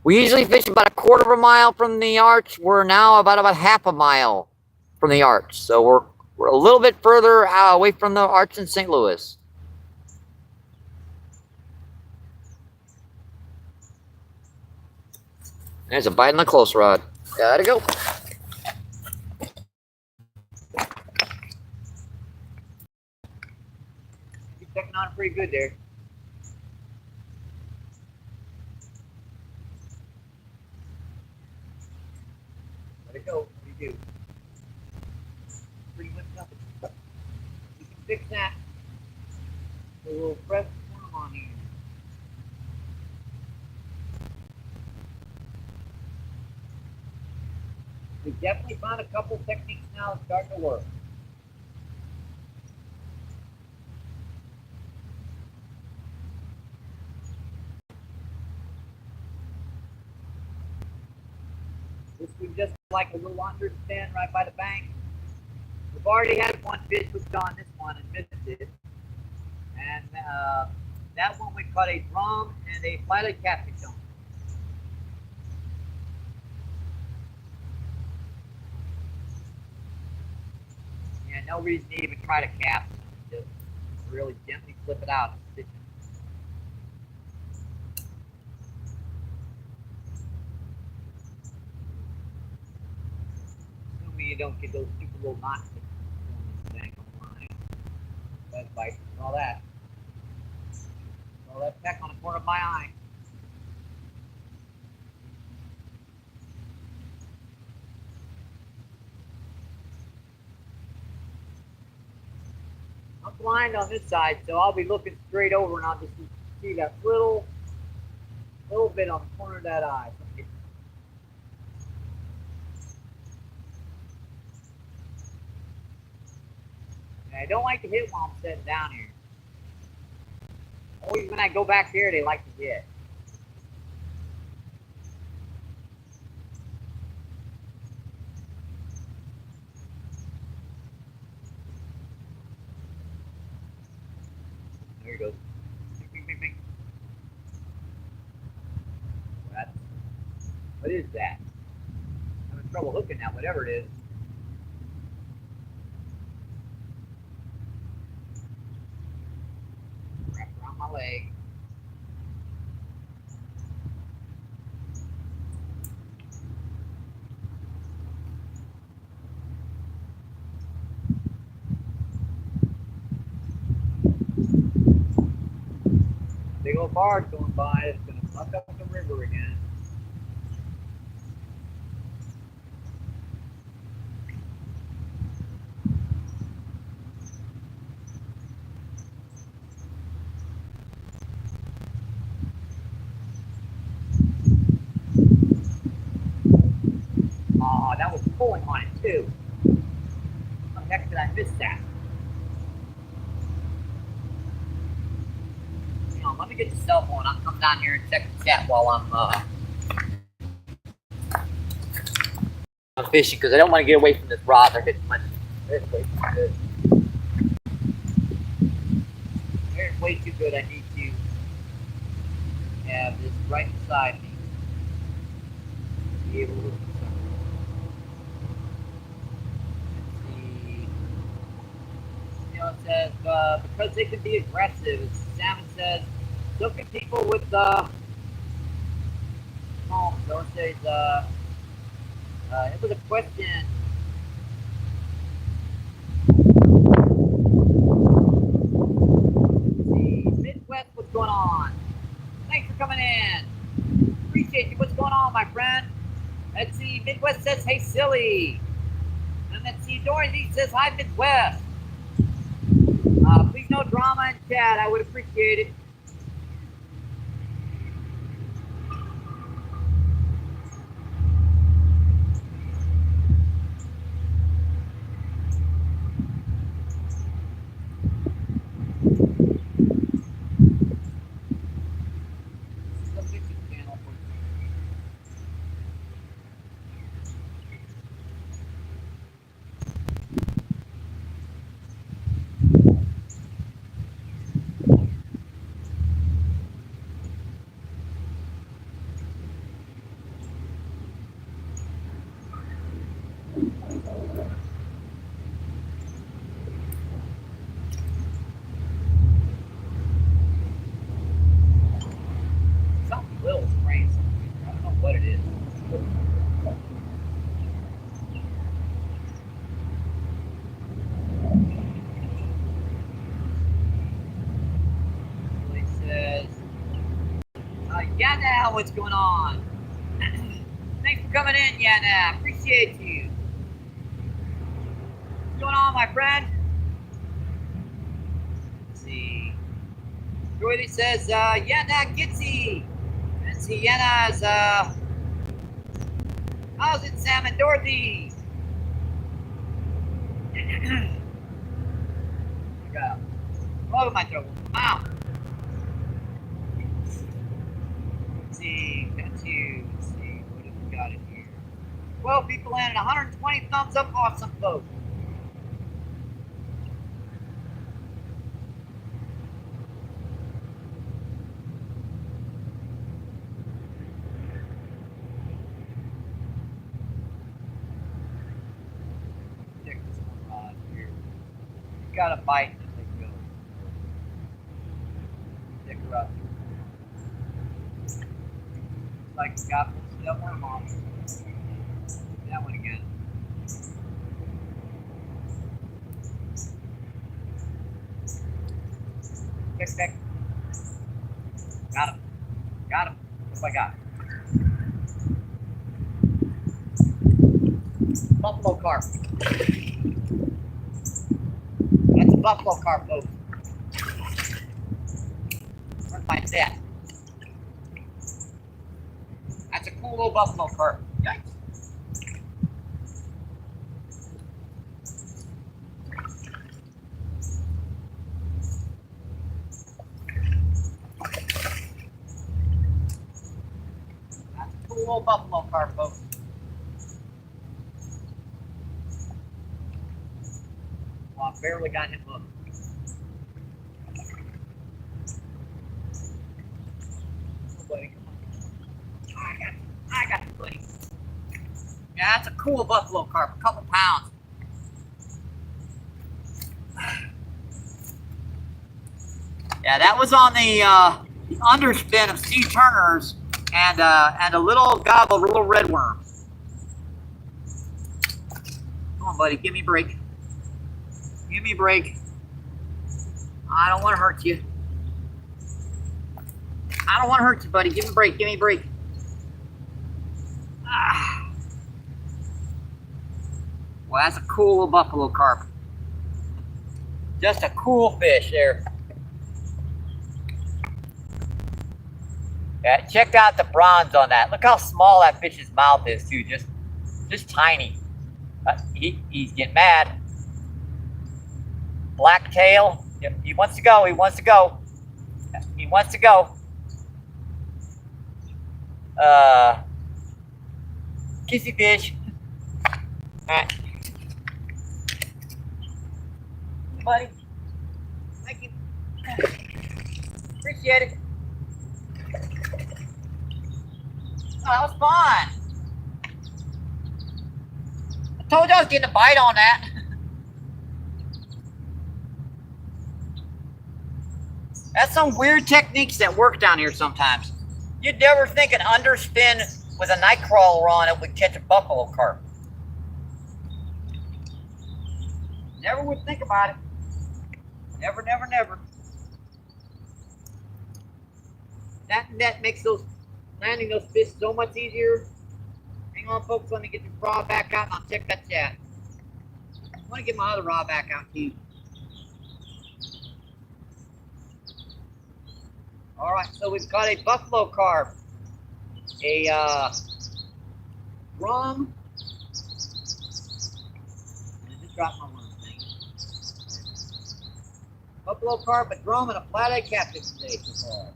We usually fish about a quarter of a mile from the Arch. We're now about half a mile from the Arch, so we're a little bit further away from the Arch in St. Louis." There's a bite in the close rod. Gotta go. You're checking on it pretty good there. Let it go. What do you do? Pretty much nothing. You can fix that. A little fresh worm on here. We definitely found a couple techniques now that's starting to work. This was just like a little understand right by the bank. We've already had one fish hooked on this one and missed it. And that one we caught a drum and a flathead catfish on. Yeah, no reason to even try to cast it. Just really gently flip it out. Assuming you don't get those super little knots that on this bank on the line. Bug bites and all that. All that peck on the corner of my eye. I'm blind on this side, so I'll be looking straight over and I'll just see that little bit on the corner of that eye. And I don't like to hit while I'm sitting down here. Always when I go back there, they like to hit. There he goes. Bing, bing, bing. What is that? I'm having trouble hooking that, whatever it is. Wrap around my leg. Big old barge going by. It's going to suck up the river again. Oh, that was pulling on it too. How the heck did I miss that? Hang on, let me get the cell phone. I'll come down here and check the chat while I'm fishing because I don't want to get away from this rod. They're hitting my. They're way too good. They're way too good. I need to have this right beside me. Be able to look at something. Let's see. You know, it says because they can be aggressive. Salmon says, so can people with homes. So it says it was a question. Midwest, what's going on? Thanks for coming in. Appreciate you. What's going on, my friend? Let's see. Midwest says, hey, silly. And let's see. Dorothy says, hi, Midwest. Please no drama in chat. I would appreciate it. Yeah, now what's going on? Thanks for coming in, Yana. Appreciate you. What's going on, my friend? Let's see. Dorothy says, Yana Gitsy. Let's see, Yana's, how's it, Sam and Dorothy? Go. Oh, my throat. Wow. Let's see. Got you. Let's see. What have we got in here? 12 people in and 120 thumbs up. Awesome, folks. Check this one rod here. You got a bite and they go. Check her out. Like it's got that one on. That one again. Check. Got him. Got him. What have I got? Buffalo carp. That's a buffalo carp, folks. Where's my set? That's a cool little buffalo carp. Yikes. That's a cool little buffalo carp, folks. Well, I barely got him hooked. Oh, buddy, come on. I got it, buddy. Yeah, that's a cool buffalo carp, a couple pounds. Yeah, that was on the underspin of sea turners and a little gobble, little red worm. Come on, buddy, give me a break. Give me a break. I don't want to hurt you. I don't want to hurt you, buddy. Give me a break. Give me a break. Ah. Well, that's a cool little buffalo carp. Just a cool fish there. Yeah, check out the bronze on that. Look how small that fish's mouth is, too. Just tiny. He's getting mad. Black tail. He wants to go. He wants to go. He wants to go. Kissy fish. All right. Buddy. Thank you. Appreciate it. Oh, that was fun. I told you I was getting a bite on that. That's some weird techniques that work down here sometimes. You'd never think an underspin with a night crawler on it would catch a buffalo carp. Never would think about it. Never, never, never. That makes landing those fish so much easier. Hang on, folks. Let me get the rod back out and I'll check that chat. I want to get my other rod back out too. All right, so we've got a buffalo carp, a drum. I just dropped my worm thing. Buffalo carp, a drum, and a flathead catfish today so far.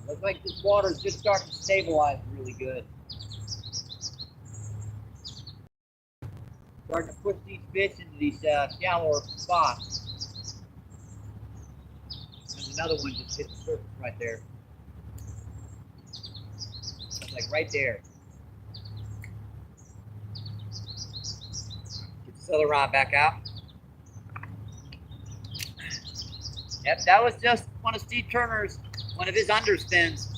Looks like this water is just starting to stabilize really good. Starting to push these fish into these shallower spots. There's another one just hit the surface right there. It's like right there. Get this other rod back out. Yep, that was just one of Steve Turner's, one of his underspins.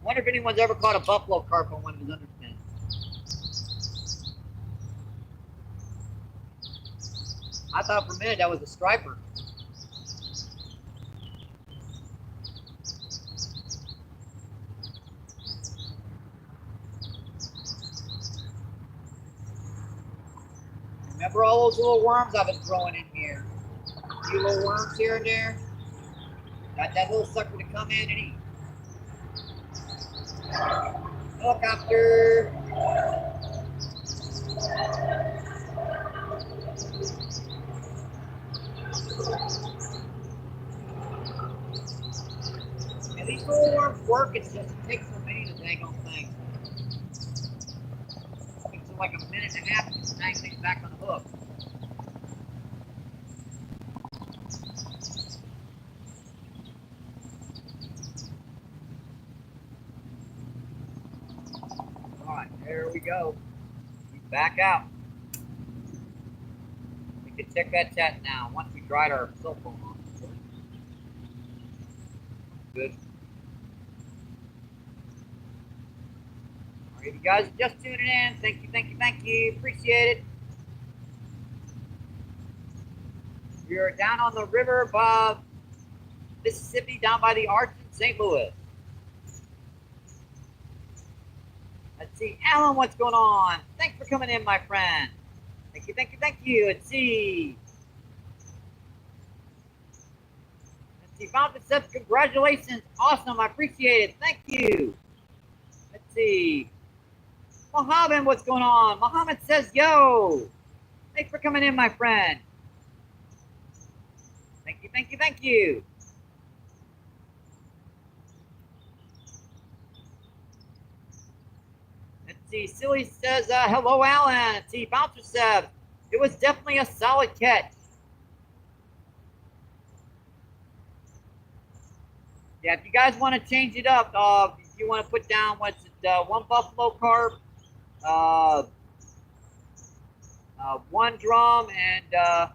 I wonder if anyone's ever caught a buffalo carp on one of his underspins. I thought for a minute that was a striper. those little worms I've been throwing in here. A few little worms here and there. Got that little sucker to come in and eat. Helicopter. And these little worms work, it's just, it takes so many to dang on things. It takes like a minute and a half to hang things back on the hook. Alright, there we go. Back out. We can check that chat now once we dried our cell phone on. Good. Alright, you guys are just tuning in. Thank you, thank you, thank you. Appreciate it. We are down on the river above Mississippi, down by the Arch in St. Louis. Let's see, Alan, what's going on? Thanks for coming in, my friend. Thank you, thank you, thank you. Let's see. Fountain says, congratulations. Awesome. I appreciate it. Thank you. Let's see. Mohammed, what's going on? Mohammed says, yo. Thanks for coming in, my friend. Thank you, thank you, thank you. Let's see. Silly says, hello, Alan. Let's see. Bouncer says, it was definitely a solid catch. Yeah, if you guys want to change it up, if you want to put down, what's it, one buffalo carp, one drum, and let's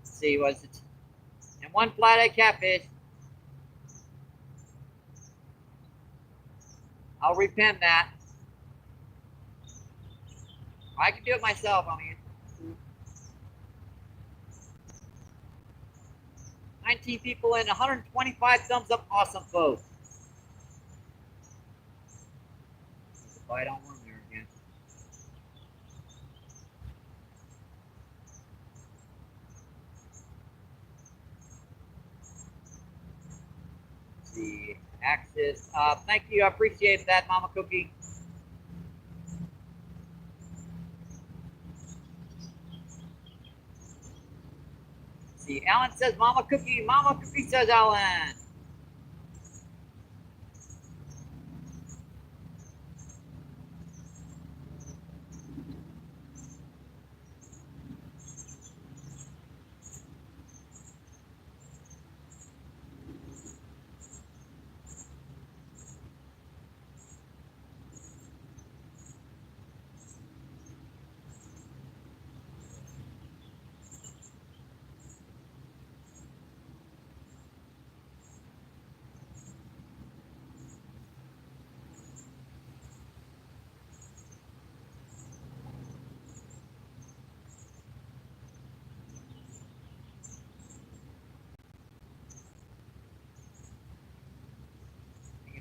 see, what's it? And one flathead catfish. I'll repin that. I can do it myself. I mean, 19 people in, 125 thumbs up. Awesome, folks. Bite on one there again. Let's see, Axis. Thank you. I appreciate that, Mama Cookie. See, Alan says Mama Cookie. Mama Cookie says Alan.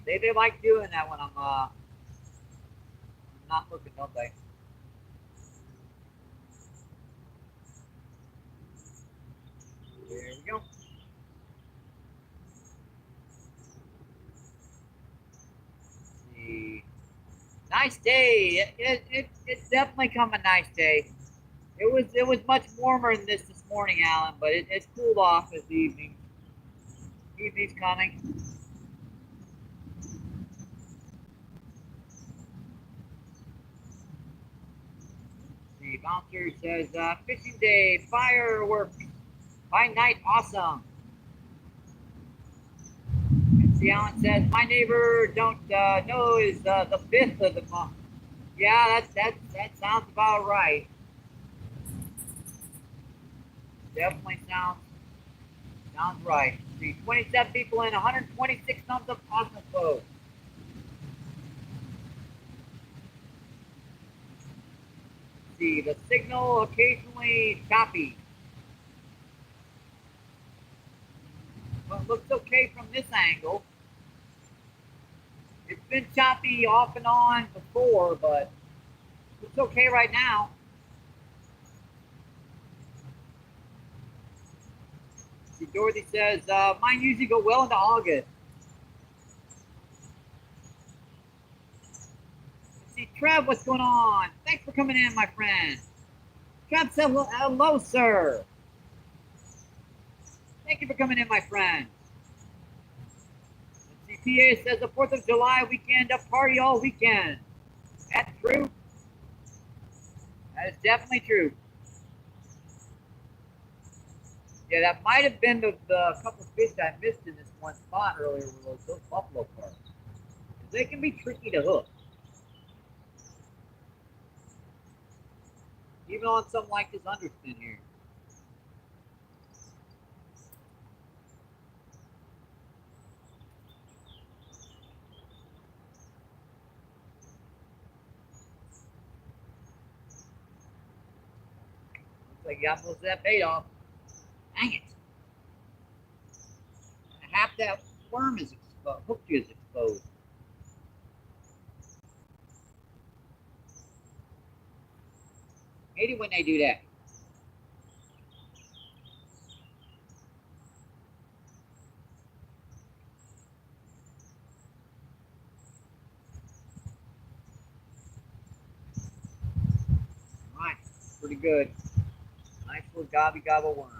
They like doing that when I'm not looking, don't they? There we go. See. Nice day. It's definitely come a nice day. It was much warmer than this morning, Alan, but it's cooled off as the evening. Evening's coming. The bouncer says, fishing day, fireworks, by night, awesome. And see, Alan says, my neighbor don't know is the 5th of the month. Yeah, that sounds about right. Definitely sounds right. See, 27 people in, 126 thumbs up, awesome, folks. See, the signal occasionally choppy. But it looks okay from this angle. It's been choppy off and on before, but it's okay right now. see, Dorothy says, mine usually go well into August. Let's see, Trev, what's going on? Thanks for coming in, my friend. Trev said, hello, sir. Thank you for coming in, my friend. Let's see, PA says the 4th of July weekend, a party all weekend. That's true. That is definitely true. Yeah, that might have been the couple fish I missed in this one spot earlier with those buffalo carp. They can be tricky to hook. Even on something like this underspin here. Looks like you got most of that bait off. Dang it. Half that worm is exposed, hook is exposed. Hate it when they do that. Alright, pretty good. Nice little gobby gobble worm.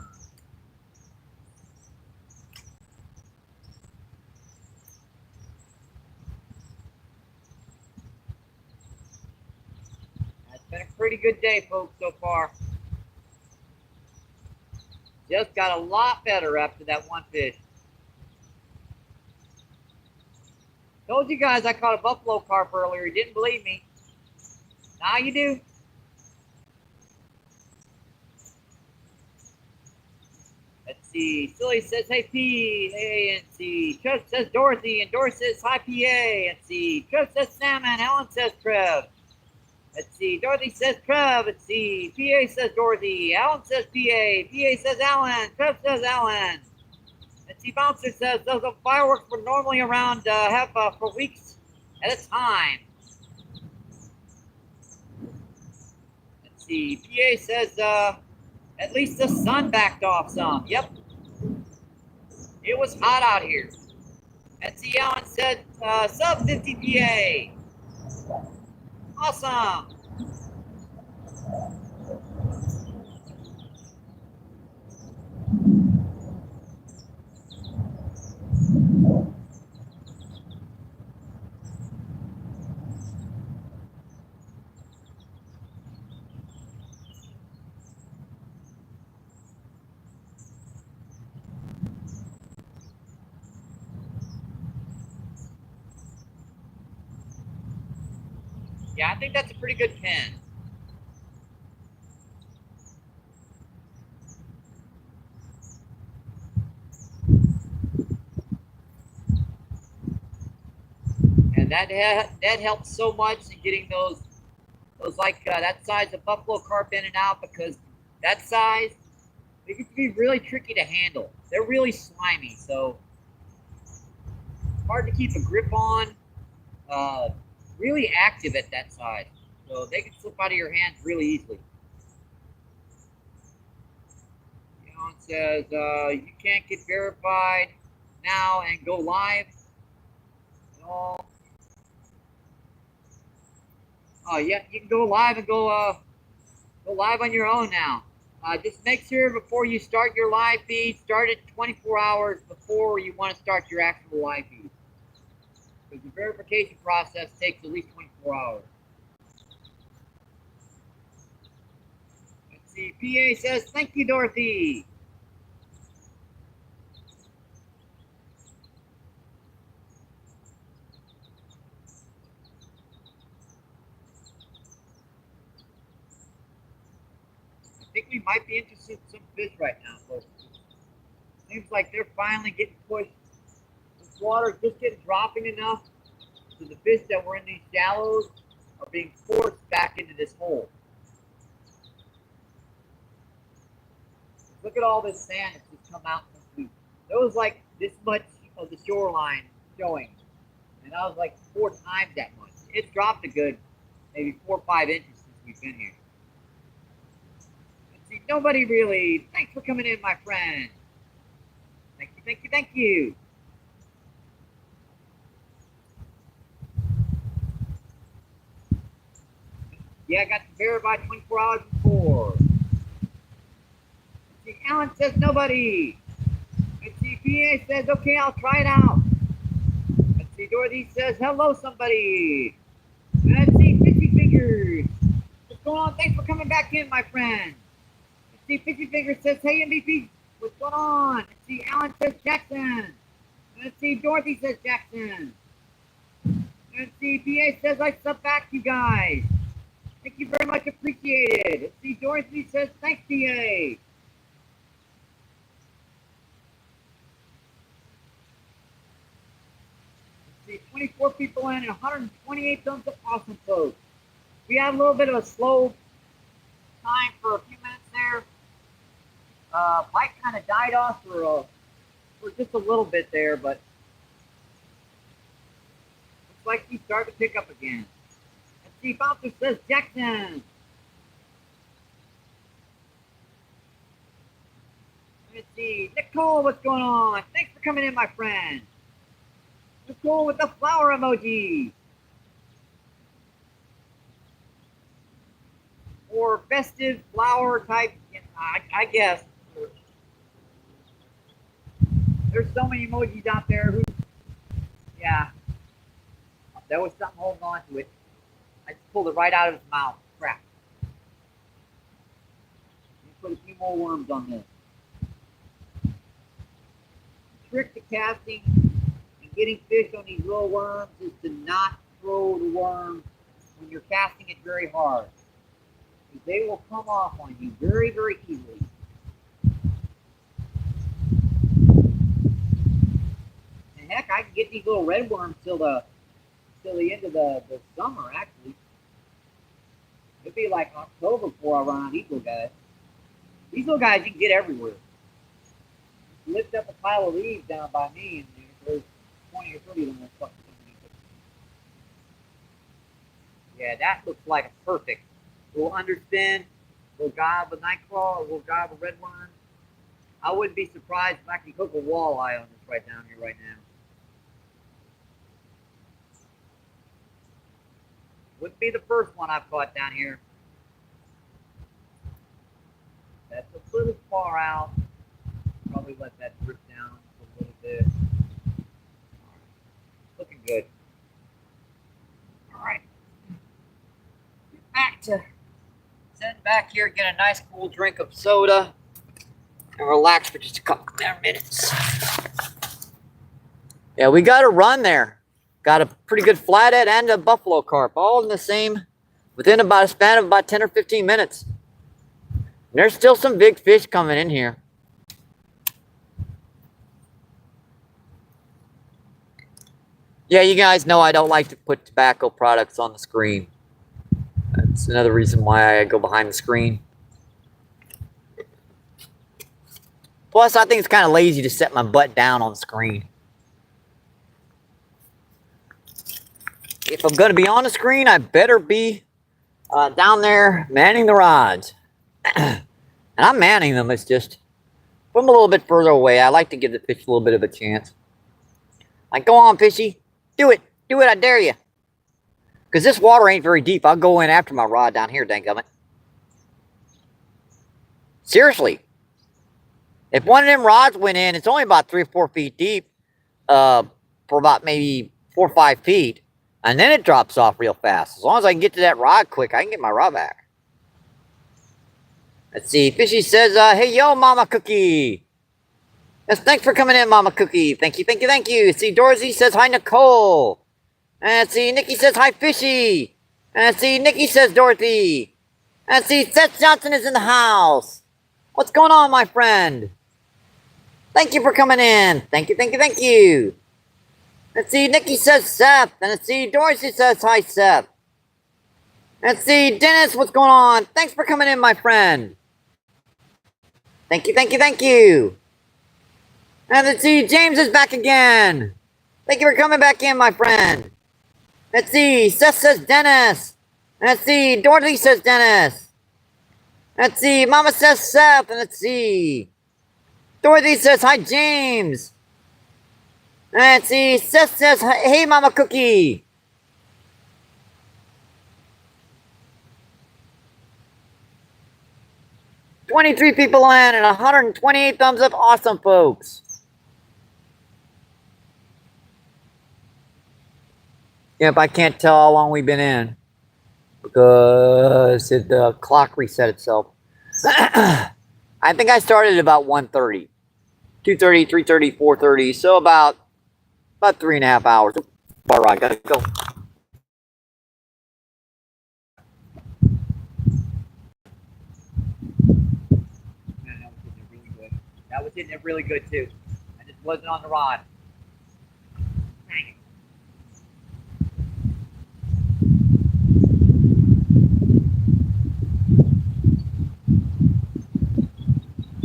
That's been a pretty good day, folks, so far. Just got a lot better after that one fish. Told you guys I caught a buffalo carp earlier. You didn't believe me. Now you do. Let's see. Silly says, hey, P. Hey, and see. Trev says Dorothy. And Dorothy says, hi, PA. And see. Trev says salmon. Ellen says Trev. Let's see. Dorothy says Trev. Let's see. PA says Dorothy. Alan says PA. PA says Alan. Trev says Alan. Let's see. Bouncer says those fireworks were normally around for weeks at a time. Let's see. PA says at least the sun backed off some. Yep. It was hot out here. Let's see. Alan said sub 50 PA. Awesome. Yeah, I think that's a pretty good pin. And that helps so much in getting those like that size of buffalo carp in and out, because that size, they get to be really tricky to handle. They're really slimy, so it's hard to keep a grip on. Really active at that size, so they can slip out of your hands really easily. It says you can't get verified now and go live at all. Oh yeah, you can go live and go live on your own now. Just make sure before you start your live feed, start it 24 hours before you want to start your actual live feed. Because the verification process takes at least 24 hours. Let's see, PA says, thank you, Dorothy. I think we might be interested in some fish right now, folks. Seems like they're finally getting pushed. This water is just getting dropping enough so the fish that were in these shallows are being forced back into this hole. Look at all this sand that's just come out this week. There was like this much of the shoreline showing, and I was like 4 times that much. It's dropped a good maybe 4 or 5 inches since we've been here. Let's see, nobody really. Thanks for coming in, my friend. Thank you, thank you. Yeah, I got the bear by 24 hours before. Let's see, Alan says nobody. Let's see, PA says, okay, I'll try it out. Let's see, Dorothy says, hello, somebody. Let's see, Fishy Fingers. What's going on? Thanks for coming back in, my friend. Let's see, Fishy Fingers says, hey, MVP, what's going on? Let's see, Alan says Jackson. Let's see, Dorothy says Jackson. Let's see, PA says, I sub back, you guys. Thank you very much, appreciated. Let's see, Dorothy says, thanks, PA. Let's see, 24 people in and 128 thumbs up, awesome folks. We had a little bit of a slow time for a few minutes there. Mike kind of died off for just a little bit there, but looks like he's starting to pick up again. Let's see, Bouncer says Jackson. Let's see, Nicole, what's going on? Thanks for coming in, my friend. Nicole with the flower emoji. Or festive flower type, I guess. There's so many emojis out there who, yeah. There was something holding on to it. I just pulled it right out of his mouth. Crap. Let me put a few more worms on this. The trick to casting and getting fish on these little worms is to not throw the worm when you're casting it very hard. They will come off on you very, very easily. And heck, I can get these little red worms till the end of the summer, actually. It'll be like October before I run on these little guys. These little guys you can get everywhere. Just lift up a pile of leaves down by me, and there's 20 or 30 of them. Yeah, that looks like a perfect. We'll underspin, we'll gob a nightcrawl, or we'll gob a red worm. I wouldn't be surprised if I could hook a walleye on this right down here right now. Wouldn't be the first one I've caught down here. That's a little far out. Probably let that drip down a little bit. Looking good. All right. Get back to sitting back here, get a nice cool drink of soda, and relax for just a couple more minutes. Yeah, we got a run there. Got a pretty good flathead and a buffalo carp, all in the same, within about a span of about 10 or 15 minutes. And there's still some big fish coming in here. Yeah, you guys know I don't like to put tobacco products on the screen. That's another reason why I go behind the screen. Plus, I think it's kind of lazy to set my butt down on the screen. If I'm going to be on the screen, I better be down there manning the rods. And I'm manning them. It's just put them a little bit further away. I like to give the fish a little bit of a chance. Like, go on, fishy. Do it. Do it, I dare you. Because this water ain't very deep. I'll go in after my rod down here, danggummit. Seriously. If one of them rods went in, it's only about 3 or 4 feet deep. For about maybe 4 or 5 feet. And then it drops off real fast. As long as I can get to that rod quick, I can get my rod back. Let's see. Fishy says, hey, yo, Mama Cookie. Yes, thanks for coming in, Mama Cookie. Thank you, thank you, thank you. See, Dorothy says, hi, Nicole. And see, Nikki says, hi, Fishy. And see, Nikki says, Dorothy. And see, Seth Johnson is in the house. What's going on, my friend? Thank you for coming in. Thank you, thank you, thank you. Let's see, Nikki says Seth. And let's see, Dorothy says, hi, Seth. Let's see, Dennis, what's going on? Thanks for coming in, my friend. Thank you, thank you, thank you. And let's see, James is back again. Thank you for coming back in, my friend. Let's see, Seth says Dennis. Let's see, Dorothy says Dennis. Let's see, Mama says Seth. And let's see. Dorothy says, hi, James. Let's see. Seth says, hey, Mama Cookie. "23 people in and 128 thumbs up. Awesome, folks. Yep, I can't tell how long we've been in because the clock reset itself. I think I started at about 1:30, 2:30, 3:30, 4:30. So about 3.5 hours. All right, gotta go. That was hitting it really good too. I just wasn't on the rod. Dang it.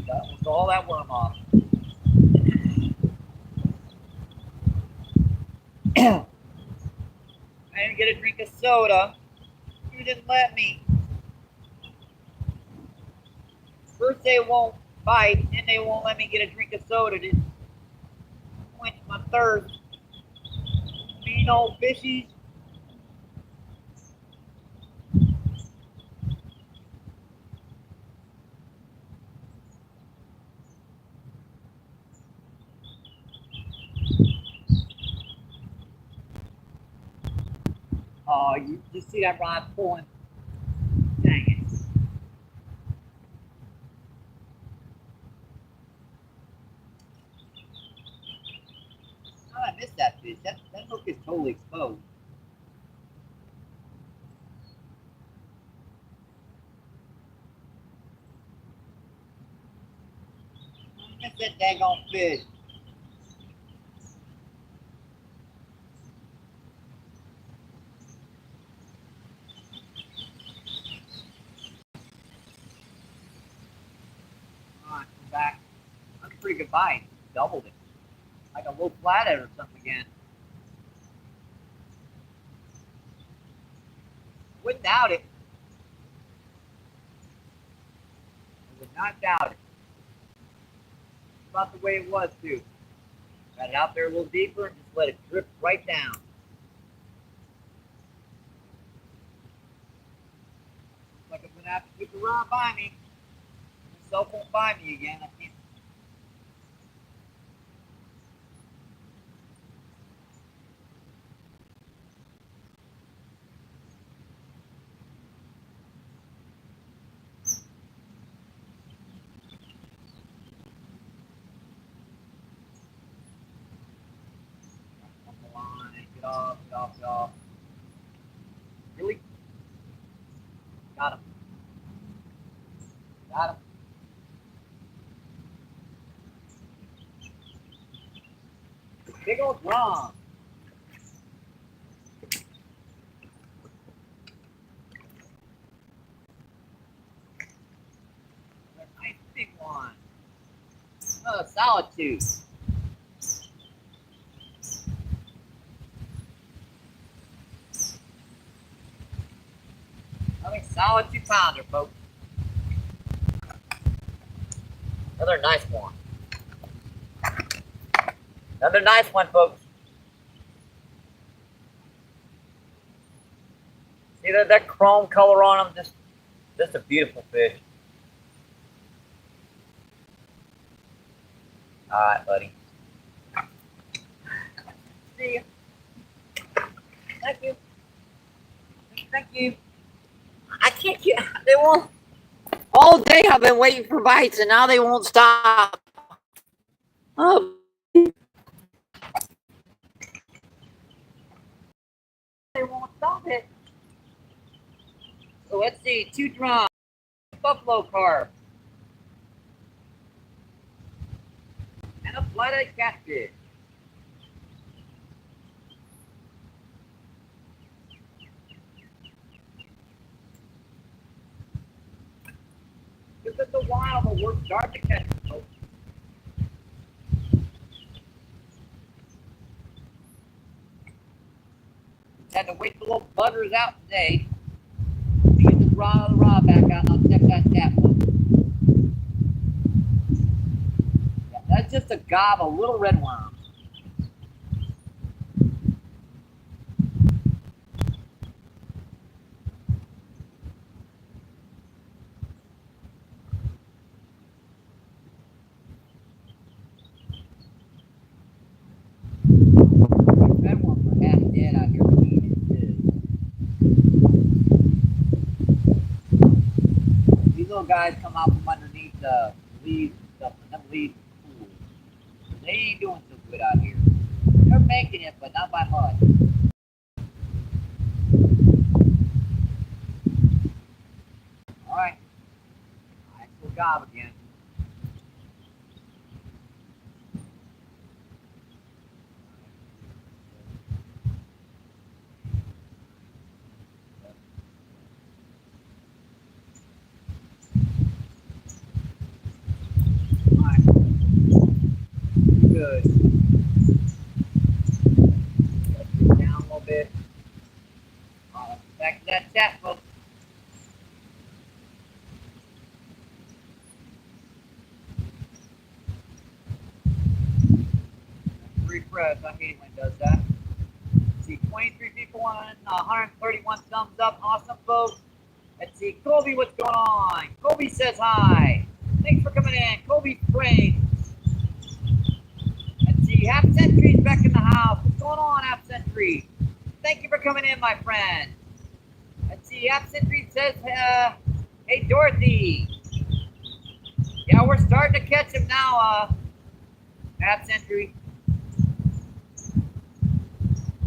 That was all that worm off. I didn't get a drink of soda. You didn't let me. First they won't bite, and they won't let me get a drink of soda to quench my thirst. Mean old fishies. Oh, you just see that rod pulling. Dang it. Oh, I missed that fish. That hook is totally exposed. I missed that daggone fish. Come back. That's a pretty good bite. Doubled it. Like a low flathead or something again. Wouldn't doubt it. I would not doubt it. About the way it was too. Got it out there a little deeper and just let it drip right down. Looks like I'm gonna have to keep the rod by me. The cell won't by me again. I can't. Get off, get off, get off. Really? Got him. Got him. Big old drum. A nice big one. Oh, solitude. Another solid 2-pounder, folks. Another nice one. Another nice one, folks. See that chrome color on them? Just a beautiful fish. All right, buddy. See you. Thank you. Thank you. I can't get. They won't. All day I've been waiting for bites, and now they won't stop. Oh. They won't stop it. So let's see. 2 drums. Buffalo carp. And a flathead catfish. This is a while, but we're starting to catch them, folks. Had to wait till the little buggers out today to get the rod back out, and I'll check that tap. That's just a gob of little red worms. Red worms are half dead out here eating too. These little guys come out from underneath the leaves and stuff, and them leaves are cool. They ain't doing so good out here. They're making it, but not by much. Alright. Nice little gob again. Alright. Good. Get down a little bit. Back to that tap, folks. Refresh. I hate when it does that. See, 23 people on 131 thumbs up. Awesome, folks. Let's see, Colby, what's going on? Colby says hi. Thanks for coming in. Colby Springs. Let's see, Half Century's back in the house. What's going on, Half Century? Thank you for coming in, my friend. Let's see, Half Century says, hey, Dorothy. Yeah, we're starting to catch him now, Half Century.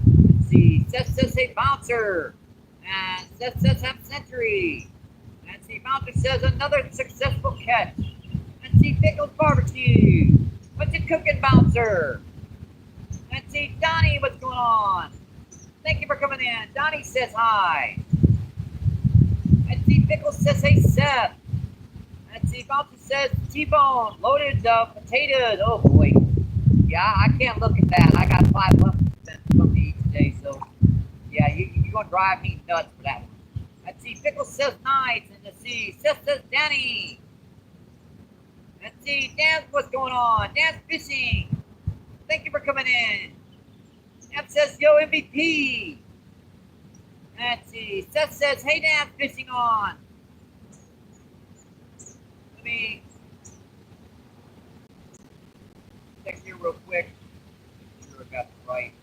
Let's see, Seth says, hey, Bouncer. And Seth says, Half Century. And see, Bouncer says, another successful catch. And see, Pickles Barbecue. What's it cooking, Bouncer? And see, Donnie, what's going on? Thank you for coming in. Donnie says hi. And see, Pickles says, hey, Seth. And see, Bouncer says, T-bone, loaded potatoes. Oh, boy. Yeah, I can't look at that. I got 5 bucks from to eat today, so yeah, you're going to drive me nuts for that one. Let's see, Pickles says nice, and let's see, Seth says Danny. Let's see, Dan, what's going on? Dan's fishing. Thank you for coming in. Dan says, yo, MVP. Let's see, Seth says, hey, Dan's fishing on. Let me check here real quick. Make sure I got the right.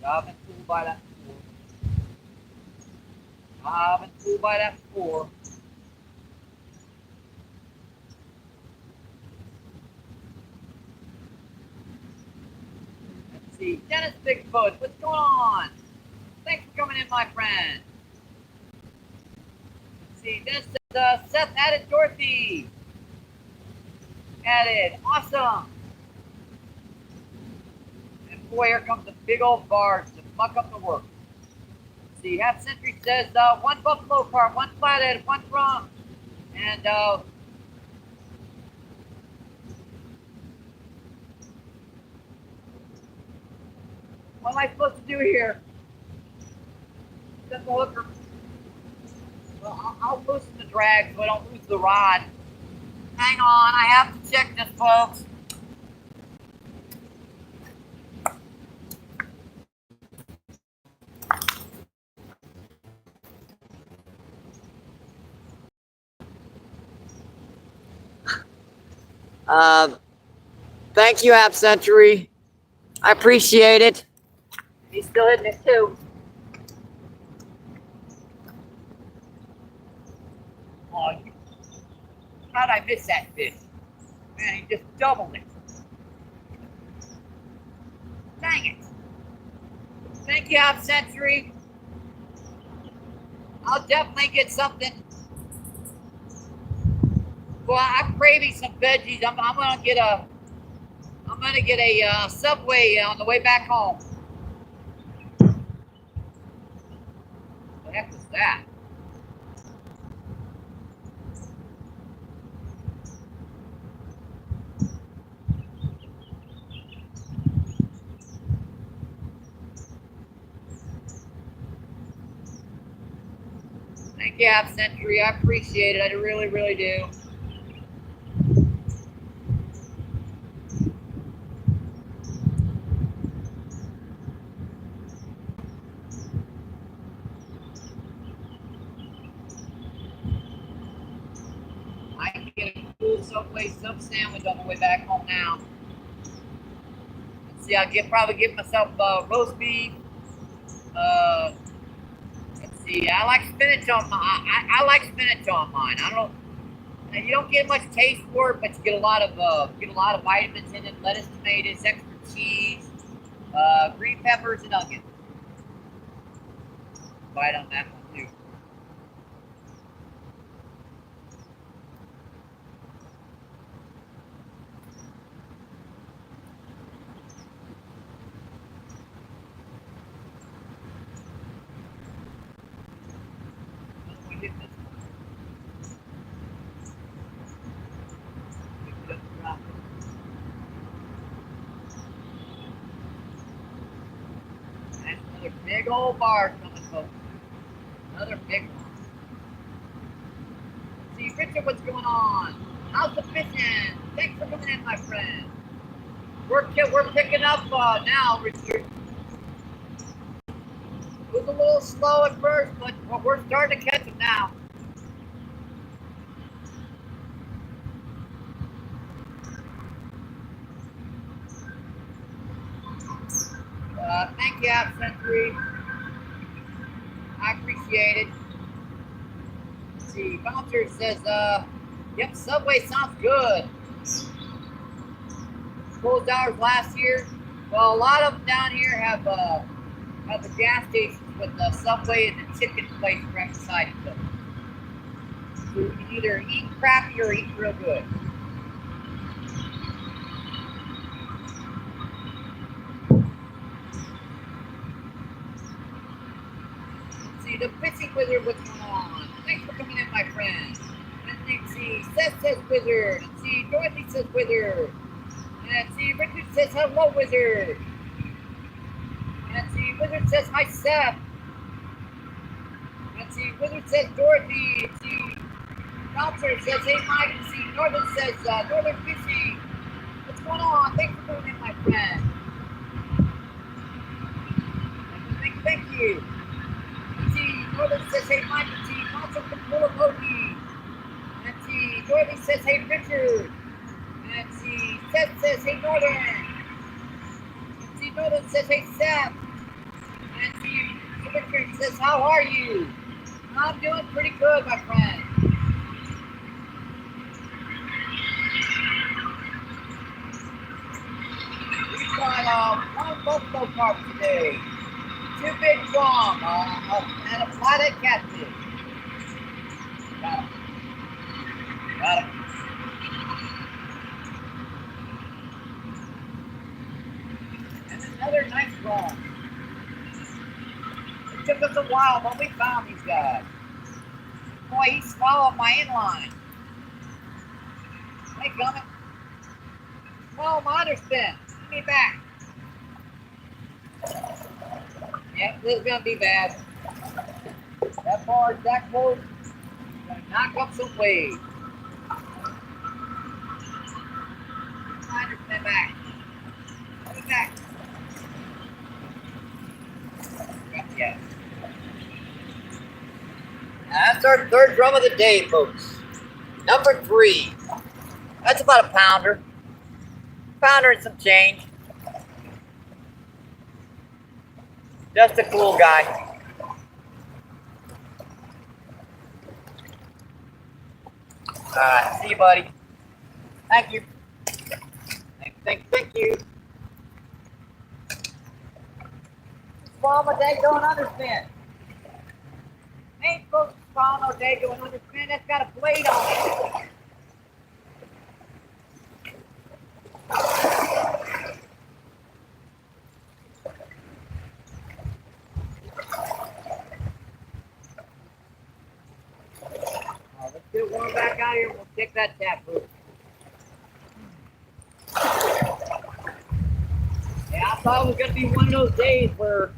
Job and tool by that 4. Job and tool by that 4. Let's see. Dennis Bigfoot, what's going on? Thanks for coming in, my friend. Let's see. Dennis says, Seth added Dorothy. Added. Awesome. Boy, here comes a big old barge to muck up the work. Let's see, Half Century says 1 buffalo carp, 1 flathead, 1 drum, and what am I supposed to do here? Set the hooker. Well, I'll loosen the drag so I don't lose the rod. Hang on, I have to check this, folks. Thank you, Half Century. I appreciate it. He's still hitting it too. Oh, how'd I miss that fish? Man, he just doubled it. Dang it. Thank you, Half Century. I'll definitely get something. Well, I'm craving some veggies. I'm gonna get a Subway on the way back home. What the heck was that? Thank you, Half Century. I appreciate it. I really, really do. I can get a cool Subway sub sandwich on the way back home now. Let's see, I'll probably get myself roast beef. Let's see, I like spinach on mine. I like spinach on mine. I don't. You don't get much taste for it, but you get a lot of vitamins in it. Lettuce, tomatoes, extra cheese, green peppers, and onions. Bite on that one too. That's another big old bar coming, folks. Another big one. See, Richard, what's going on? How's the fishing? Thanks for coming in, my friend. We're picking up now, Richard. It was a little slow at first, but we're starting to catch them now. Thank you, Half Century. I appreciate it. Let's see, Bouncer says, yep, Subway sounds good. Closed hours last year. Well, a lot of them down here have the gas stations with the Subway and the chicken place right beside each other. So you can either eat crappy or eat real good. Let's see, the fishing wizard, what's going on? Thanks for coming in, my friend. Let's see, Seth says wizard. Let's see, Dorothy says wizard. Let's see, Richard says hello, wizard. Let's see, wizard says hi, Seth. Let's see, wizard says Dorothy. Let's see, Bouncer says hey, Mike. Let's see, Northern says Northern Fishing. What's going on? Thanks for coming in, my friend. Thank you. Let's see, Northern says hey, Mike. Let's see, Bouncer from Philippi. Let's see, Dorothy says hey, Richard. Let's see, Seth says hey, Northern. Let's see, Northern says hey, Seth. Let's see, Richard says how are you? I'm doing pretty good, my friend. We got one buffalo carp today, 2 big drum, and a flathead catfish. Got it. Got it. And another nice drum. It took us a while, but we found these guys. Boy, he swallowed my inline. Hey, Gummit. Swallow my underspin. Give me back. Yep, this is going to be bad. That bar, that close, is going to knock up some waves. My underspin back. Give me back. Gotcha. That's our third drum of the day, folks. Number 3. That's about a pounder. Pounder and some change. Just a cool guy. See you, buddy. Thank you. Thank you. Swallow my day going underspin. Ain't supposed to swallow no day going underspin. That's got a blade on it. Let's get one back out here and we'll kick that tap loose. Yeah, I thought it was going to be one of those days where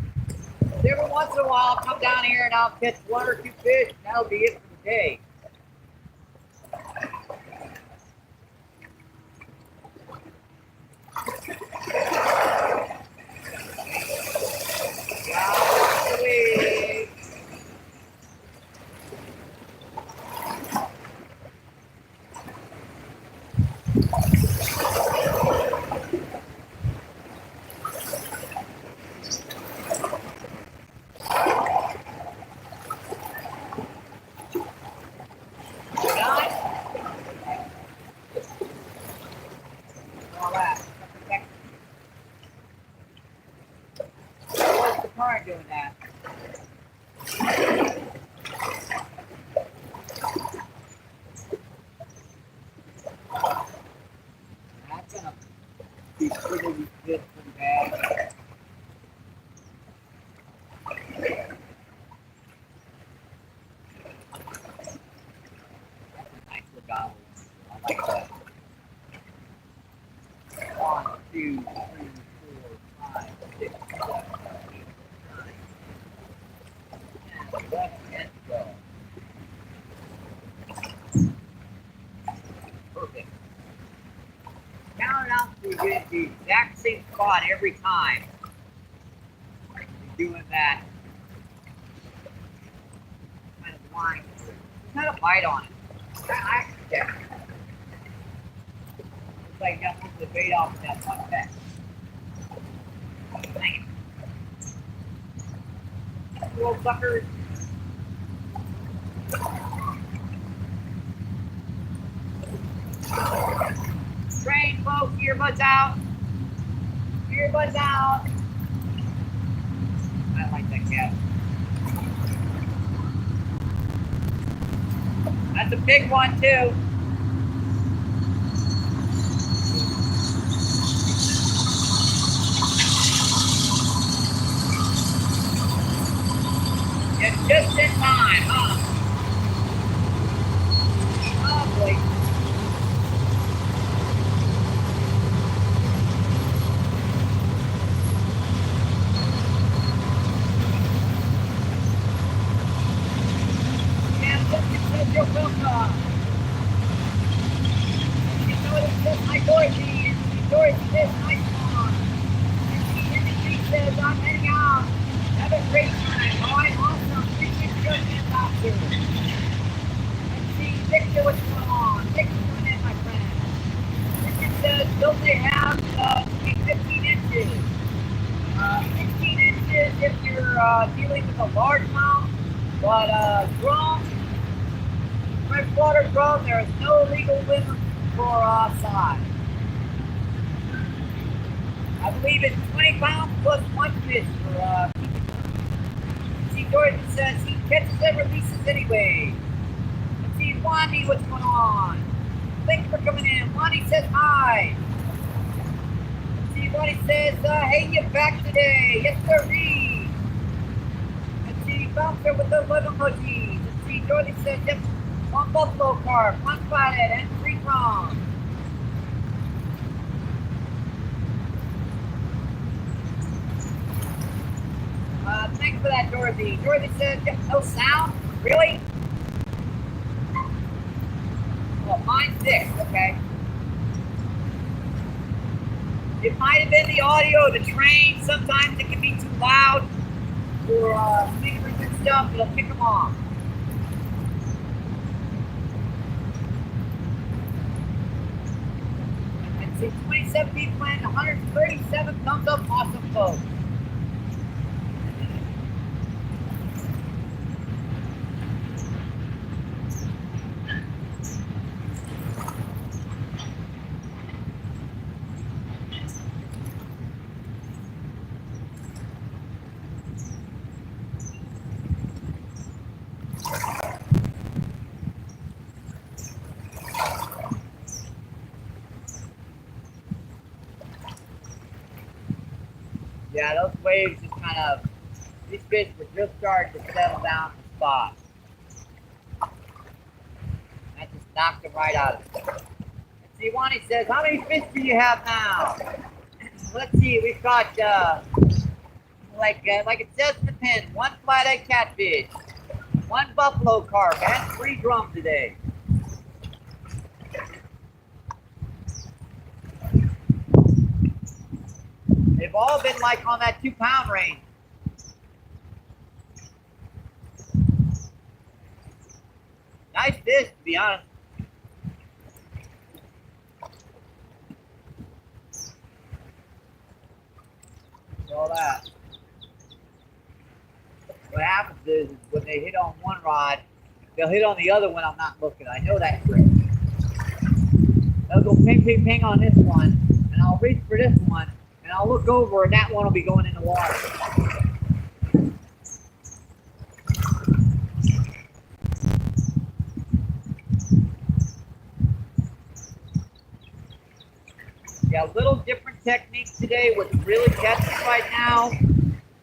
every once in a while I'll come down here and I'll catch 1 or 2 fish, and that'll be it for the day. Doing that. That's gonna be pretty good from bad. That's a nice little gobble. I like that. 1, 2, 3, 4, 5, 6, 7, 8, 9, 10, 11, and 12. Perfect. Count it out so you get the exact same spot every time. You're doing that kind of line. Just had a bite on it. I yeah. Looks like you got most of the bait off of that one fish. Dang it. Little suckers. Train, folks, earbuds out. Earbuds out. I like that cat. That's a big one, too. It's just in time, huh? Lovely. Your filter. You notice this, my Dorothy, and Dorothy this, nice one. And the industry says, I'm heading out. Have a great time. All right, awesome. Appreciate your ambassador. Let's see, Victor, what's going on? Victor, come in, my friend. Victor says, don't they have to be 15 inches? 16 inches if you're dealing with a largemouth, but drum, freshwater drum, there is no legal limit for size. I believe it's 20 pounds plus 1 fish for see, Jordan says he catches and releases anyway. Let's see, Wandy, what's going on? Thanks for coming in. Wandy says hi. Let's see, Wandy says, hey, you're back today. Yes, sir, Reed. Let's see, Bouncer with the love emojis. Let's see, Jordan says, yep. 1 buffalo carp, 1 flathead, and 3 prawns. Thanks for that, Dorothy. Dorothy says, no sound? Really? Well, mine's 6, okay. It might have been the audio of the train. Sometimes it can be too loud for speakers and stuff. It'll pick them off. See, 2017 plan, 137 thumbs up, awesome folks. Yeah, those waves just kind of, these fish were just starting to settle down in the spot. That just knocked them right out of it. Let's see, Wani says, how many fish do you have now? Let's see, we've got, like it says in the pin, 1 flathead catfish, 1 buffalo carp, and 3 drum today. They've all been like on that 2-pound range. Nice fish, to be honest. All that. What happens is when they hit on one rod, they'll hit on the other when I'm not looking. I know that trick. They'll go ping, ping, ping on this one, and I'll reach for this one, and I'll look over, and that one will be going in the water. Yeah, a little different technique today. What's really catching right now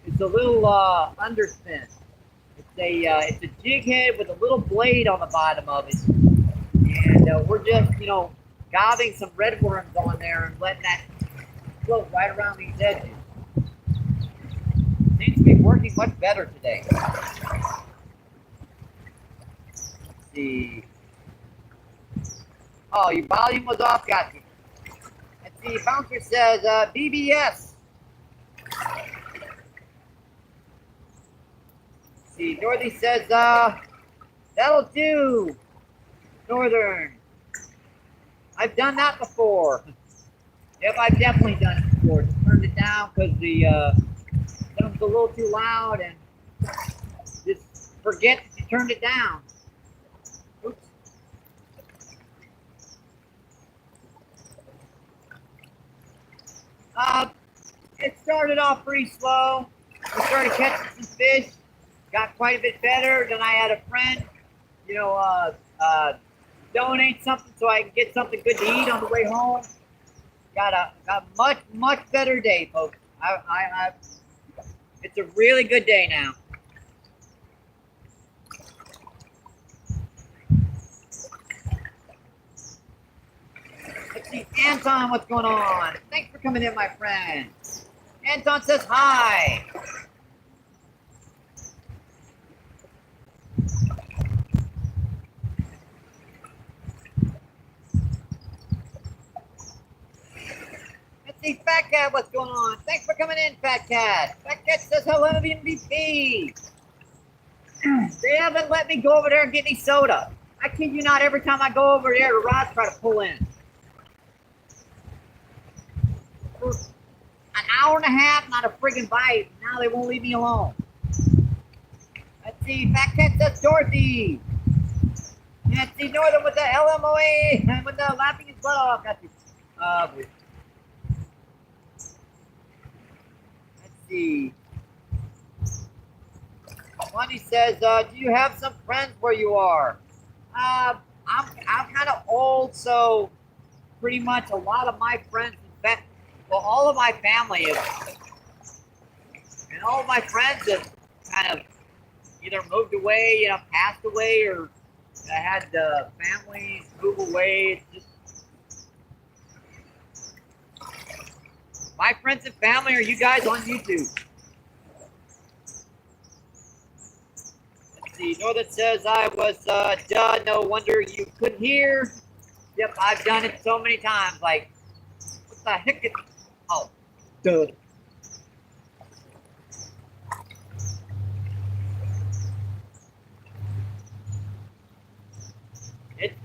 is a little underspin. It's a jig head with a little blade on the bottom of it, and we're just gobbing some red worms on there and letting that float right around these edges. Seems to be working much better today. Let's see. Oh, your volume was off, got you. Let's see, Bouncer says BBS. Let's see, Dorothy says that'll do. Northern. I've done that before. Yep, I've definitely done it before. Just turned it down because the sound's a little too loud, and just forget that you turned it down. Oops. It started off pretty slow. We started catching some fish. Got quite a bit better. Then I had a friend, donate something so I can get something good to eat on the way home. Got a much better day, folks. It's a really good day now. Let's see, Anton, what's going on? Thanks for coming in, my friend. Anton says hi. Hey, Fat Cat, what's going on? Thanks for coming in, Fat Cat. Fat Cat says hello, MVP. They haven't let me go over there and get any soda. I kid you not, every time I go over there, the rods try to pull in. For an hour and a half, not a friggin' bite. Now they won't leave me alone. Let's see, Fat Cat says Dorothy. Let's see, Northern with the LMOA, with the laughing his butt off. Got you. Money says, do you have some friends where you are? I'm kind of old, so pretty much a lot of my friends, all of my family is, and all of my friends have kind of either moved away, passed away, or I had families move away. It's just, my friends and family are you guys on YouTube. Let's see, Northern says I was done. No wonder you couldn't hear. Yep, I've done it so many times. Like, what the heck is? Oh, duh.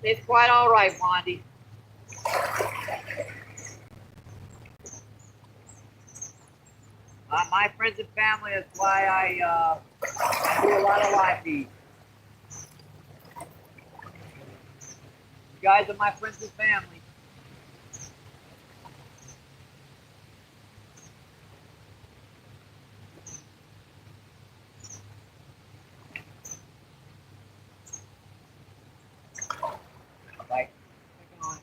It's quite all right, Wandy. My friends and family is why I do a lot of live feeds. You guys are my friends and family. Like, on.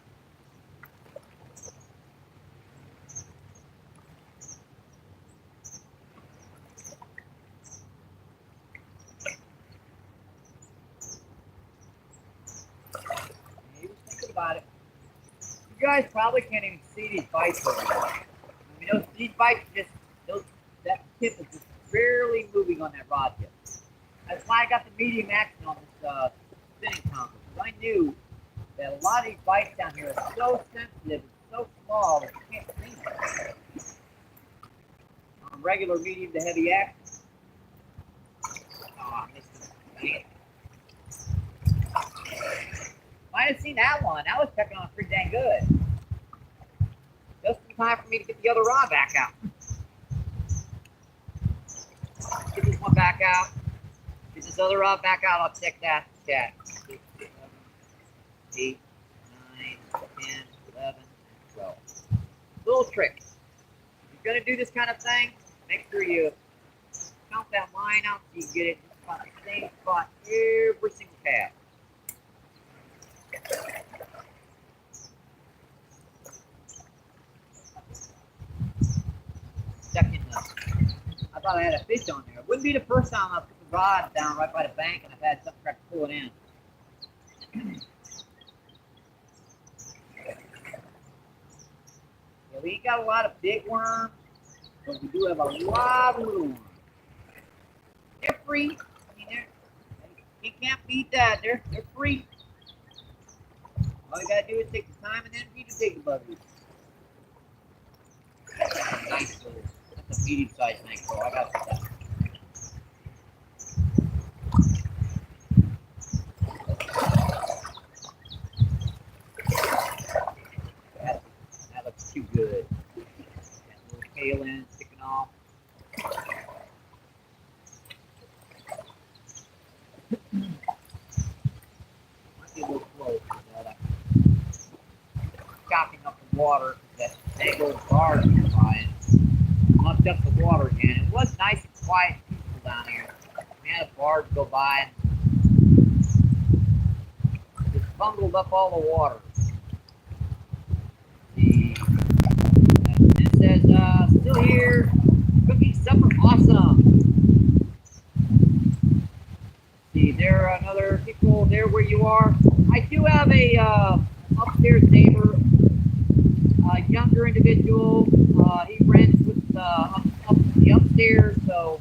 About it. You guys probably can't even see these bites over there. I mean, these bites just, that tip is just barely moving on that rod tip. That's why I got the medium action on this spinning combo. Because I knew that a lot of these bites down here are so sensitive and so small that you can't see them. On regular medium to heavy action. Oh, I missed it. Might have seen that one. That was checking on pretty dang good. Just in time for me to get the other rod back out. Get this one back out. Get this other rod back out. I'll check that. Chat. 6, 7, 8, 9, 10, 11, 12. Little trick. If you're going to do this kind of thing, make sure you count that line out so you get it in the same spot every single cast. I thought I had a fish on there. It wouldn't be the first time I put the rod down right by the bank and I've had something try to pull it in. Yeah, we ain't got a lot of big worms, but we do have a lot of little worms. They're free. I mean, you can't beat that. They're free. All you gotta do is take the time and then feed the big buggies. That's a nice little. That's a medium-sized snake, so I got that. That looks too good. That little tail end sticking off. Might be a little close, but chopping up the water. That big old barge you're buying. Mucked up the water again. It was nice and quiet and peaceful down here. We had a barge go by and just bungled up all the water. See, and it says, still here, cooking supper awesome. See, there are another people there where you are. I do have a upstairs neighbor, a younger individual. He rents with the upstairs, so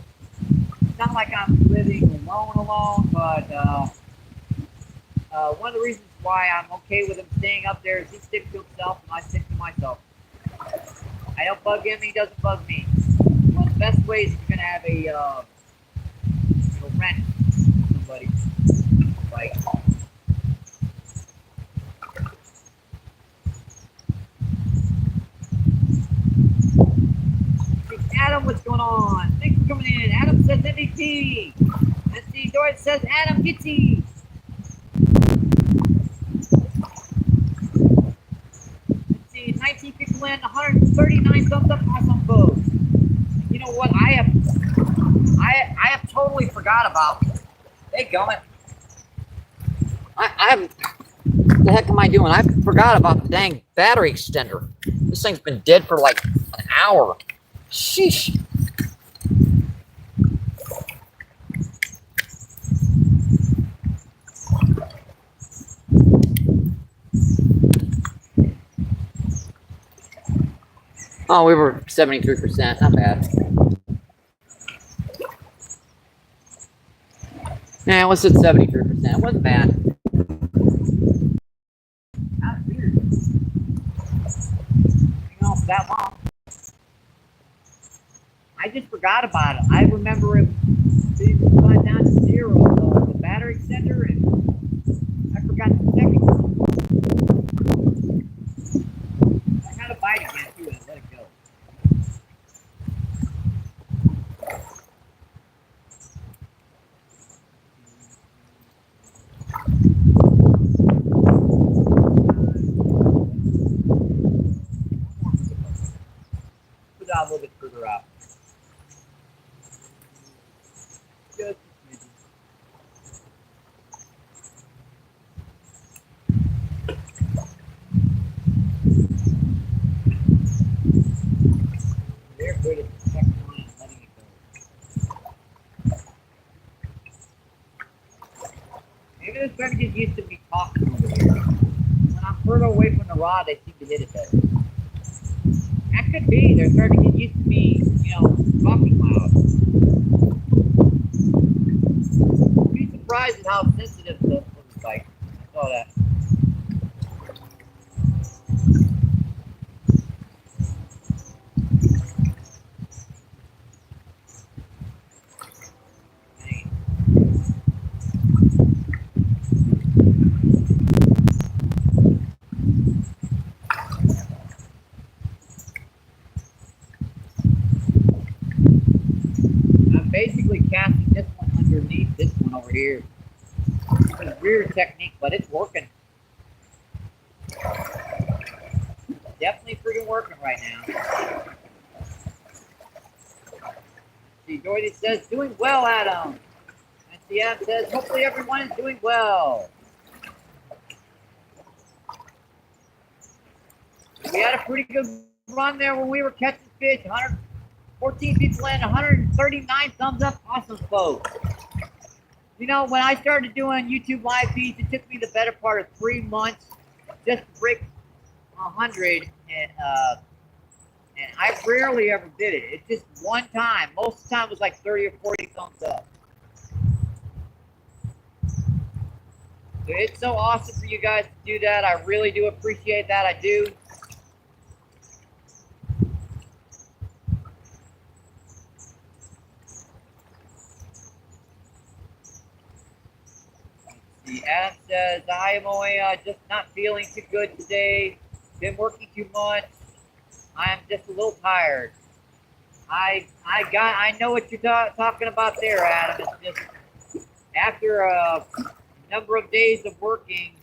it's not like I'm living alone, but one of the reasons why I'm okay with him staying up there is he sticks to himself and I stick to myself. I don't bug him, he doesn't bug me. One of the best ways if you're going to have a rent somebody, like Adam, what's going on? Thanks for coming in. Adam says MVP. Let's see, Doris says Adam Gitty. Let's see, 19 people in, 139 thumbs up, awesome folks. You know what? I have totally forgot about. Hey, going. What the heck am I doing? I forgot about the dang battery extender. This thing's been dead for like an hour. Sheesh. Oh, we were 73%. Not bad. Yeah, let's at 73%. It wasn't bad. That's weird. Hang on for that long. I just forgot about it. I remember it being gone down to 0, the battery extender, and I forgot to check it. I had a bite again too, and let it go. Put it out a little bit further out. Just they're good at the second one and letting it go. Maybe this better get used to me talking over here. When I'm further away from the rod, they seem to hit it better. That could be. They're starting to get used to me, talking loud. You'd be surprised at how sensitive the looks like. I saw that. I'm basically casting this one underneath this one over here. It's a weird technique, but it's working. Definitely freaking working right now. See, Dorothy says, doing well, Adam. And CM says, hopefully everyone is doing well. We had a pretty good run there when we were catching fish. 114 people in, 139 thumbs up. Awesome, folks. You know, when I started doing YouTube live feeds, it took me the better part of 3 months just to break 100, and I rarely ever did it. It's just one time. Most of the time it was like 30 or 40 thumbs up. So it's so awesome for you guys to do that. I really do appreciate that. I do. See, Adam says, I am only just not feeling too good today. Been working too much. I'm just a little tired. I know what you're talking about there, Adam. It's just after a number of days of working,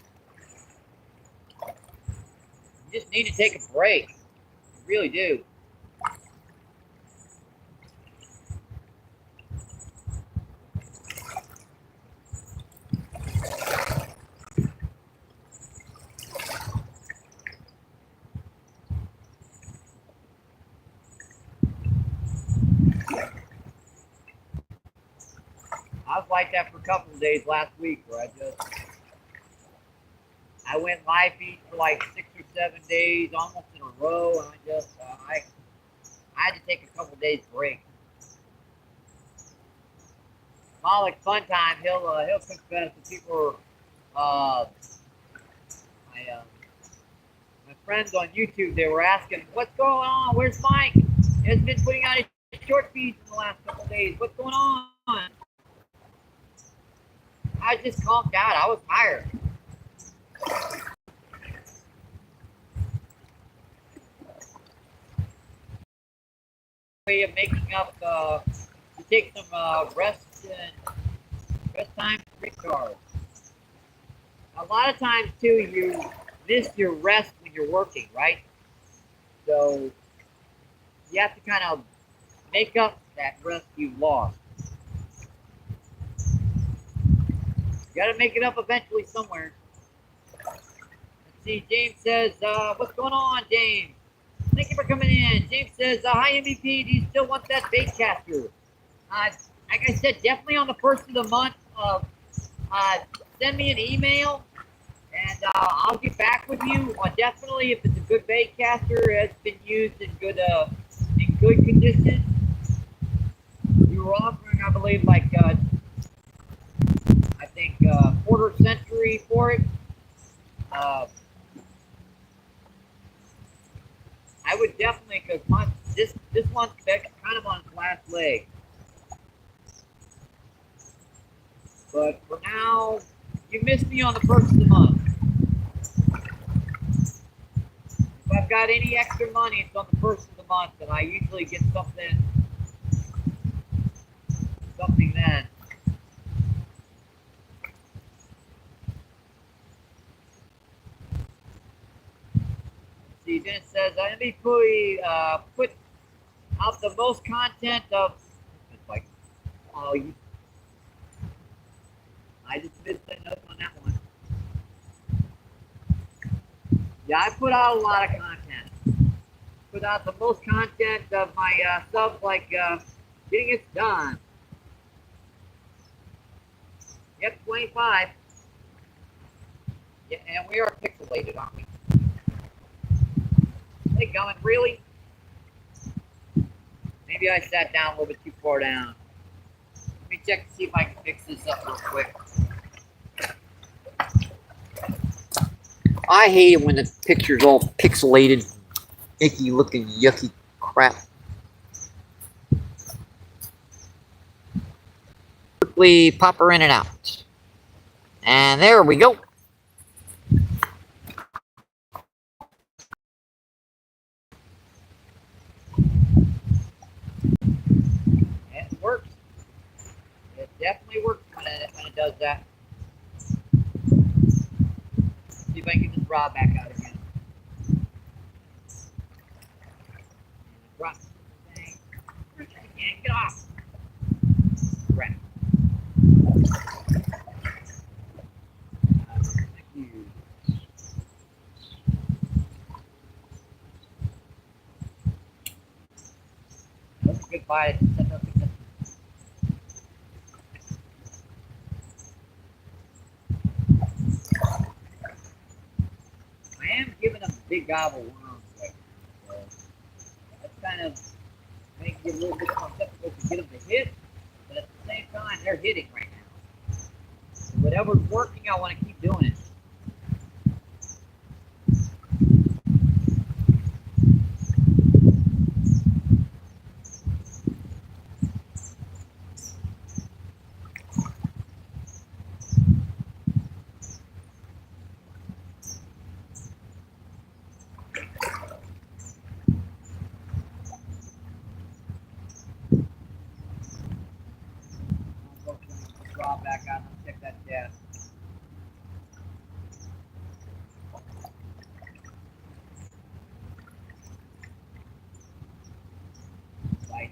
you just need to take a break. You really do. I was like that for a couple of days last week where I went live feed for like 6 or 7 days almost in a row, and I had to take a couple of days break. Malik Funtime, he'll confess that people are my friends on YouTube, they were asking, what's going on? Where's Mike? He hasn't been putting out his short feeds in the last couple of days. What's going on? I just calmed down. I was tired. Way of making up, you take some rest time to recharge. A lot of times too, you miss your rest when you're working, right? So you have to kind of make up that rest you lost. You got to make it up eventually somewhere. Let's see, James says, what's going on, James? Thank you for coming in. James says, hi, MVP. Do you still want that bait caster? Like I said, definitely on the first of the month, send me an email, and I'll get back with you. Definitely, if it's a good bait caster, it's been used in good condition. You were offering, I believe, like I think quarter century for it. I would definitely, because this one's kind of on its last leg. But for now, you missed me on the first of the month. If I've got any extra money, it's on the first of the month, and I usually get something then. See, then it says, MBPFishing put out the most content of, it's like, oh, I just missed a note on that one. Yeah, I put out a lot of content. Put out the most content of my subs, like getting it done. Yep, 25. Yeah, and we are pixelated, aren't we? Hey, going, really? Maybe I sat down a little bit too far down. Let me check to see if I can fix this up real quick. I hate it when the picture's all pixelated, icky looking, yucky crap. Quickly pop her in and out. And there we go. It works. It definitely works when it does that. See if I can get this rod back out again. Drop the thing. Get off. Crap. Thank you. That's a good bite. I am giving them big gobble worms right now, so that's kind of making it a little bit more difficult to get them to hit, but at the same time, they're hitting right now. So whatever's working, I want to keep doing it. Draw back out and check that gas. Right.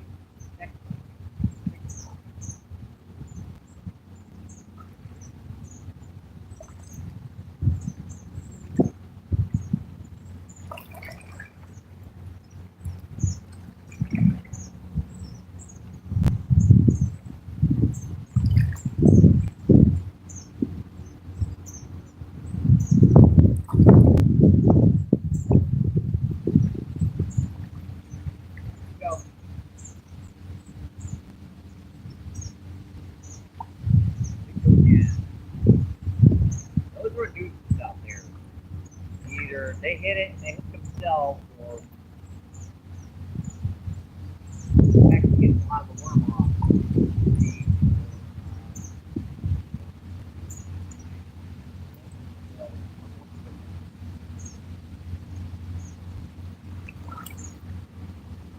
Go. Those were nuisance out there. Either they hit it and they hook themselves, or actually get a lot of the worm off.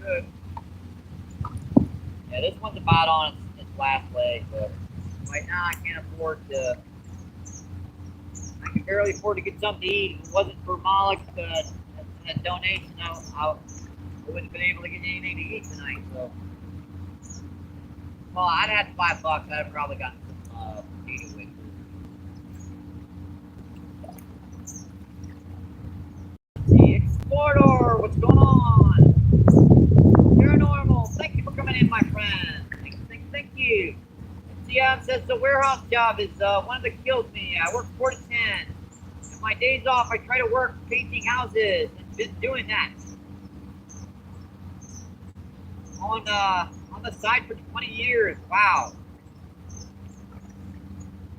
Good. Yeah, this one's about on its last leg, but right now I can't afford to. I can barely afford to get something to eat. If it wasn't for Malik, a donation, I wouldn't have been able to get anything to eat tonight. So, well, I'd had $5. I'd have probably gotten some potato with. The Explorer, what's going on? Paranormal, thank you for coming in, my friend. Thank you. Dion says the warehouse job is one of the kills me. I work 4 to 10. And my days off, I try to work painting houses. And been doing that on the side for 20 years. Wow.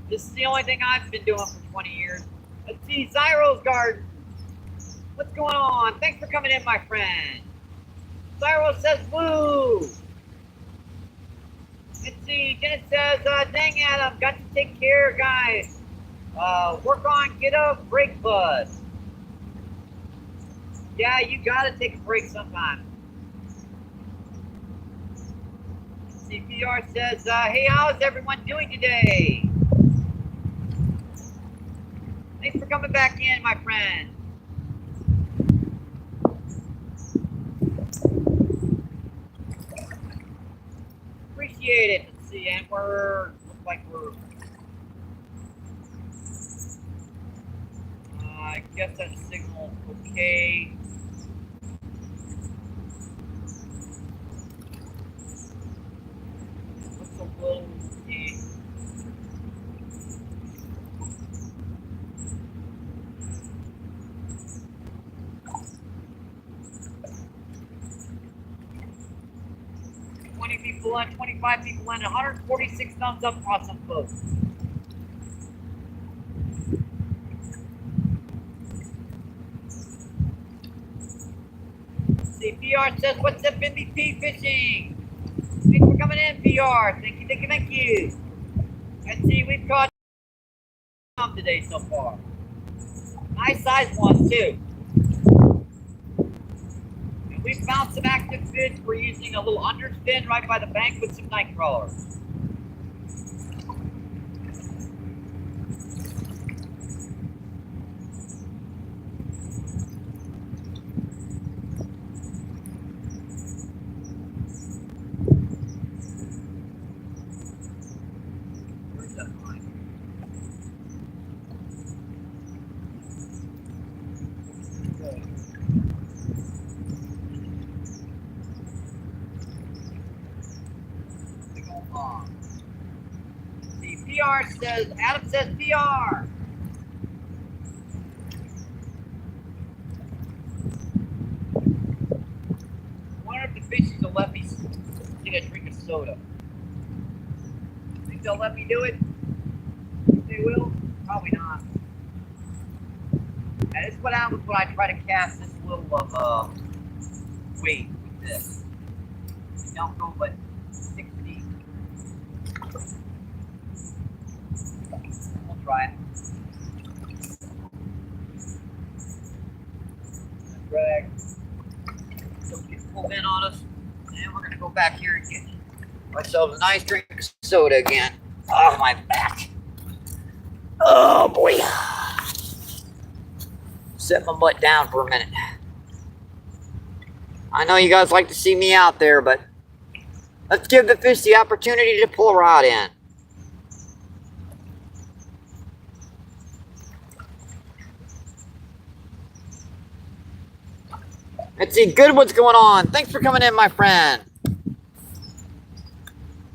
This is the only thing I've been doing for 20 years. Let's see, Zyro's Garden. What's going on? Thanks for coming in, my friend. Zyro says woo. Let's see, Janet says, dang Adam, got to take care, guys. Work on, get a break, bud. Yeah, you gotta take a break sometime. CPR says, hey, how's everyone doing today? Thanks for coming back in, my friend. Appreciate it. Let's see, and looks like we're, I guess that signal's okay. Looks a little okay. people in, 25 people in, 146 thumbs up. Awesome, folks. See, PR says, what's up, MVP Fishing? Thanks for coming in, PR. Thank you, thank you, thank you. Let's see, we've caught some today so far. Nice size ones, too. And we found some active fish. We're using a little underspin right by the bank with some night crawlers. See, PR says, Adam says PR. I wonder if the fishies will let me get a drink of soda. Think they'll let me do it? Think they will? Probably not. And this is what happens when I try to cast this little of weight with this. You don't go but 6 feet. We'll try it. Drag. Don't get pulled in on us. And we're gonna go back here and get ourselves a nice drink of soda again. Oh, my back. Oh boy. Set my butt down for a minute. I know you guys like to see me out there, but let's give the fish the opportunity to pull a rod in. Let's see, good, what's going on? Thanks for coming in, my friend.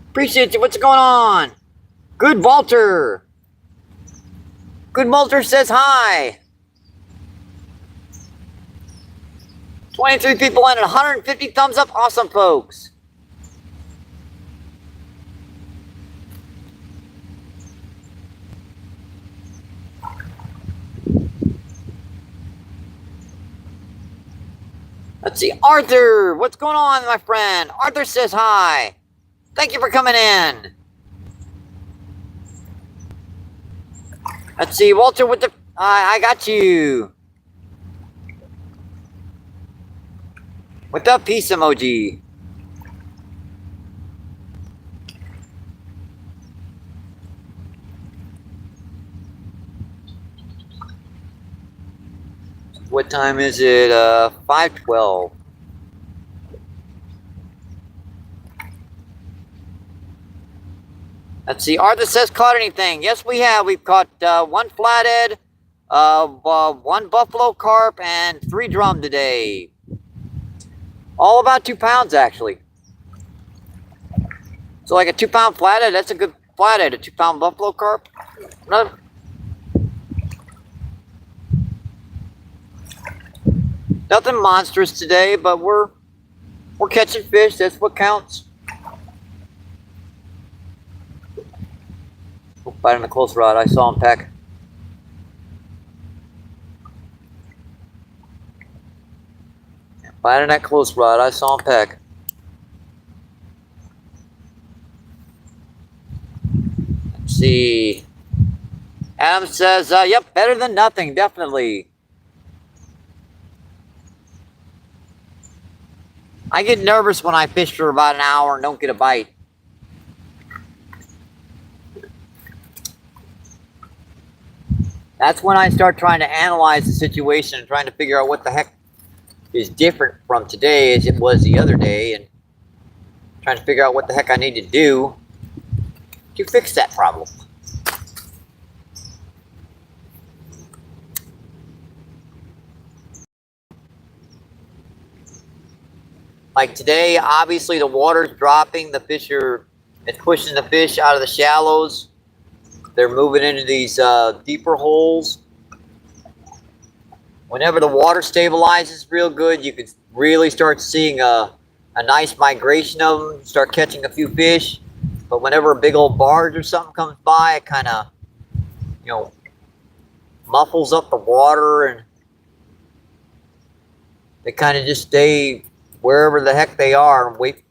Appreciate you. What's going on? Good Walter. Good Walter says hi. 23 people in and 150 thumbs up. Awesome, folks. Let's see, Arthur. What's going on, my friend? Arthur says hi. Thank you for coming in. Let's see, Walter with the... I got you. With the peace emoji. What time is it? 5:12. Let's see. Arthur says, caught anything? Yes, we have. We've caught one flathead, one buffalo carp, and 3 drum today. All about 2 pounds, actually. So like a 2-pound flathead, that's a good flathead. A 2-pound buffalo carp. Another. Nothing monstrous today, but we're catching fish. That's what counts. Oh, bite on the close rod. I saw him peck. Bite on that close rod. I saw him peck. Let's see. Adam says, yep, better than nothing, definitely. I get nervous when I fish for about an hour and don't get a bite. That's when I start trying to analyze the situation and trying to figure out what the heck is different from today as it was the other day, and trying to figure out what the heck I need to do to fix that problem. Like today, obviously the water's dropping, the fish are, it's pushing the fish out of the shallows. They're moving into these deeper holes. Whenever the water stabilizes real good, you can really start seeing a a nice migration of them, start catching a few fish. But whenever a big old barge or something comes by, it kind of, you know, muffles up the water, and they kind of just stay wherever the heck they are and wait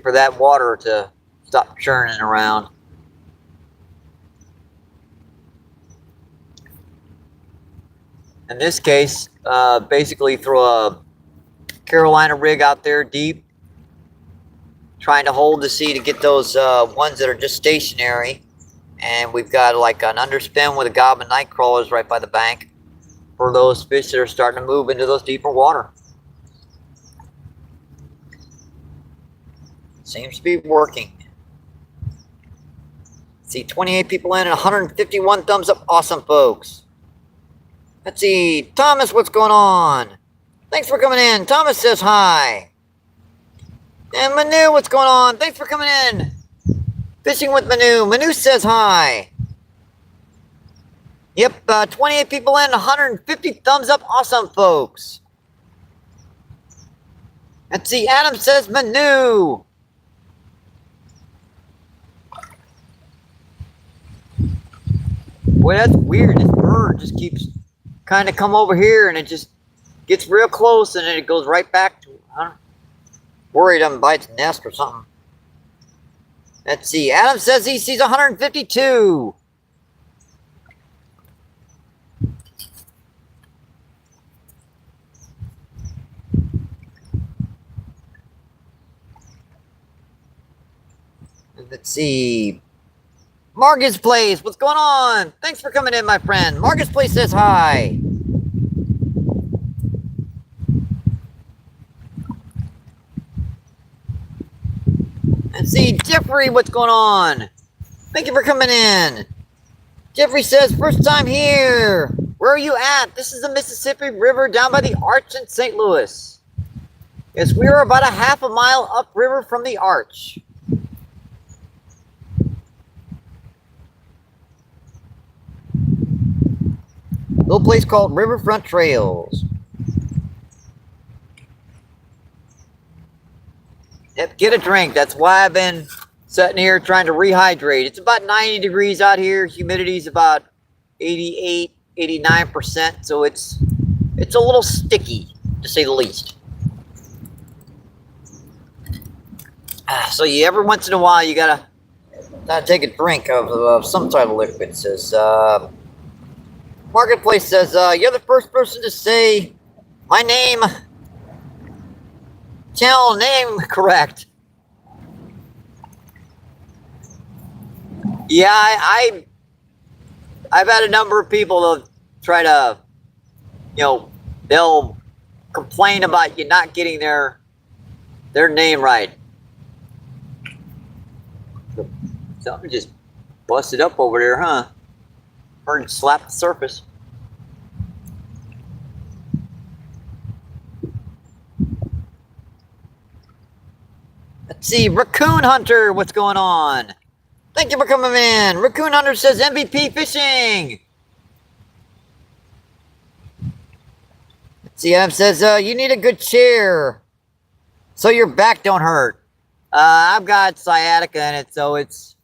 for that water to stop churning around. In this case, basically throw a Carolina rig out there deep, trying to hold the sea to get those ones that are just stationary. And we've got like an underspin with a gob and night crawlers right by the bank for those fish that are starting to move into those deeper water. Seems to be working. See, 28 people in and 151 thumbs up. Awesome, folks. Let's see. Thomas, what's going on? Thanks for coming in. Thomas says hi. And Manu, what's going on? Thanks for coming in. Fishing with Manu. Manu says hi. Yep, 28 people in, 150 thumbs up. Awesome, folks. Let's see. Adam says Manu. Boy, that's weird. This bird just keeps kind of come over here, and it just gets real close, and then it goes right back to, I'm worried I'm by its nest or something. Let's see. Adam says he sees 152. Let's see. Marcus Place, what's going on? Thanks for coming in, my friend. Marcus Place says hi. Let's see, Jeffrey, what's going on? Thank you for coming in. Jeffrey says, first time here. Where are you at? This is the Mississippi River down by the Arch in St. Louis. Yes, we are about a half a mile upriver from the Arch. Little place called Riverfront Trails. Yep, get a drink. That's why I've been sitting here trying to rehydrate. It's about 90 degrees out here. Humidity's about 88, 89%. So it's a little sticky, to say the least. So every once in a while, you gotta take a drink of some type of liquid. It says, Marketplace says, you're the first person to say my name, channel name correct. Yeah, I've had a number of people that try to, they'll complain about you not getting their name right. Something just busted up over there, huh? Heard it slap the surface. Let's see, Raccoon Hunter, what's going on? Thank you for coming in. Raccoon Hunter says MVP Fishing. Let's see, Adam says, you need a good chair so your back don't hurt. I've got sciatica in it, so it's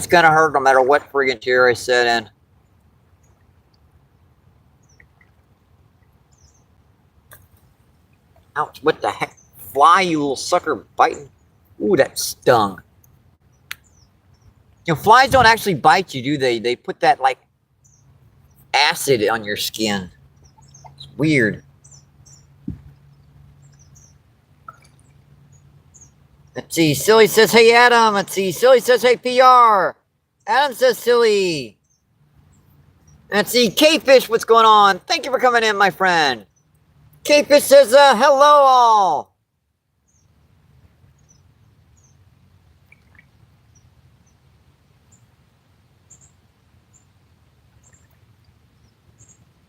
gonna hurt no matter what friggin' chair I sit in. Ouch, what the heck? Fly, you little sucker, biting. Ooh, that stung. Flies don't actually bite you, do they? They put that, like, acid on your skin. It's weird. Let's see, Silly says, hey, Adam. Let's see, Silly says, hey, PR. Adam says, Silly. Let's see, K-Fish, what's going on? Thank you for coming in, my friend. K-Fish says, hello, all.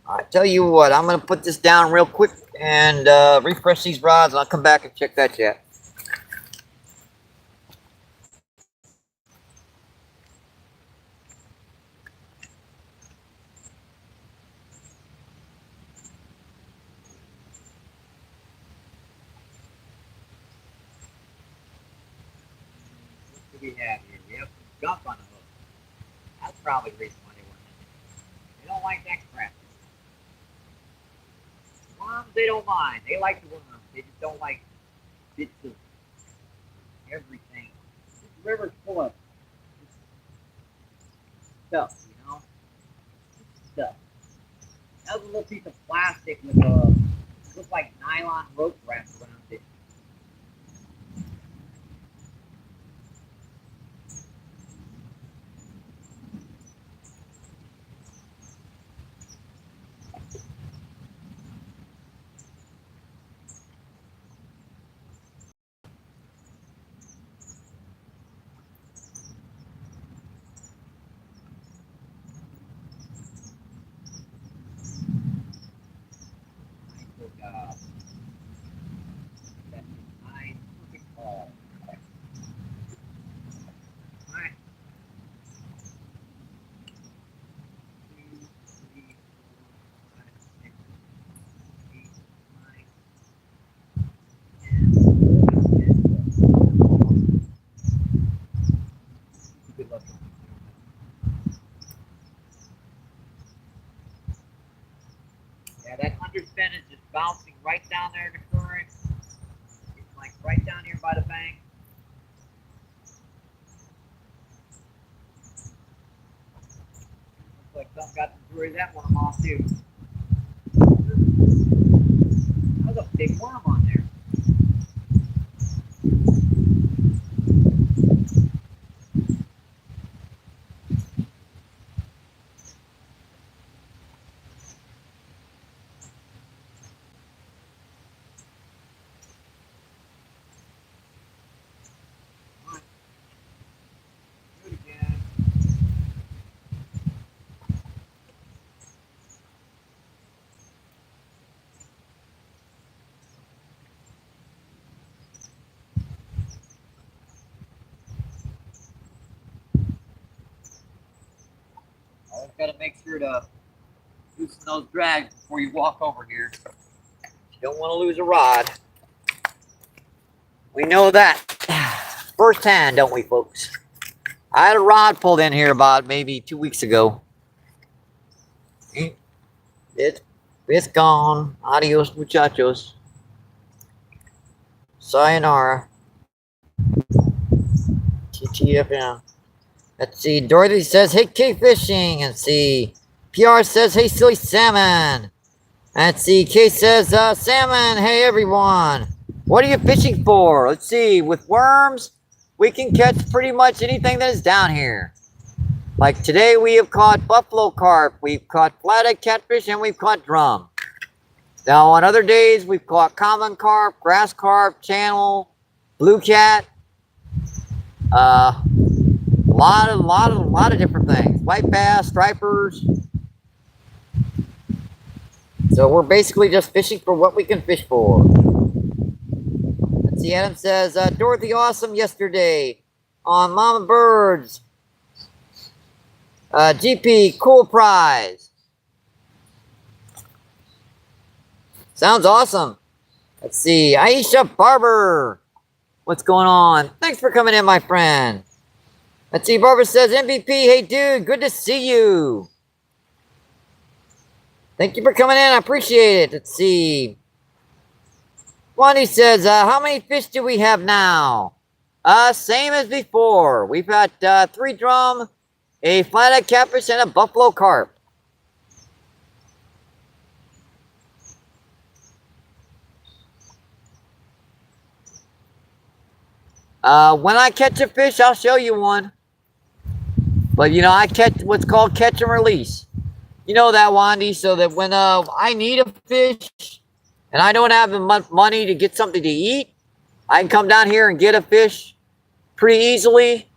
I tell you what, I'm going to put this down real quick and refresh these rods, and I'll come back and check that chat. do we have here? We have some gunk on the hook. That's probably the reason why they weren't in there. They don't like that crap. Worms, they don't mind. They like the worms. They just don't like bits of everything. This river's full of stuff, you know? Stuff. That was a little piece of plastic with a, looked like nylon rope wrapped around it. That's a nice, perfect haul. Alright. 2, 3, 4, 5, 6, 8, 9, 10. Good luck. Yeah, that underspin is just bouncing right down there in the current. It's like right down here by the bank. Looks like something got to worry that worm off too. That was a big worm on there. Do it again. Always got to make sure to loosen those drags before you walk over here. You don't want to lose a rod. We know that firsthand, don't we, folks? I had a rod pulled in here about maybe 2 weeks ago. It's gone. Adios, muchachos. Sayonara. TTFN. Let's see. Dorothy says, hey, K-Fishing. And see. PR says, hey, silly salmon. Let's see. K says, salmon. Hey, everyone. What are you fishing for? Let's see. With worms, we can catch pretty much anything that is down here. Like today, we have caught buffalo carp. We've caught flathead catfish, and we've caught drum. Now, on other days, we've caught common carp, grass carp, channel, blue cat. A lot of different things. White bass, stripers. So we're basically just fishing for what we can fish for. Let's see, Adam says, Dorothy awesome yesterday on Mama Birds. GP, cool prize. Sounds awesome. Let's see, Aisha Barber. What's going on? Thanks for coming in, my friend. Let's see, Barbara says, MVP, hey dude, good to see you. Thank you for coming in, I appreciate it. Let's see. Wani says, how many fish do we have now? Same as before. We've got 3 drum, a flathead catfish, and a buffalo carp. When I catch a fish, I'll show you one. But, you know, I catch what's called catch and release. You know that, Wandy, so that when I need a fish and I don't have enough money to get something to eat, I can come down here and get a fish pretty easily.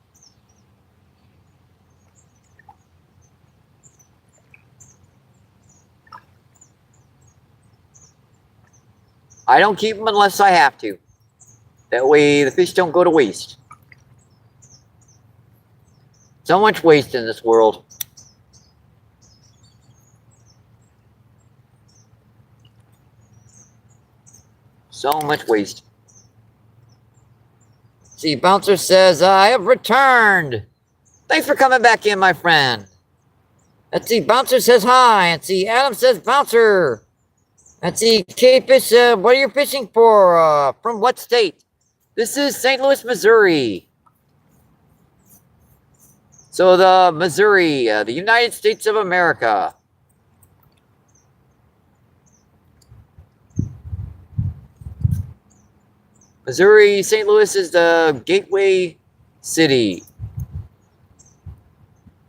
I don't keep them unless I have to. That way the fish don't go to waste. So much waste in this world. So much waste. See, Bouncer says, I have returned. Thanks for coming back in, my friend. Let's see, Bouncer says hi. Let's see, Adam says Bouncer. Let's see, K-Fish, what are you fishing for? From what state? This is St. Louis, Missouri. So the Missouri, the United States of America. Missouri, St. Louis is the gateway city.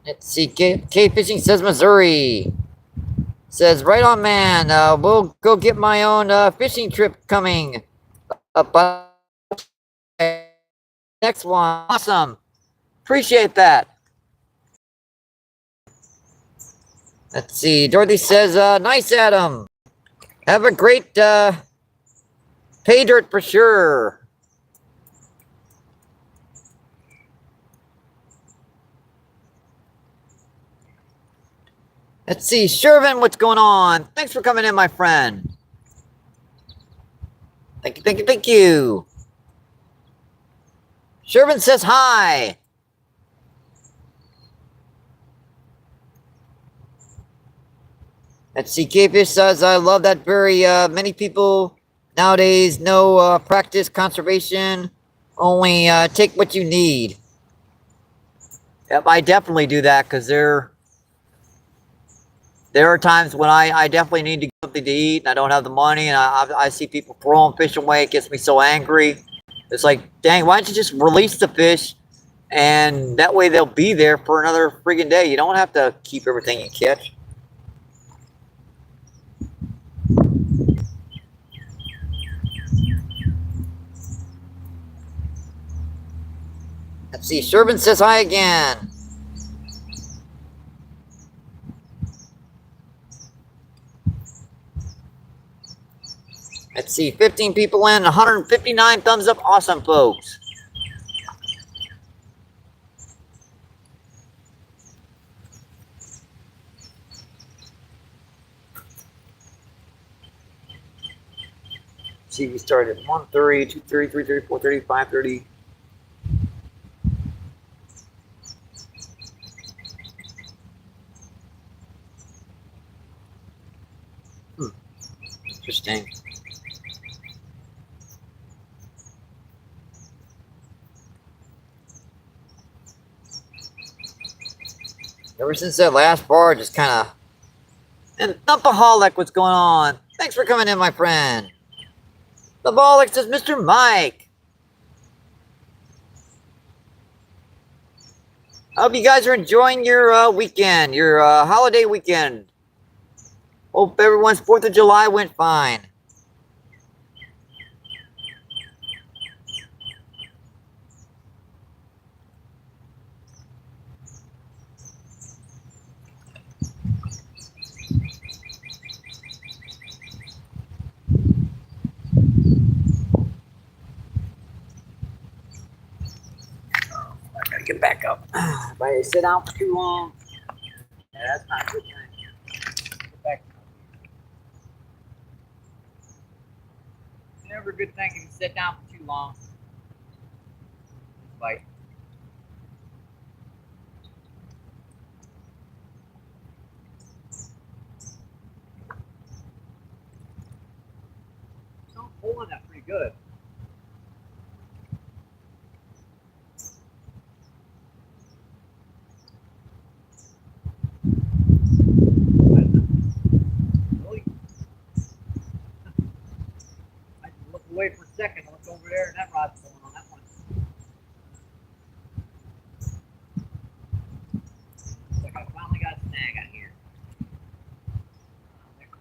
Let's see, K-Fishing says Missouri. Says, right on, man. We'll go get my own fishing trip coming up. Next one. Awesome. Appreciate that. Let's see. Dorothy says, nice, Adam. Have a great pay dirt for sure. Let's see. Shervin, what's going on? Thanks for coming in, my friend. Thank you, thank you, thank you. Shervin says hi. Let's see, K-Fish says, I love that very many people nowadays know practice conservation, only take what you need. Yep, I definitely do that because there are times when I definitely need to get something to eat and I don't have the money and I see people throwing fish away. It gets me so angry. It's like, dang, why don't you just release the fish and that way they'll be there for another friggin' day. You don't have to keep everything you catch. Let's see, Shervin says hi again. Let's see, 15 people in, 159 thumbs up. Awesome, folks. See, we started at 1:30, 2:30, 3:30, 4:30, 5:30. Interesting. Ever since that last bar, just kind of... And Thumpaholic, what's going on? Thanks for coming in, my friend. Thumpaholic says, Mr. Mike. I hope you guys are enjoying your weekend, your holiday weekend. Hope everyone's 4th of July went fine. I gotta get back up. If I sit down for too long, yeah, that's not a good thing. Get back up. It's never a good thing if you sit down for too long. Like, I'm pulling that pretty good. Really? I look away for a second, look over there, and that rod's pulling on that one. Looks like I finally got a snag out here. There goes.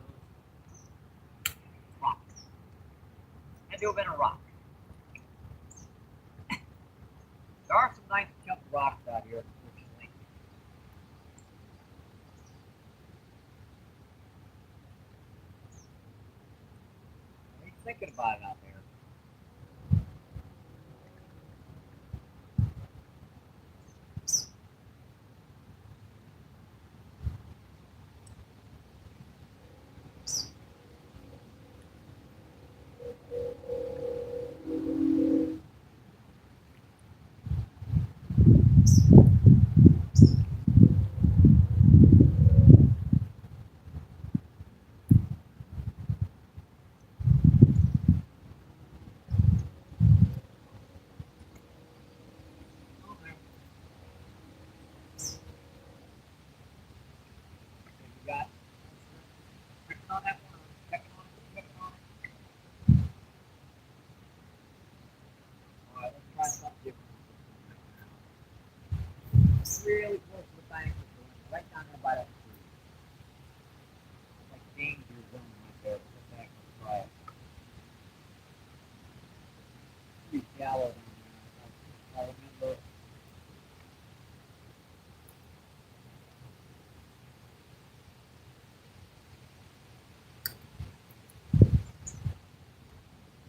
Rock. Had to have been a rock. There are some nice chunk rocks out here, unfortunately. What are you thinking about it out there? shallow down there. I remember.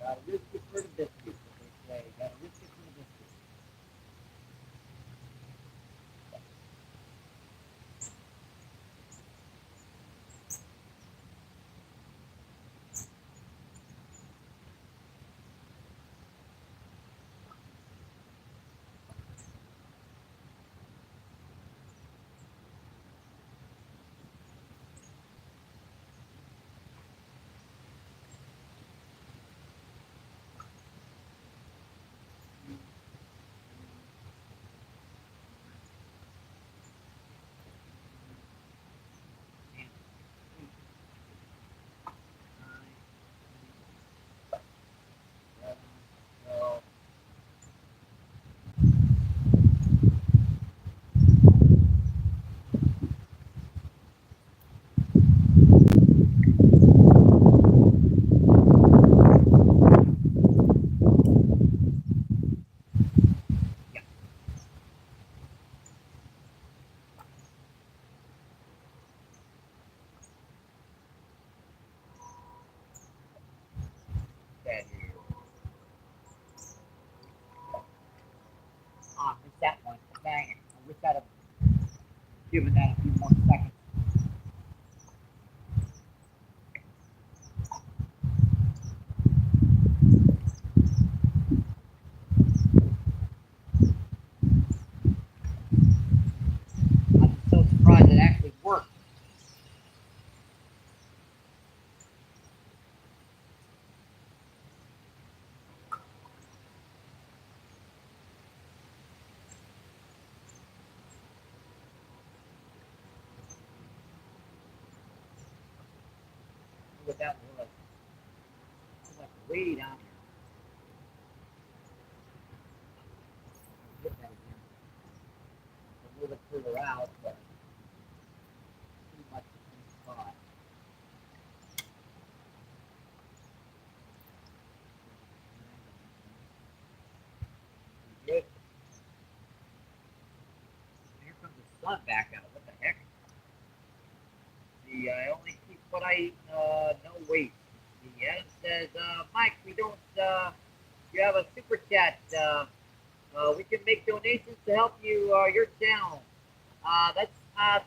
Gotta risk it for the biscuits, as they say. Gotta risk it for the biscuits. Ah, missed that one. Dang it. I wish I'd have given that a few more seconds. I'm so surprised it actually worked. What that was. It was like way down here. I'll hit that again. A little bit further out, but pretty much the same spot. Good. Here comes the sun back out. What the heck? See, I only keep what I eat, no weight. The Adam says, Mike, we don't, you have a super chat. We can make donations to help you, your channel. If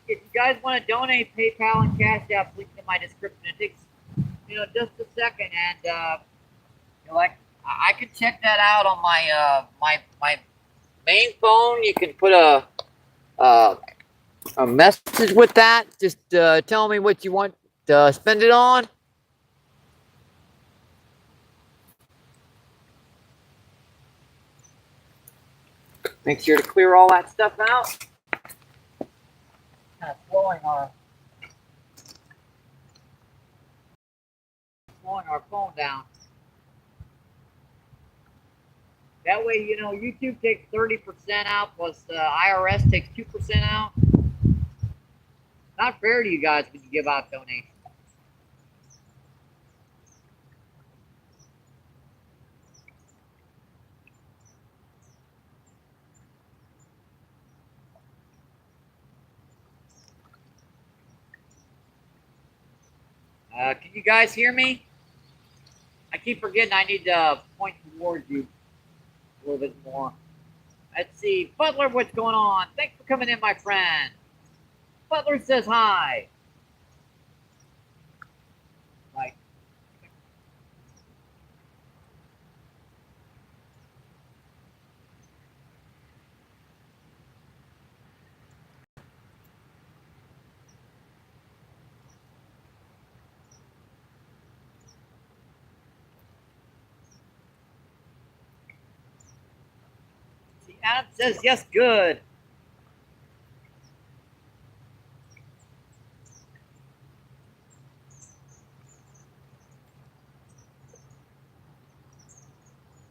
you guys want to donate, PayPal and Cash App, link in my description. It takes, just a second, and like I can check that out on my my main phone. You can put a message with that. Just tell me what you want to spend it on. Make sure to clear all that stuff out. Kind of slowing our phone down. That way, YouTube takes 30% out, plus IRS takes 2% out. Not fair to you guys when you give out donations. Can you guys hear me? I keep forgetting I need to point towards you a little bit more. Let's see. Butler, what's going on? Thanks for coming in, my friend. Butler says hi. Like, see, Adam says yes, good.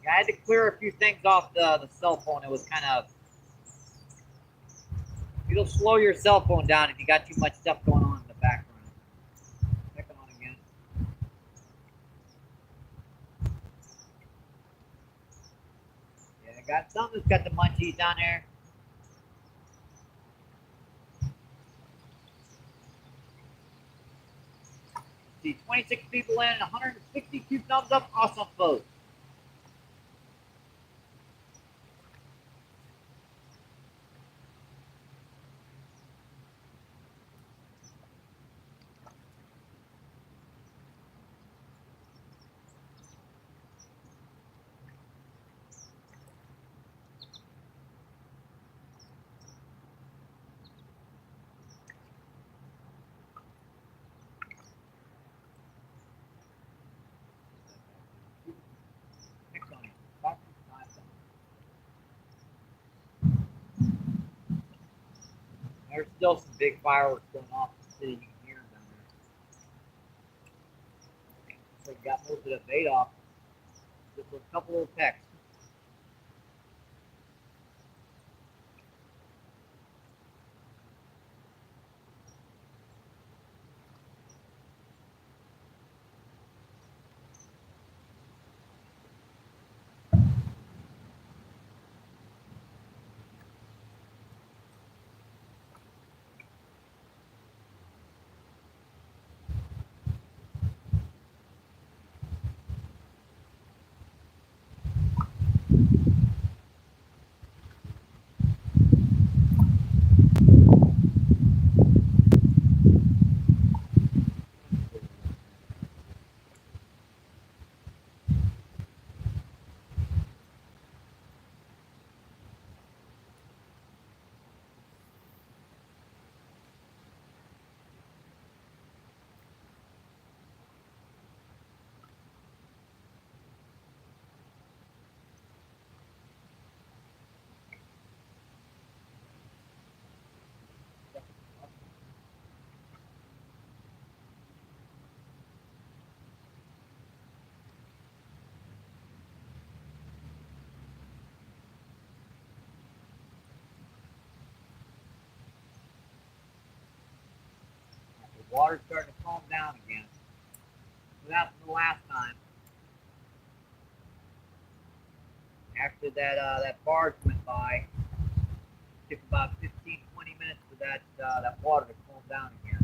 Yeah, I had to clear a few things off the cell phone. It was kind of, it'll slow your cell phone down if you got too much stuff going on in the background. Check it on again. got some that's got the munchies down there. See, 26 people in, 162 thumbs up. Awesome, folks. There's still some big fireworks going off in the city. You can hear them down there. So you got most of the bait off. Just a couple little pecks. The water's starting to calm down again. So that's the last time. After that barge went by, it took about 15-20 minutes for that water to calm down again.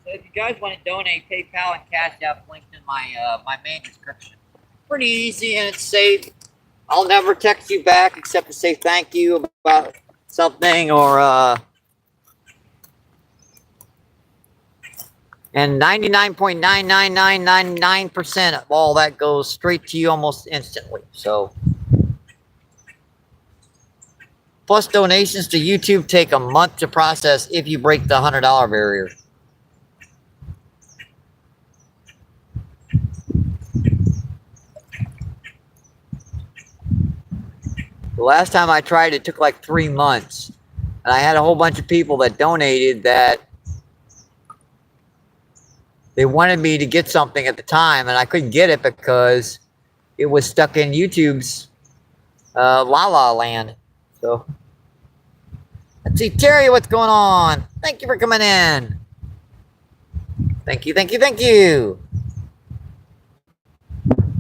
So if you guys want to donate, PayPal and Cash App linked in my main description. Pretty easy and it's safe. I'll never text you back except to say thank you about something or and 99.99999% of all that goes straight to you almost instantly. So plus donations to YouTube take a month to process if you break the $100 barrier. The last time I tried, it took like 3 months. And I had a whole bunch of people that donated that they wanted me to get something at the time, and I couldn't get it because it was stuck in YouTube's La La Land. So, let's see. Terry, what's going on? Thank you for coming in. Thank you, thank you, thank you.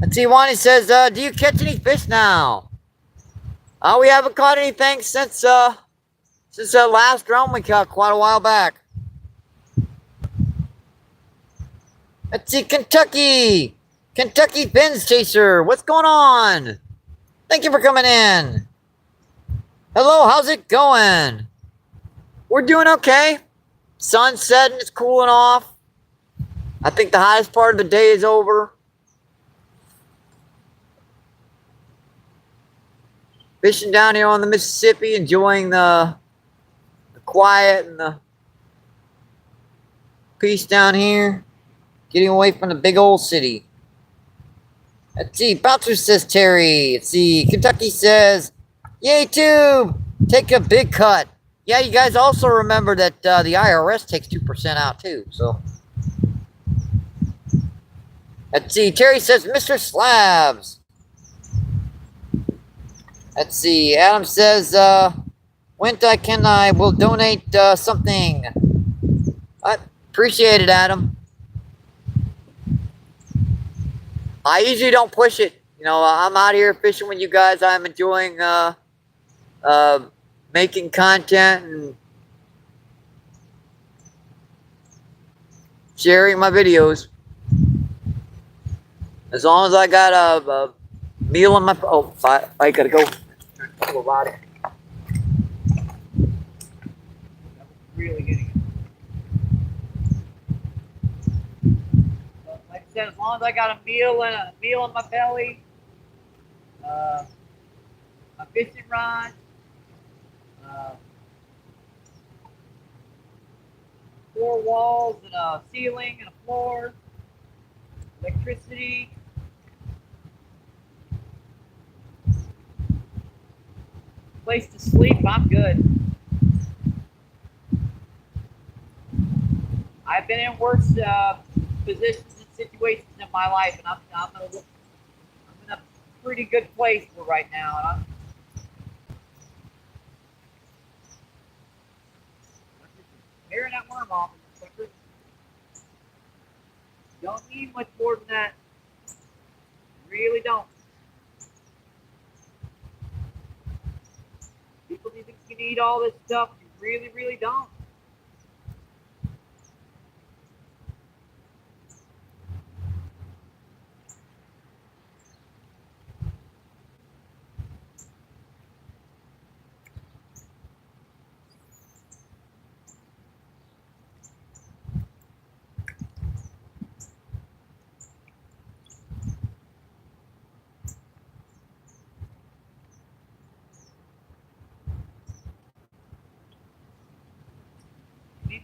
Let's see. Wani says, do you catch any fish now? We haven't caught anything since that last drum we caught quite a while back. Let's see, Kentucky Fins Chaser, what's going on? Thank you for coming in. Hello, how's it going? We're doing okay. Sun's setting, it's cooling off. I think the hottest part of the day is over. Fishing down here on the Mississippi, enjoying the quiet and the peace down here. Getting away from the big old city. Let's see. Bouncer says Terry. Let's see. Kentucky says, yay, tube. Take a big cut. Yeah, you guys also remember that the IRS takes 2% out too. So Let's see. Terry says, Mr. Slabs. Let's see. Adam says, when I will donate something. I appreciate it, Adam. I usually don't push it. You know, I'm out here fishing with you guys. I'm enjoying making content and sharing my videos. As long as I got a meal in my... Oh, I gotta go. Talk about it. That was really getting it. But like I said, as long as I got a meal in my belly, a fishing rod, uh, 4 walls and a ceiling and a floor, electricity, place to sleep, I'm good. I've been in worse positions and situations in my life, and I'm in a pretty good place for right now. And I'm tearing that worm off. Don't need much more than that. Really don't. People think you need all this stuff. You really, really don't.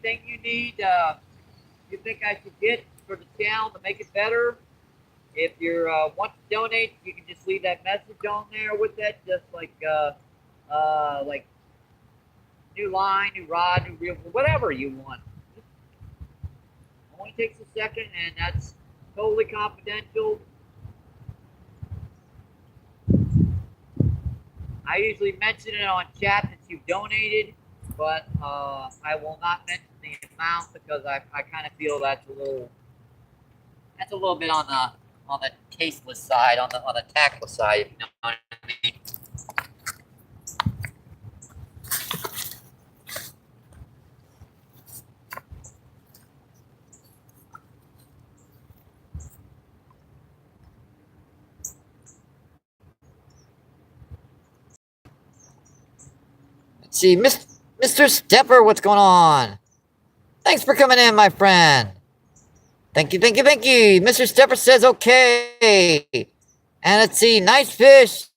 Anything you need, you think I should get for the channel to make it better? If you want to donate, you can just leave that message on there with that, just like new line, new rod, new reel, whatever you want. It only takes a second, and that's totally confidential. I usually mention it on chat that you've donated, but I will not mention the amount because I kind of feel that's a little bit on the tasteless side, on the tactless side, if you know what I mean. Let's see, Mr. Stepper, what's going on? Thanks for coming in, my friend. Thank you, thank you, thank you. Mr. Stepper says okay. And let's see, nice fish.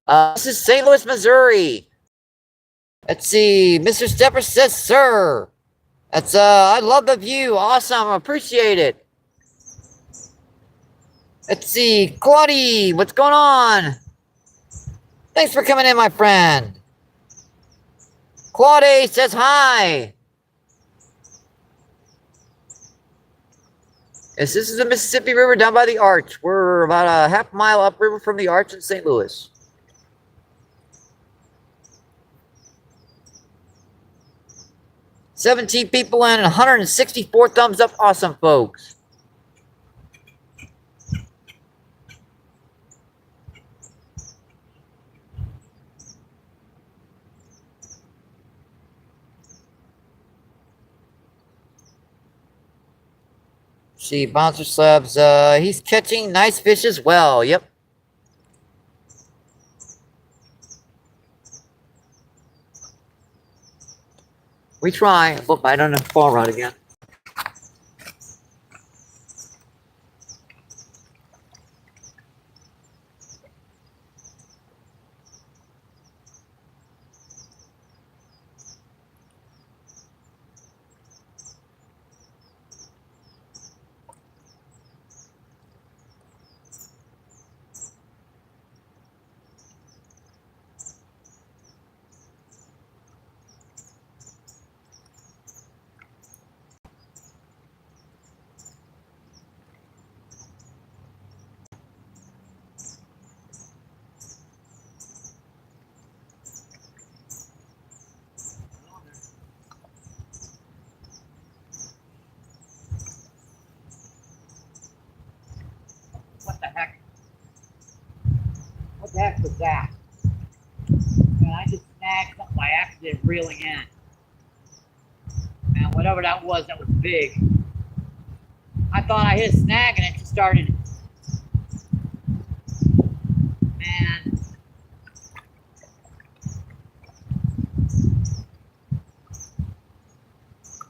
This is St. Louis, Missouri. Let's see, Mr. Stepper says sir. That's I love the view. Awesome, appreciate it. Let's see, Claudie, what's going on? Thanks for coming in, my friend. Claudie says hi. Yes, this is the Mississippi River down by the Arch. We're about a half mile upriver from the Arch in St. Louis. "17 people in and 164 thumbs up. Awesome, folks. See, Bouncer Slabs, he's catching nice fish as well. Yep. We try. Oh, I don't know. Fall rod again. was that? And I just snagged something by accident reeling in. And whatever that was big. I thought I hit a snag and it just started. Man.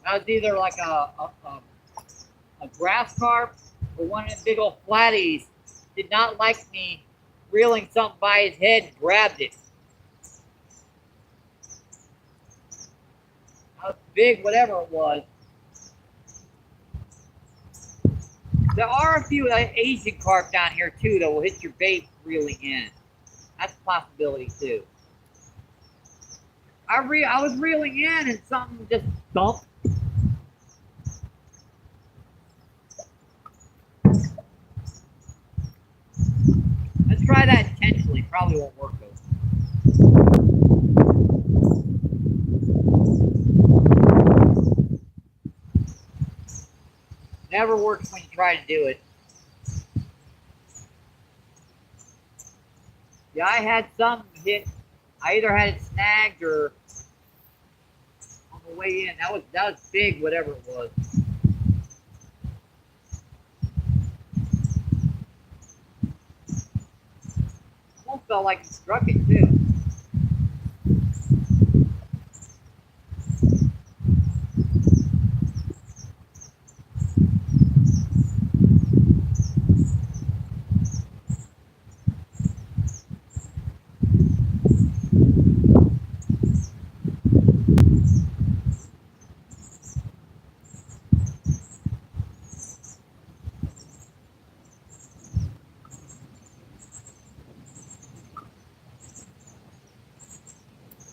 That was either like a grass carp or one of the big old flatties. Did not like me reeling something by his head and grabbed it. That was big, whatever it was. There are a few Asian carp down here too that will hit your bait reeling in. That's a possibility too. I was reeling in and something just thumped. Let's try that intentionally. Probably won't work though. Never works when you try to do it. Yeah, I had some hit. I either had it snagged or on the way in. That was big, whatever it was. Almost felt like it struck it too.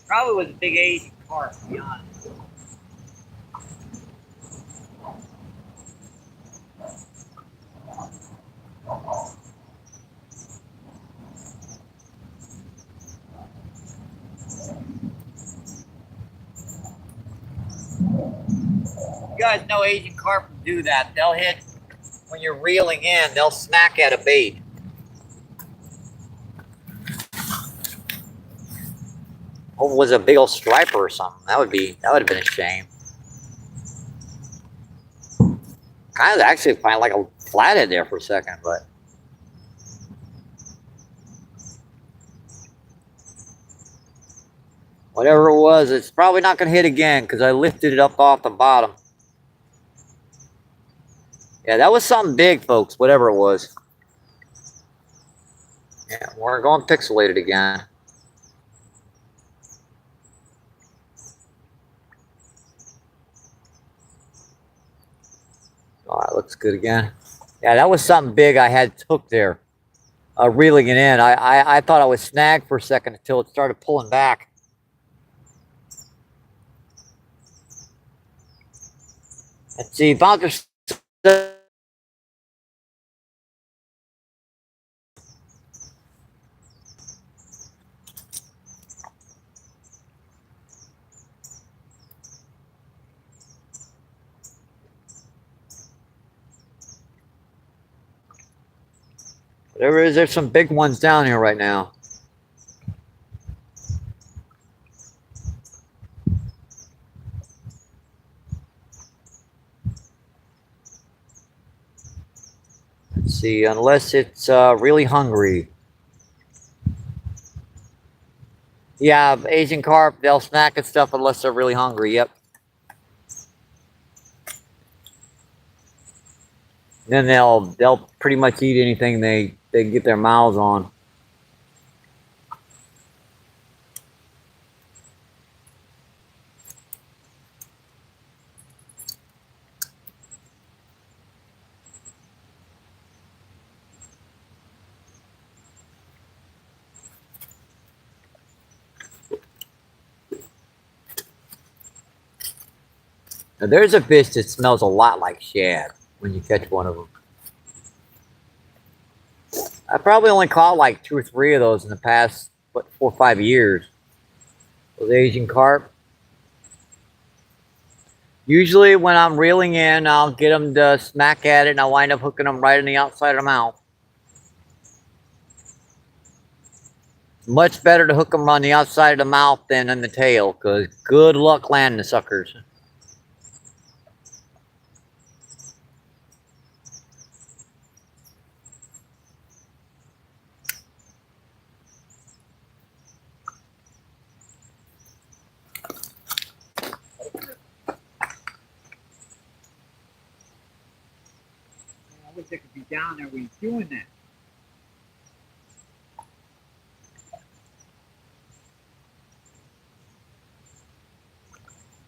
Probably was a big Asian carp, to be honest. You guys know Asian carp do that. They'll hit when you're reeling in. They'll smack at a bait. Oh, it was a big old striper or something. That would have been a shame. Kind of actually find like a flathead there for a second, but whatever it was, it's probably not going to hit again because I lifted it up off the bottom. Yeah, that was something big, folks, whatever it was. Yeah, we're going pixelated again. All right, looks good again. Yeah, that was something big I had hooked there, reeling it in. I thought I was snagged for a second until it started pulling back. Let's see, Bouncer. Whatever it is, there's some big ones down here right now. Let's see, unless it's really hungry. Yeah, Asian carp, they'll snack at stuff unless they're really hungry, yep. Then they'll pretty much eat anything they get their mouths on. Now, there's a fish that smells a lot like shad when you catch one of them. I probably only caught like 2 or 3 of those in the past, 4 or 5 years. Those Asian carp. Usually when I'm reeling in, I'll get them to smack at it and I'll wind up hooking them right on the outside of the mouth. Much better to hook them on the outside of the mouth than in the tail, because good luck landing the suckers. I wish I could be down there when he's doing that.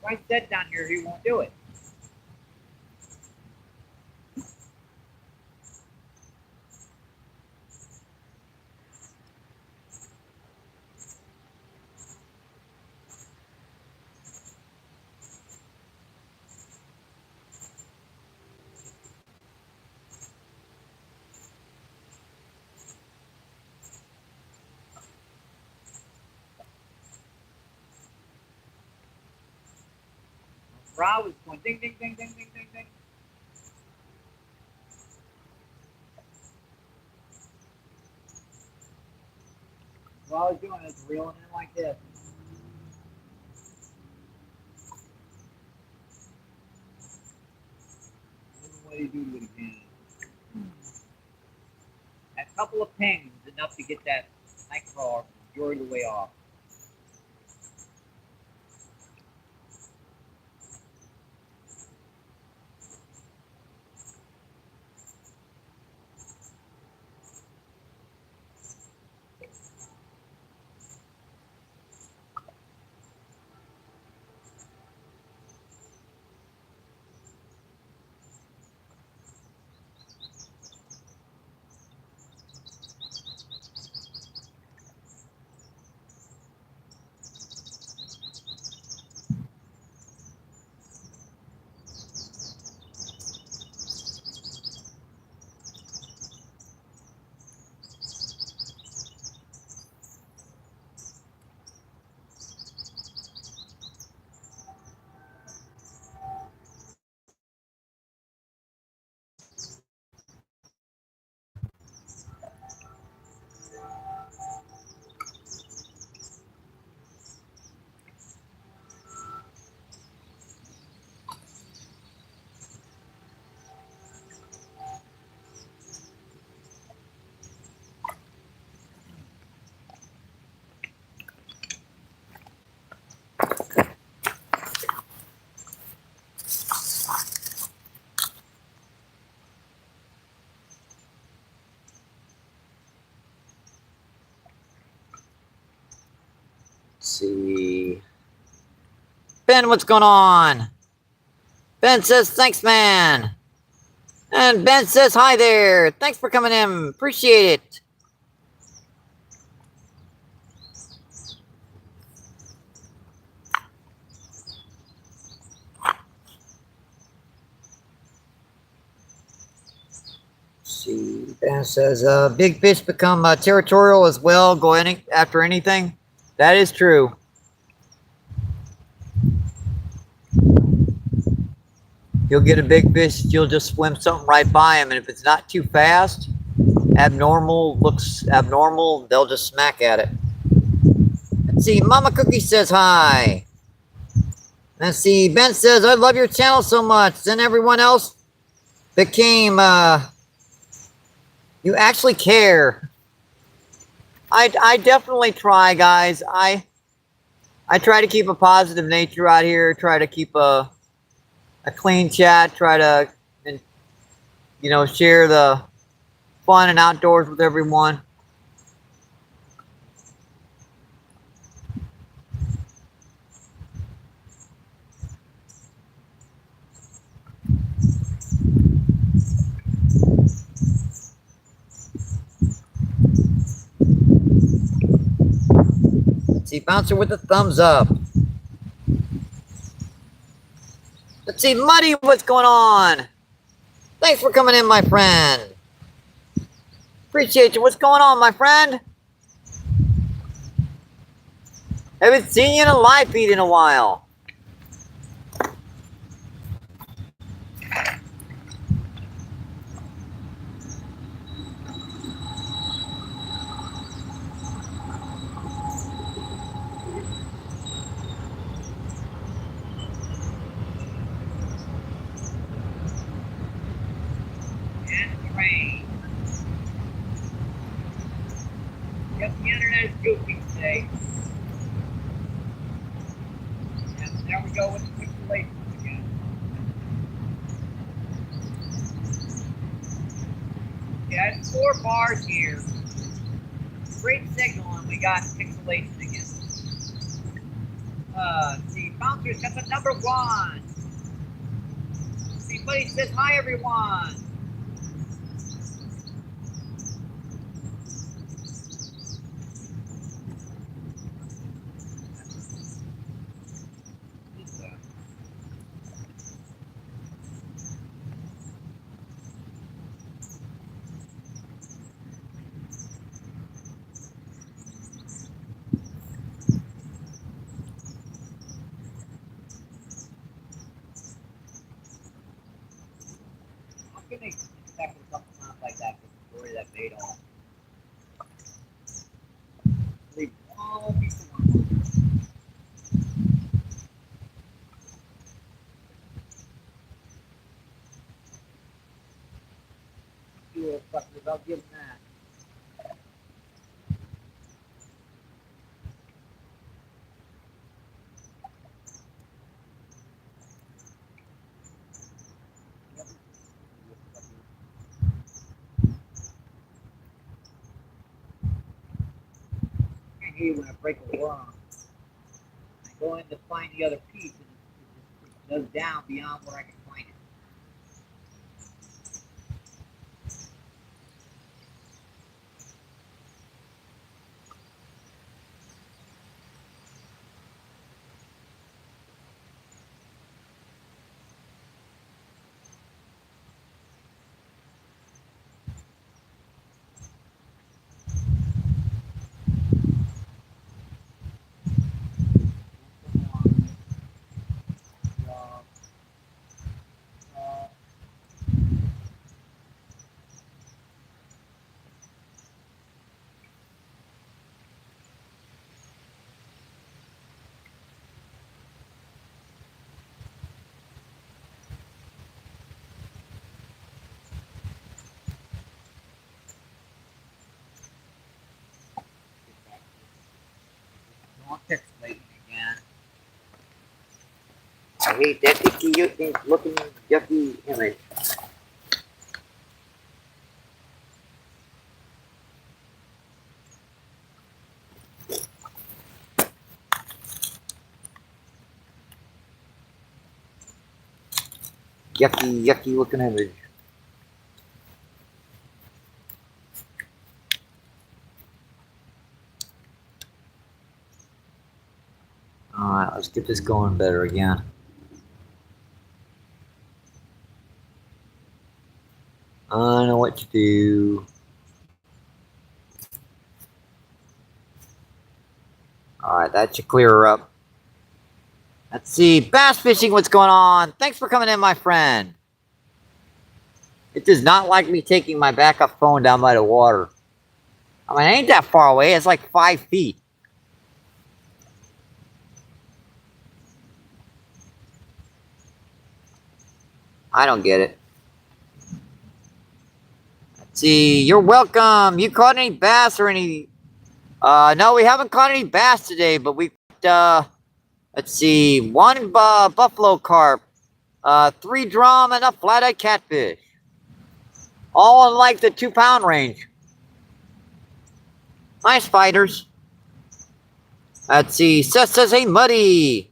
If I said down here, he won't do it. Brow was going ding, ding, ding, ding, ding, ding, ding. What I was doing is reeling in like this. What do you do to it again? A couple of pings is enough to get that night crawler majority of the way off. Let's see. Ben, what's going on? Ben says, thanks, man. And Ben says, hi there. Thanks for coming in. Appreciate it. See, Ben says, big fish become territorial as well, go after anything. That is true. You'll get a big fish, you'll just swim something right by him, and if it's not too fast, looks abnormal, they'll just smack at it. Let's see, Mama Cookie says hi. Let's see, Ben says, I love your channel so much. Then everyone else became, you actually care. I definitely try, guys. I try to keep a positive nature out here, try to keep a clean chat, try to, you know, share the fun and outdoors with everyone. Let's see, Bouncer with the thumbs up. Let's see, Muddy, what's going on? Thanks for coming in, my friend. Appreciate you. What's going on, my friend? Haven't seen you in a live feed in a while. today. And there we go with the pixelations again. Yeah, it's 4 bars here. Great signal, and we got pixelation again. See, Bouncer's got the number 1. See, Buddy says hi, everyone. I couldn't expect something sounds like that for the story that made off. Leave one piece of one. You fuckers, I'll give them that. I hate when I break a worm. I go in to find the other piece, and it goes down beyond where I can find it. Don't pixelate again. I hate that icky looking yucky image. Yucky looking image. Alright, let's get this going better again. I know what to do. Alright, that should clear her up. Let's see. Bass fishing, what's going on? Thanks for coming in, my friend. It does not like me taking my backup phone down by the water. I mean, it ain't that far away. It's like 5 feet. I don't get it. Let's see. You're welcome. You caught any bass or any... no, we haven't caught any bass today, but we let's see, 1 buffalo carp, 3 drum, and a flat-eyed catfish. All in like the 2-pound range. Nice fighters. Let's see. Seth says, hey, Muddy.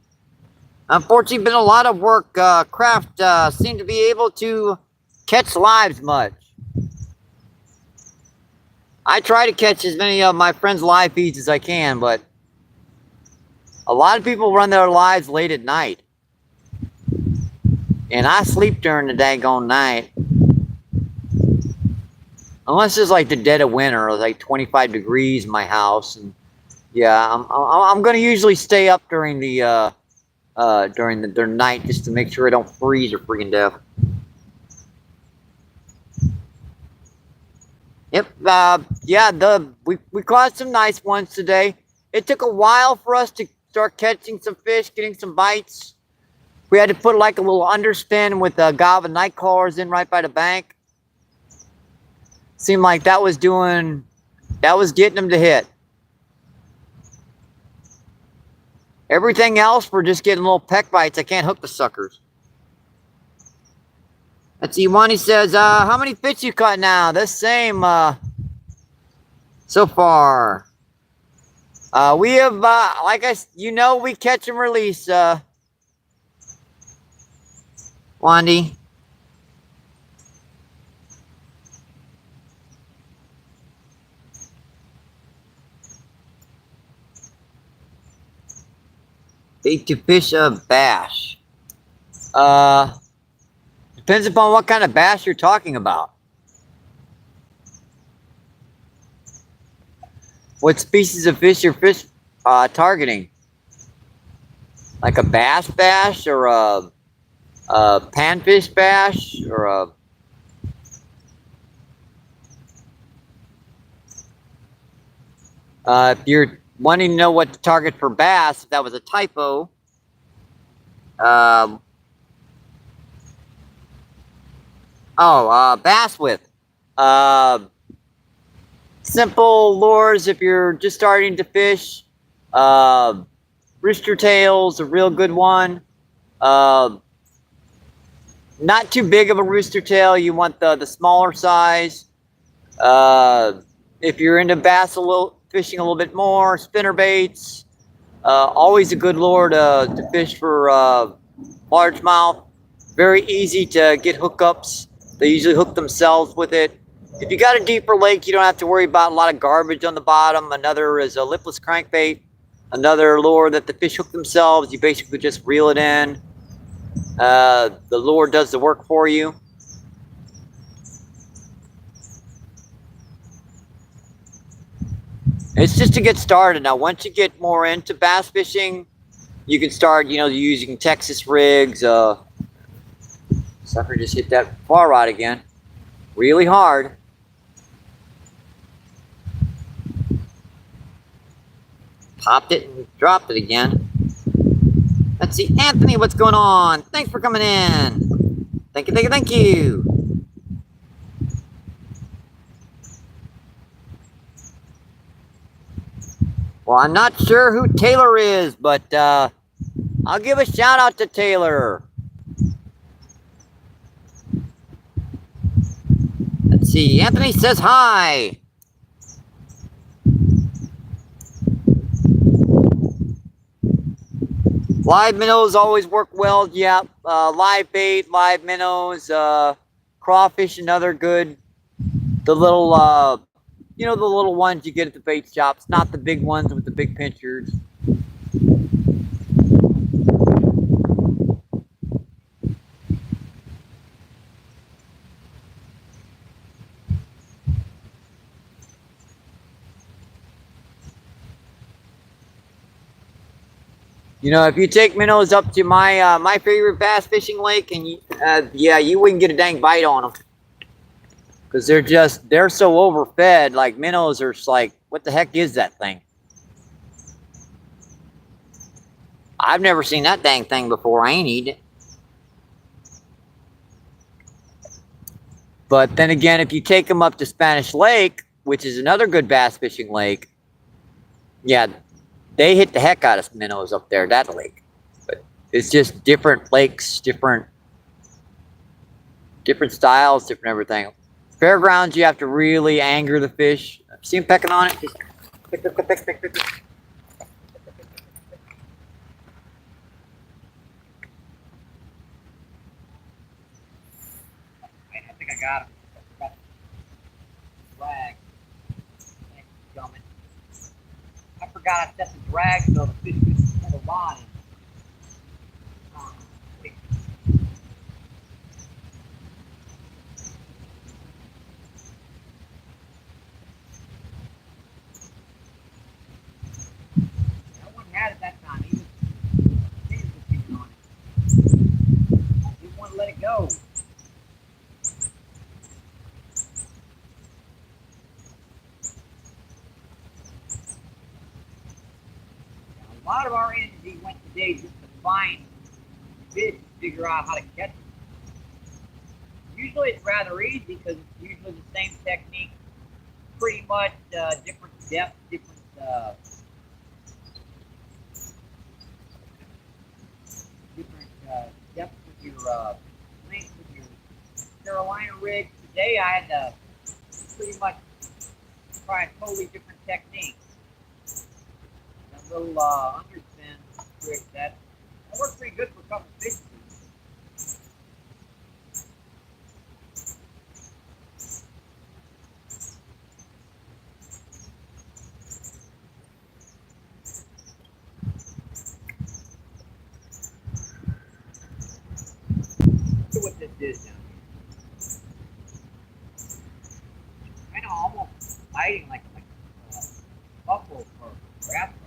Unfortunately, been a lot of work. Craft seem to be able to catch lives much. I try to catch as many of my friends' live feeds as I can, but a lot of people run their lives late at night. And I sleep during the daggone night. Unless it's like the dead of winter, or like 25 degrees in my house. And yeah, I'm gonna usually stay up during the night just to make sure I don't freeze or freaking death. Yep. Yeah. We caught some nice ones today. It took a while for us to start catching some fish, getting some bites. We had to put like a little underspin with Gava night callers in right by the bank. Seemed like that was getting them to hit. Everything else, we're just getting little peck bites. I can't hook the suckers. Let's see, Wani says, how many fish you caught now? The same, so far. We have, we catch and release, Wandy. Bait to fish a bass. Depends upon what kind of bass you're talking about. What species of fish you're targeting? Like a bass or a panfish bass or a... if you're wanting to know what to target for bass, if that was a typo, bass with. Simple lures if you're just starting to fish. Rooster tail's a real good one. Not too big of a rooster tail. You want the smaller size. If you're into bass fishing a little bit more, spinner baits. Always a good lure to fish for largemouth. Very easy to get hookups. They usually hook themselves with it. If you got a deeper lake, you don't have to worry about a lot of garbage on the bottom. Another is a lipless crankbait. Another lure that the fish hook themselves. You basically just reel it in. The lure does the work for you. It's just to get started. Now, once you get more into bass fishing, you can start, using Texas rigs. Sucker just hit that far rod again. Really hard. Popped it and dropped it again. Let's see, Anthony, what's going on? Thanks for coming in. Thank you, thank you, thank you. Well, I'm not sure who Taylor is, but I'll give a shout out to Taylor. Let's see, Anthony says hi. Live minnows always work well. Yeah, live bait, live minnows, crawfish, another good. The little, the little ones you get at the bait shops, not the big ones with the big pinchers. If you take minnows up to my favorite bass fishing lake, and you wouldn't get a dang bite on them. Because they're so overfed. Like, minnows are just like, what the heck is that thing? I've never seen that dang thing before. I ain't eat it. But then again, if you take them up to Spanish Lake, which is another good bass fishing lake, yeah, they hit the heck out of minnows up there, that lake. But it's just different lakes, different styles, different everything. Fairgrounds, you have to really anger the fish. See him pecking on it? Just pick. I think I got him. Drag. I forgot I set the drag so the fish couldn't pull the rod in. Had it that time. He was on it. Didn't want to let it go. Now, a lot of our energy went today just to find fish, figure out how to catch them. Usually it's rather easy because it's usually the same technique, pretty much different depth, different length of your Carolina rig. Today I had to pretty much try a totally different technique. That little underspin trick that worked pretty good for a couple fish. Look what this is down here. Kind of almost hiding like buffalo fur, grass fur.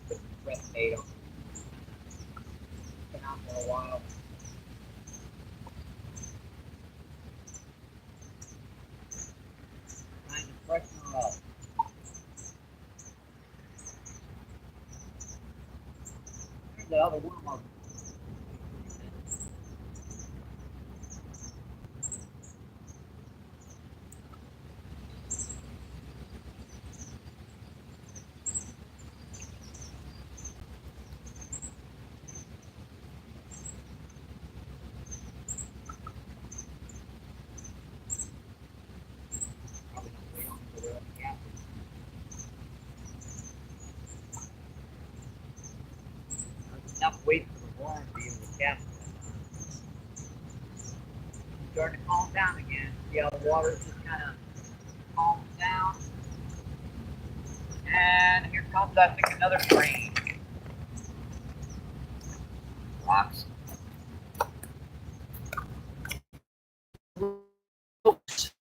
Put some fresh bait on. Been out for a while. Trying to freshen her up. There's the other worm on. Probably not wait on until they're up the captain. There's enough weight for the worm to be able to cast it. Starting to calm down again. See how the water's just kind of calms down. And here comes, I think, another train. Rocks. Oops.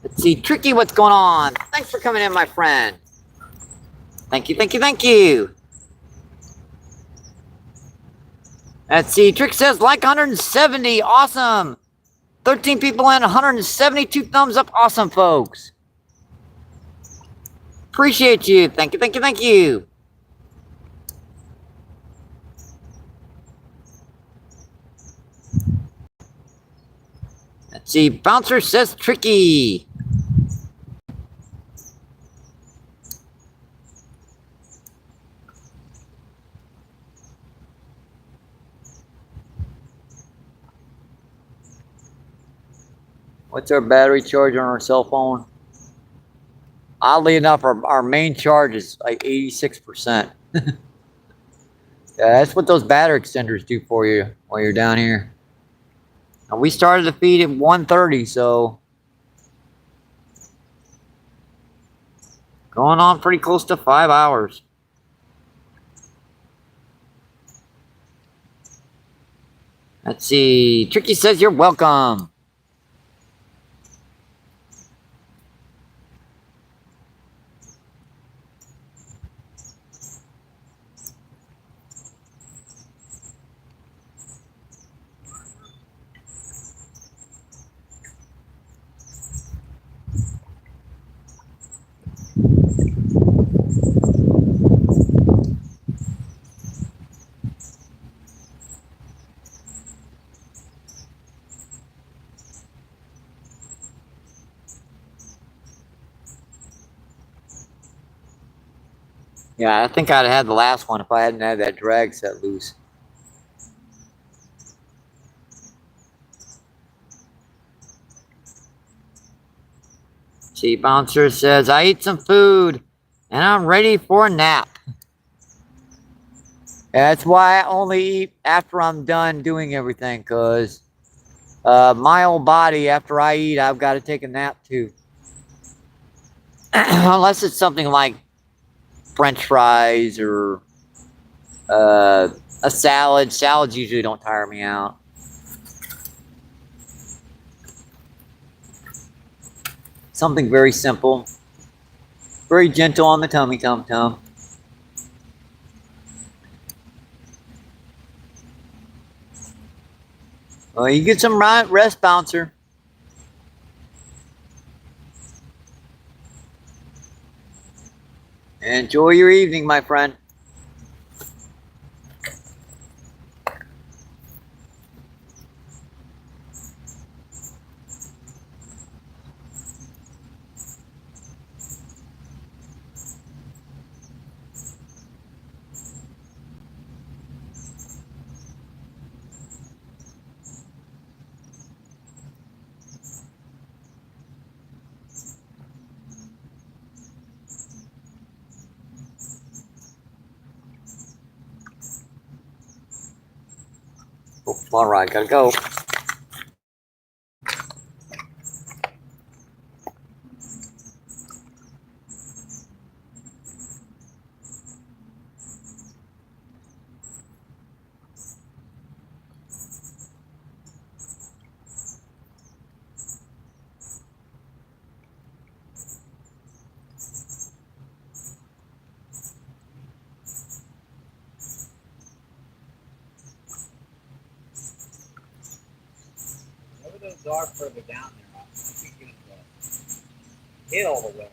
Let's see, Tricky, what's going on? Thanks for coming in, my friend. Thank you, thank you, thank you. Let's see, Trick says like 170, awesome. 13 people in, 172 thumbs up, awesome, folks. Appreciate you, thank you, thank you, thank you. Let's see, Bouncer says Tricky. What's our battery charge on our cell phone? Oddly enough, our main charge is like 86%. Yeah, that's what those battery extenders do for you while you're down here. And we started the feed at 1:30, so going on pretty close to 5 hours. Let's see. Tricky says you're welcome. Yeah, I think I'd have had the last one if I hadn't had that drag set loose. See, Bouncer says, I ate some food and I'm ready for a nap. That's why I only eat after I'm done doing everything, because my old body, after I eat, I've got to take a nap too. Unless it's something like French fries or a salad. Salads usually don't tire me out. Something very simple. Very gentle on the tummy tum-tum. Well, you get some rest, bouncer. Enjoy your evening, my friend. Oh, all right, gotta go. Whatever those are further down there, I think you can hit all the way.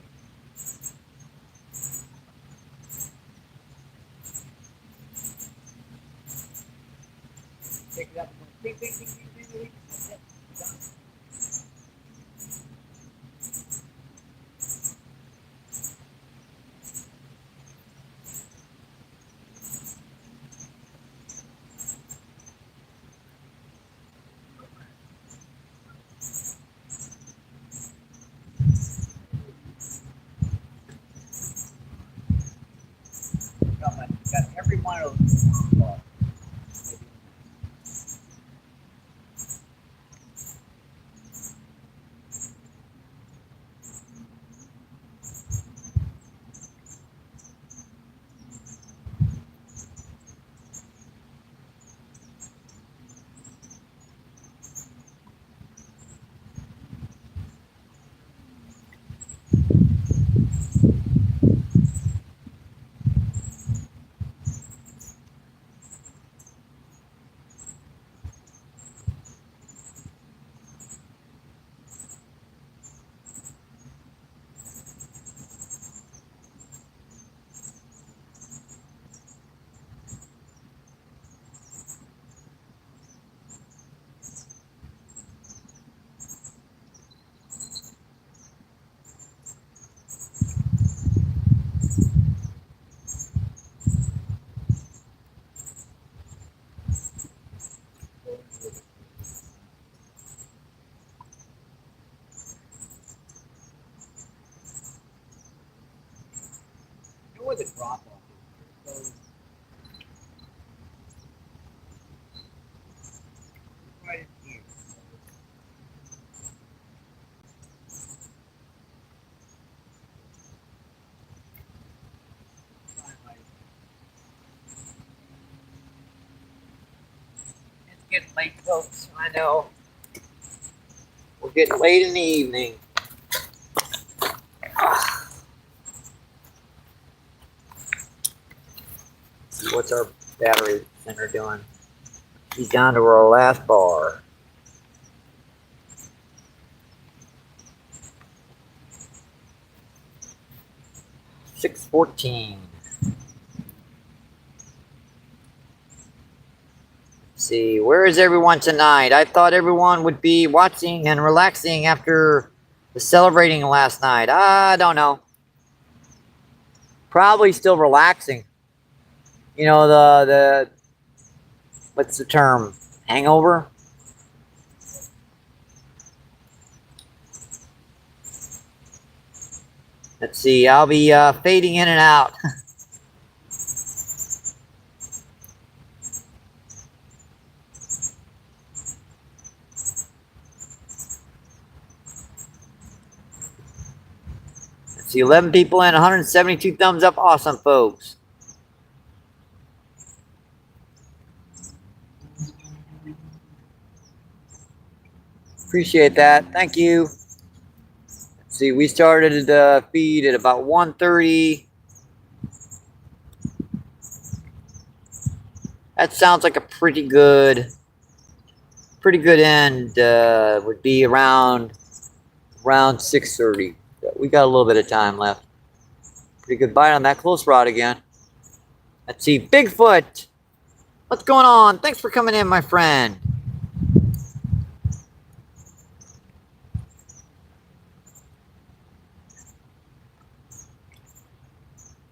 Pick it up. Ding, ding, ding, ding, ding, ding. That's it. Done. Got every one of those bars. You know where the drop off is? So, right in here. It's getting late, folks. I know. We're getting late in the evening. See what's our battery center doing? He's down to our last bar. $6.14. See, where is everyone tonight? I thought everyone would be watching and relaxing after the celebrating last night. I don't know. Probably still relaxing. You know, the what's the term? Hangover? Let's see, I'll be fading in and out. Let's see, 11 people in, 172 thumbs up. Awesome, folks. Appreciate that. Thank you. Let's see, we started the feed at about 1:30. That sounds like a pretty good pretty good end would be around 6:30. We got a little bit of time left. Pretty good bite on that close rod again. Let's see, Bigfoot. What's going on? Thanks for coming in, my friend.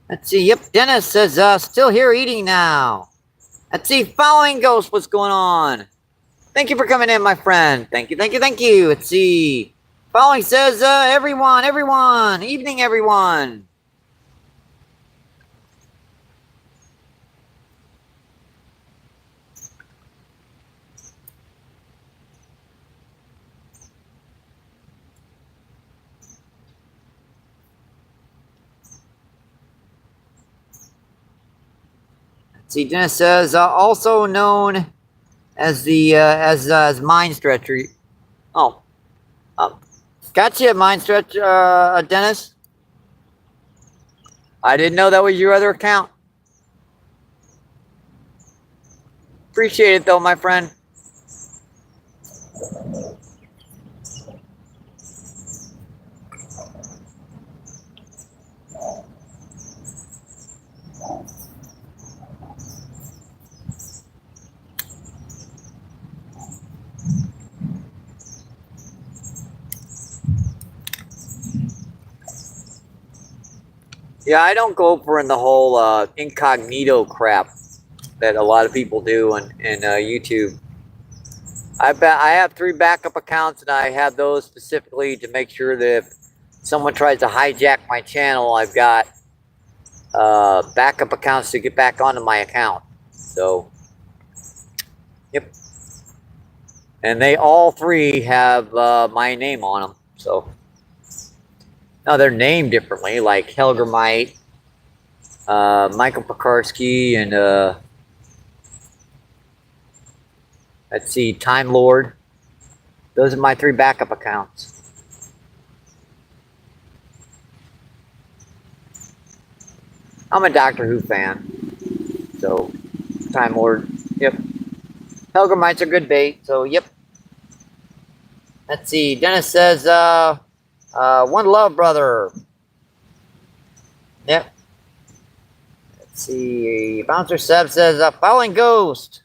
Let's see. Yep, Dennis says, still here eating now. Let's see, Following Ghost, what's going on? Thank you for coming in, my friend. Thank you, thank you, thank you. Let's see. Following says, everyone, evening, everyone. Let's see, Dennis says, also known as the, as Mind Stretcher. Oh. Gotcha, Mind Stretch, Dennis. I didn't know that was your other account. Appreciate it, though, my friend. Yeah, I don't go for in the whole incognito crap that a lot of people do in YouTube. I have 3 backup accounts, and I have those specifically to make sure that if someone tries to hijack my channel, I've got backup accounts to get back onto my account. So, yep. And they all 3 have my name on them. So, now they're named differently, like Helgermite, Michael Pekarsky, and let's see, Time Lord. Those are my 3 backup accounts. I'm a Doctor Who fan. So, Time Lord, yep. Helgermite's a good bait, so yep. Let's see, Dennis says, one love, brother. Yep. Let's see, Bouncer Seb says, Following Ghost.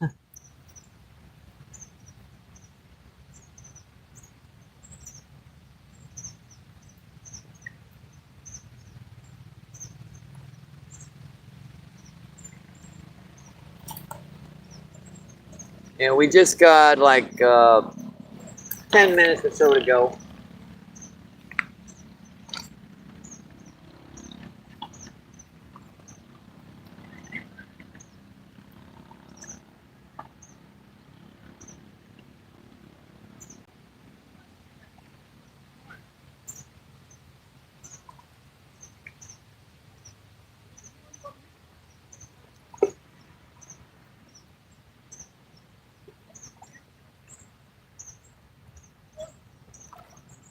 And we just got like 10 minutes or so to go.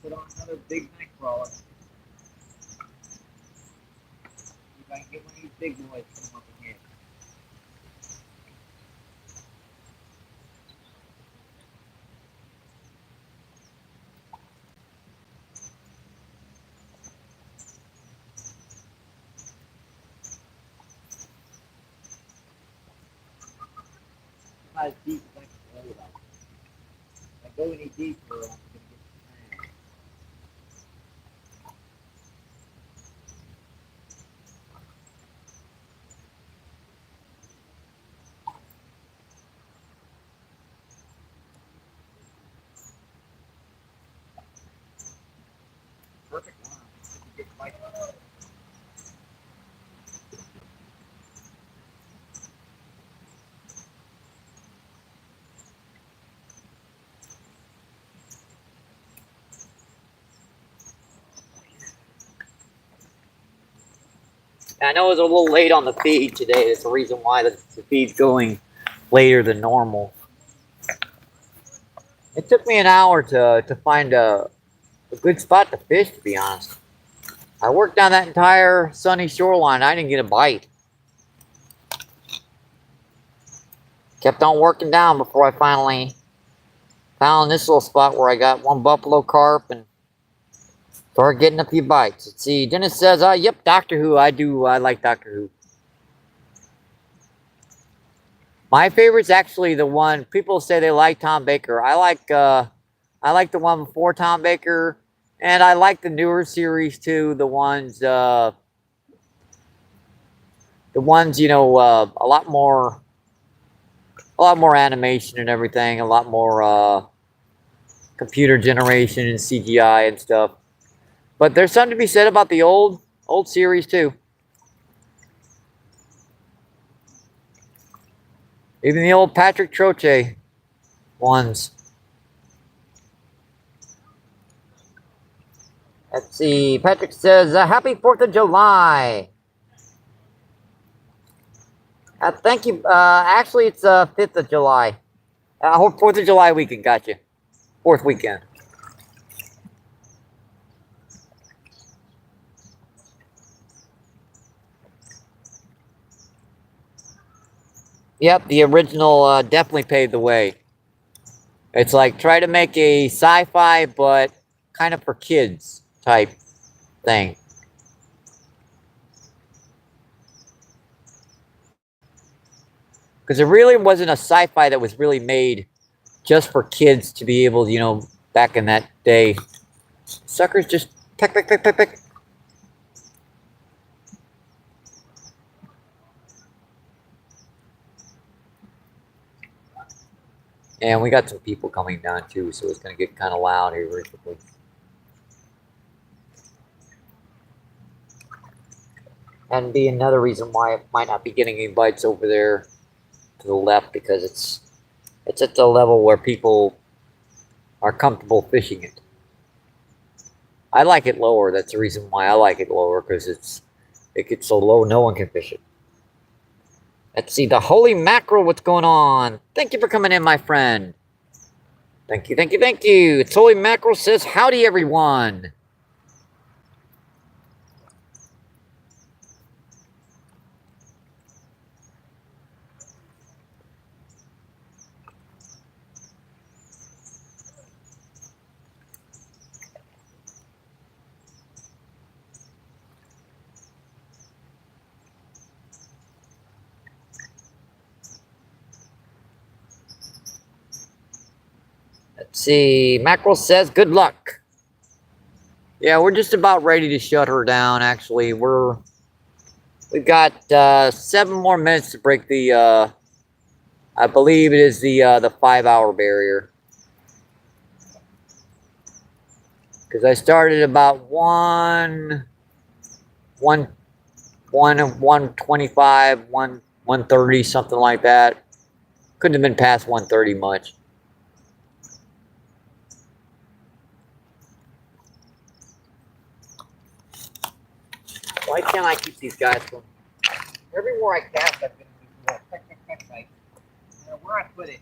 Put on another big night crawler. See if I can get one of these big boys to come up in here. Not as deep as I can go though. If I go any deeper, I'm gonna get slammed. Perfect line. Get right on. I know it was a little late on the feed today. That's the reason why the feed's going later than normal. It took me an hour to find a good spot to fish, to be honest. I worked down that entire sunny shoreline. I didn't get a bite. Kept on working down before I finally Found this little spot where I got one buffalo carp and started getting a few bites. Let's see. Dennis says, yep, Doctor Who. I do. I like Doctor Who. My favorite's actually the one people say they like Tom Baker. I like the one before Tom Baker, and I like the newer series too. The ones you know, a lot more animation and everything, a lot more computer generation and CGI and stuff. But there's something to be said about the old series too. Even the old Patrick Troche ones. Let's see. Patrick says, happy 4th of July. Thank you. Actually, it's 5th of July. I hope 4th of July weekend got you. 4th weekend. Yep, the original definitely paved the way. It's like try to make a sci-fi, but kind of for kids type thing. Because it really wasn't a sci-fi that was really made just for kids to be able, you know, back in that day. Suckers just peck, peck, peck, peck, peck. And we got some people coming down too, so it's going to get kind of loud here very quickly. And be another reason why it might not be getting any bites over there to the left, because it's at the level where people are comfortable fishing it. I like it lower. That's the reason why I like it lower, because it gets so low no one can fish it. Let's see, the holy mackerel, what's going on? Thank you for coming in, my friend. Thank you, thank you, thank you. It's Holy Mackerel says, howdy, everyone. Let's see, Mackerel says, good luck. Yeah, we're just about ready to shut her down, actually. We've got 7 more minutes to break the, I believe it is the 5-hour barrier. Because I started about 125, 130, something like that. Couldn't have been past 130 much. Why can't I keep these guys from... Everywhere I cast, I've been peck, peck, peck, like, where I put it.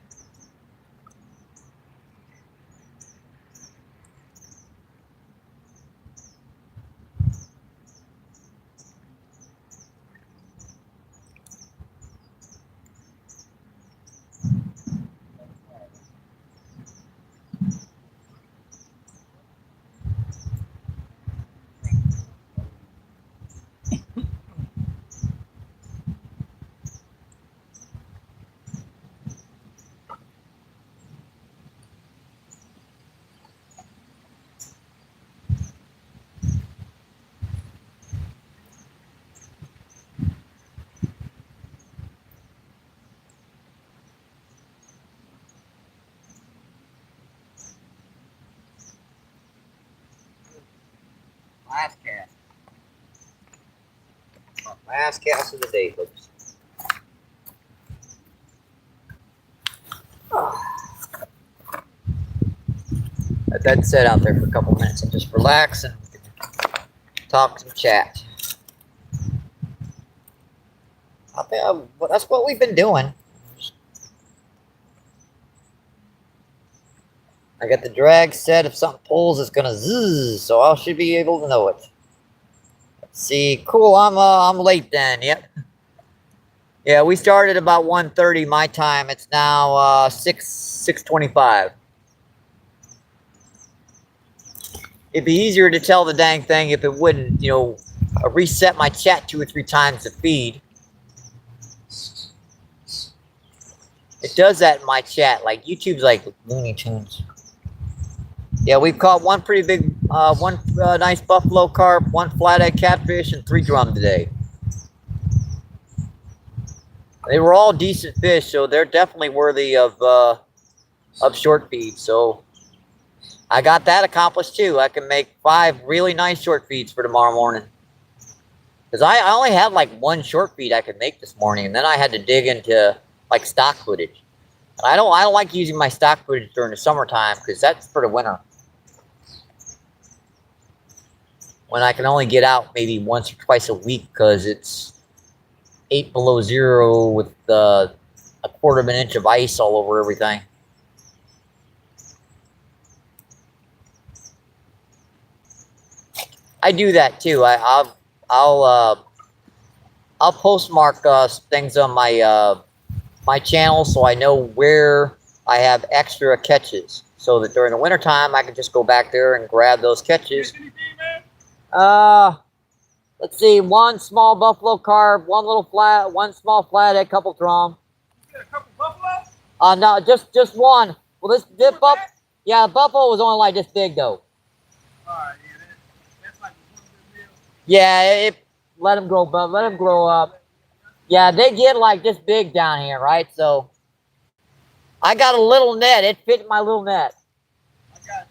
Last cast. Last cast of the day, folks. Let that sit out there for a couple minutes and just relax and talk some chat. I think that's what we've been doing. I got the drag set. If something pulls, it's gonna zzz, so I should be able to know it. Let's see. Cool. I'm late then. Yep. Yeah, we started about 1:30 my time. It's now 6:25. it'd be easier to tell the dang thing if it wouldn't, you know, reset my chat 2 or 3 times to feed. It does that in my chat. Like YouTube's like Looney Tunes. Yeah, we've caught one pretty big, one nice buffalo carp, 1 flathead catfish, and 3 drum today. They were all decent fish, so they're definitely worthy of short feeds. So I got that accomplished too. I can make 5 really nice short feeds for tomorrow morning. Because I only had like 1 short feed I could make this morning, and then I had to dig into like stock footage. And I don't like using my stock footage during the summertime because that's for the winter, when I can only get out maybe once or twice a week because it's 8 below 0 with a 1/4 of an inch of ice all over everything. I do that too. I'll postmark things on my channel so I know where I have extra catches, so that during the wintertime I can just go back there and grab those catches. Let's see, 1 small buffalo carp, 1 small flathead, couple drum. You got a couple buffalo? No, just 1. Well, this buffalo, yeah, the buffalo was only like this big though. Alright, yeah, that's like a good meal. Yeah, let them grow, but let them grow up. Yeah, they get like this big down here, right? So I got a little net. It fit my little net. I got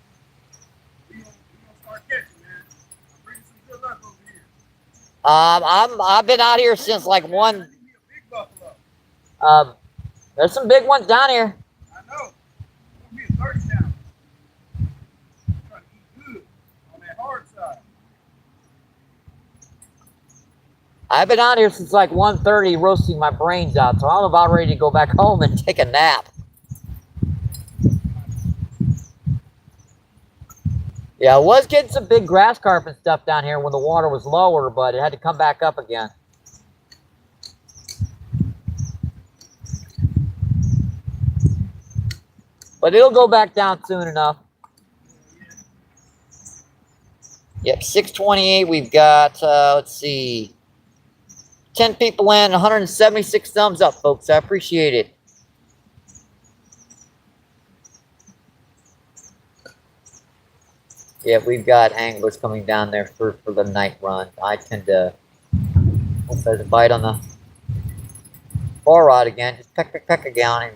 you. We gonna start catching, man. I'm bringing some good luck over here. I've been out here since like 1. I need me a big buffalo. There's some big ones down here. I know. It's gonna be a 30 down. I'm trying to eat good on that hard side. I've been out here since like 1:30 roasting my brains out, so I'm about ready to go back home and take a nap. Yeah, I was getting some big grass carp and stuff down here when the water was lower, but it had to come back up again. But it'll go back down soon enough. Yep, 6:28. We've got, let's see, 10 people in, 176 thumbs up, folks. I appreciate it. Yeah, we've got anglers coming down there for the night run. I tend to, oops, there's a bite on the bar rod again. Just peck again.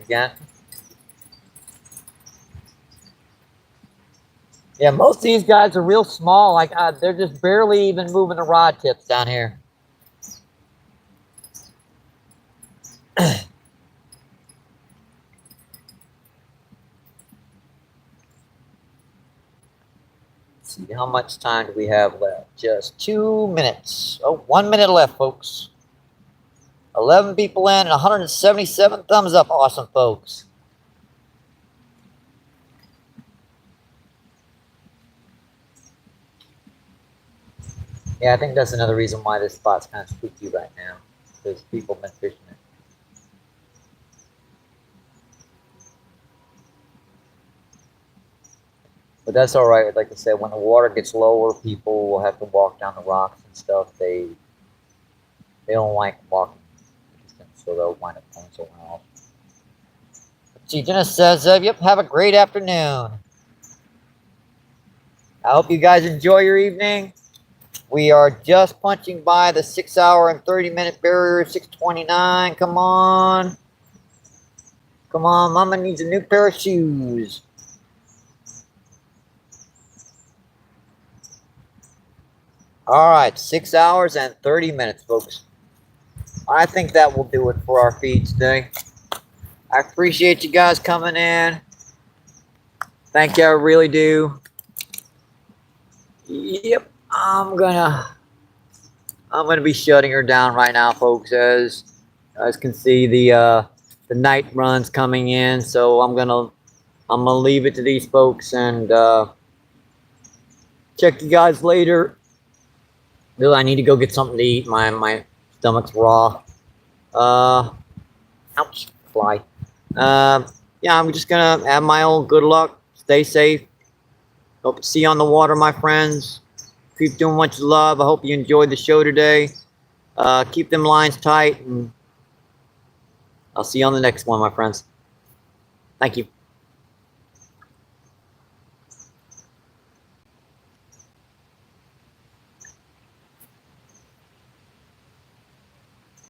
Yeah, most of these guys are real small. Like they're just barely even moving the rod tips down here. See, how much time do we have left? Just 2 minutes. Oh, 1 minute left, folks. 11 people in and 177 thumbs up. Awesome, folks. Yeah, I think that's another reason why this spot's kind of spooky right now, because people have been fishing it. But that's all right. Like I said, when the water gets lower, people will have to walk down the rocks and stuff. They don't like walking distance, so they'll wind up going somewhere else. See, Dennis says, yep, have a great afternoon. I hope you guys enjoy your evening. We are just punching by the 6 hour and 30-minute barrier, 6:29. Come on. Come on, Mama needs a new pair of shoes. All right, 6 hours and 30 minutes, folks. I think that will do it for our feed today. I appreciate you guys coming in. Thank you, I really do. Yep, I'm gonna be shutting her down right now, folks. As you guys can see, the night run's coming in, so I'm gonna leave it to these folks and check you guys later. Really, I need to go get something to eat. My stomach's raw. Ouch, fly. Yeah, I'm just gonna have my own good luck. Stay safe. Hope to see you on the water, my friends. Keep doing what you love. I hope you enjoyed the show today. Keep them lines tight, and I'll see you on the next one, my friends. Thank you.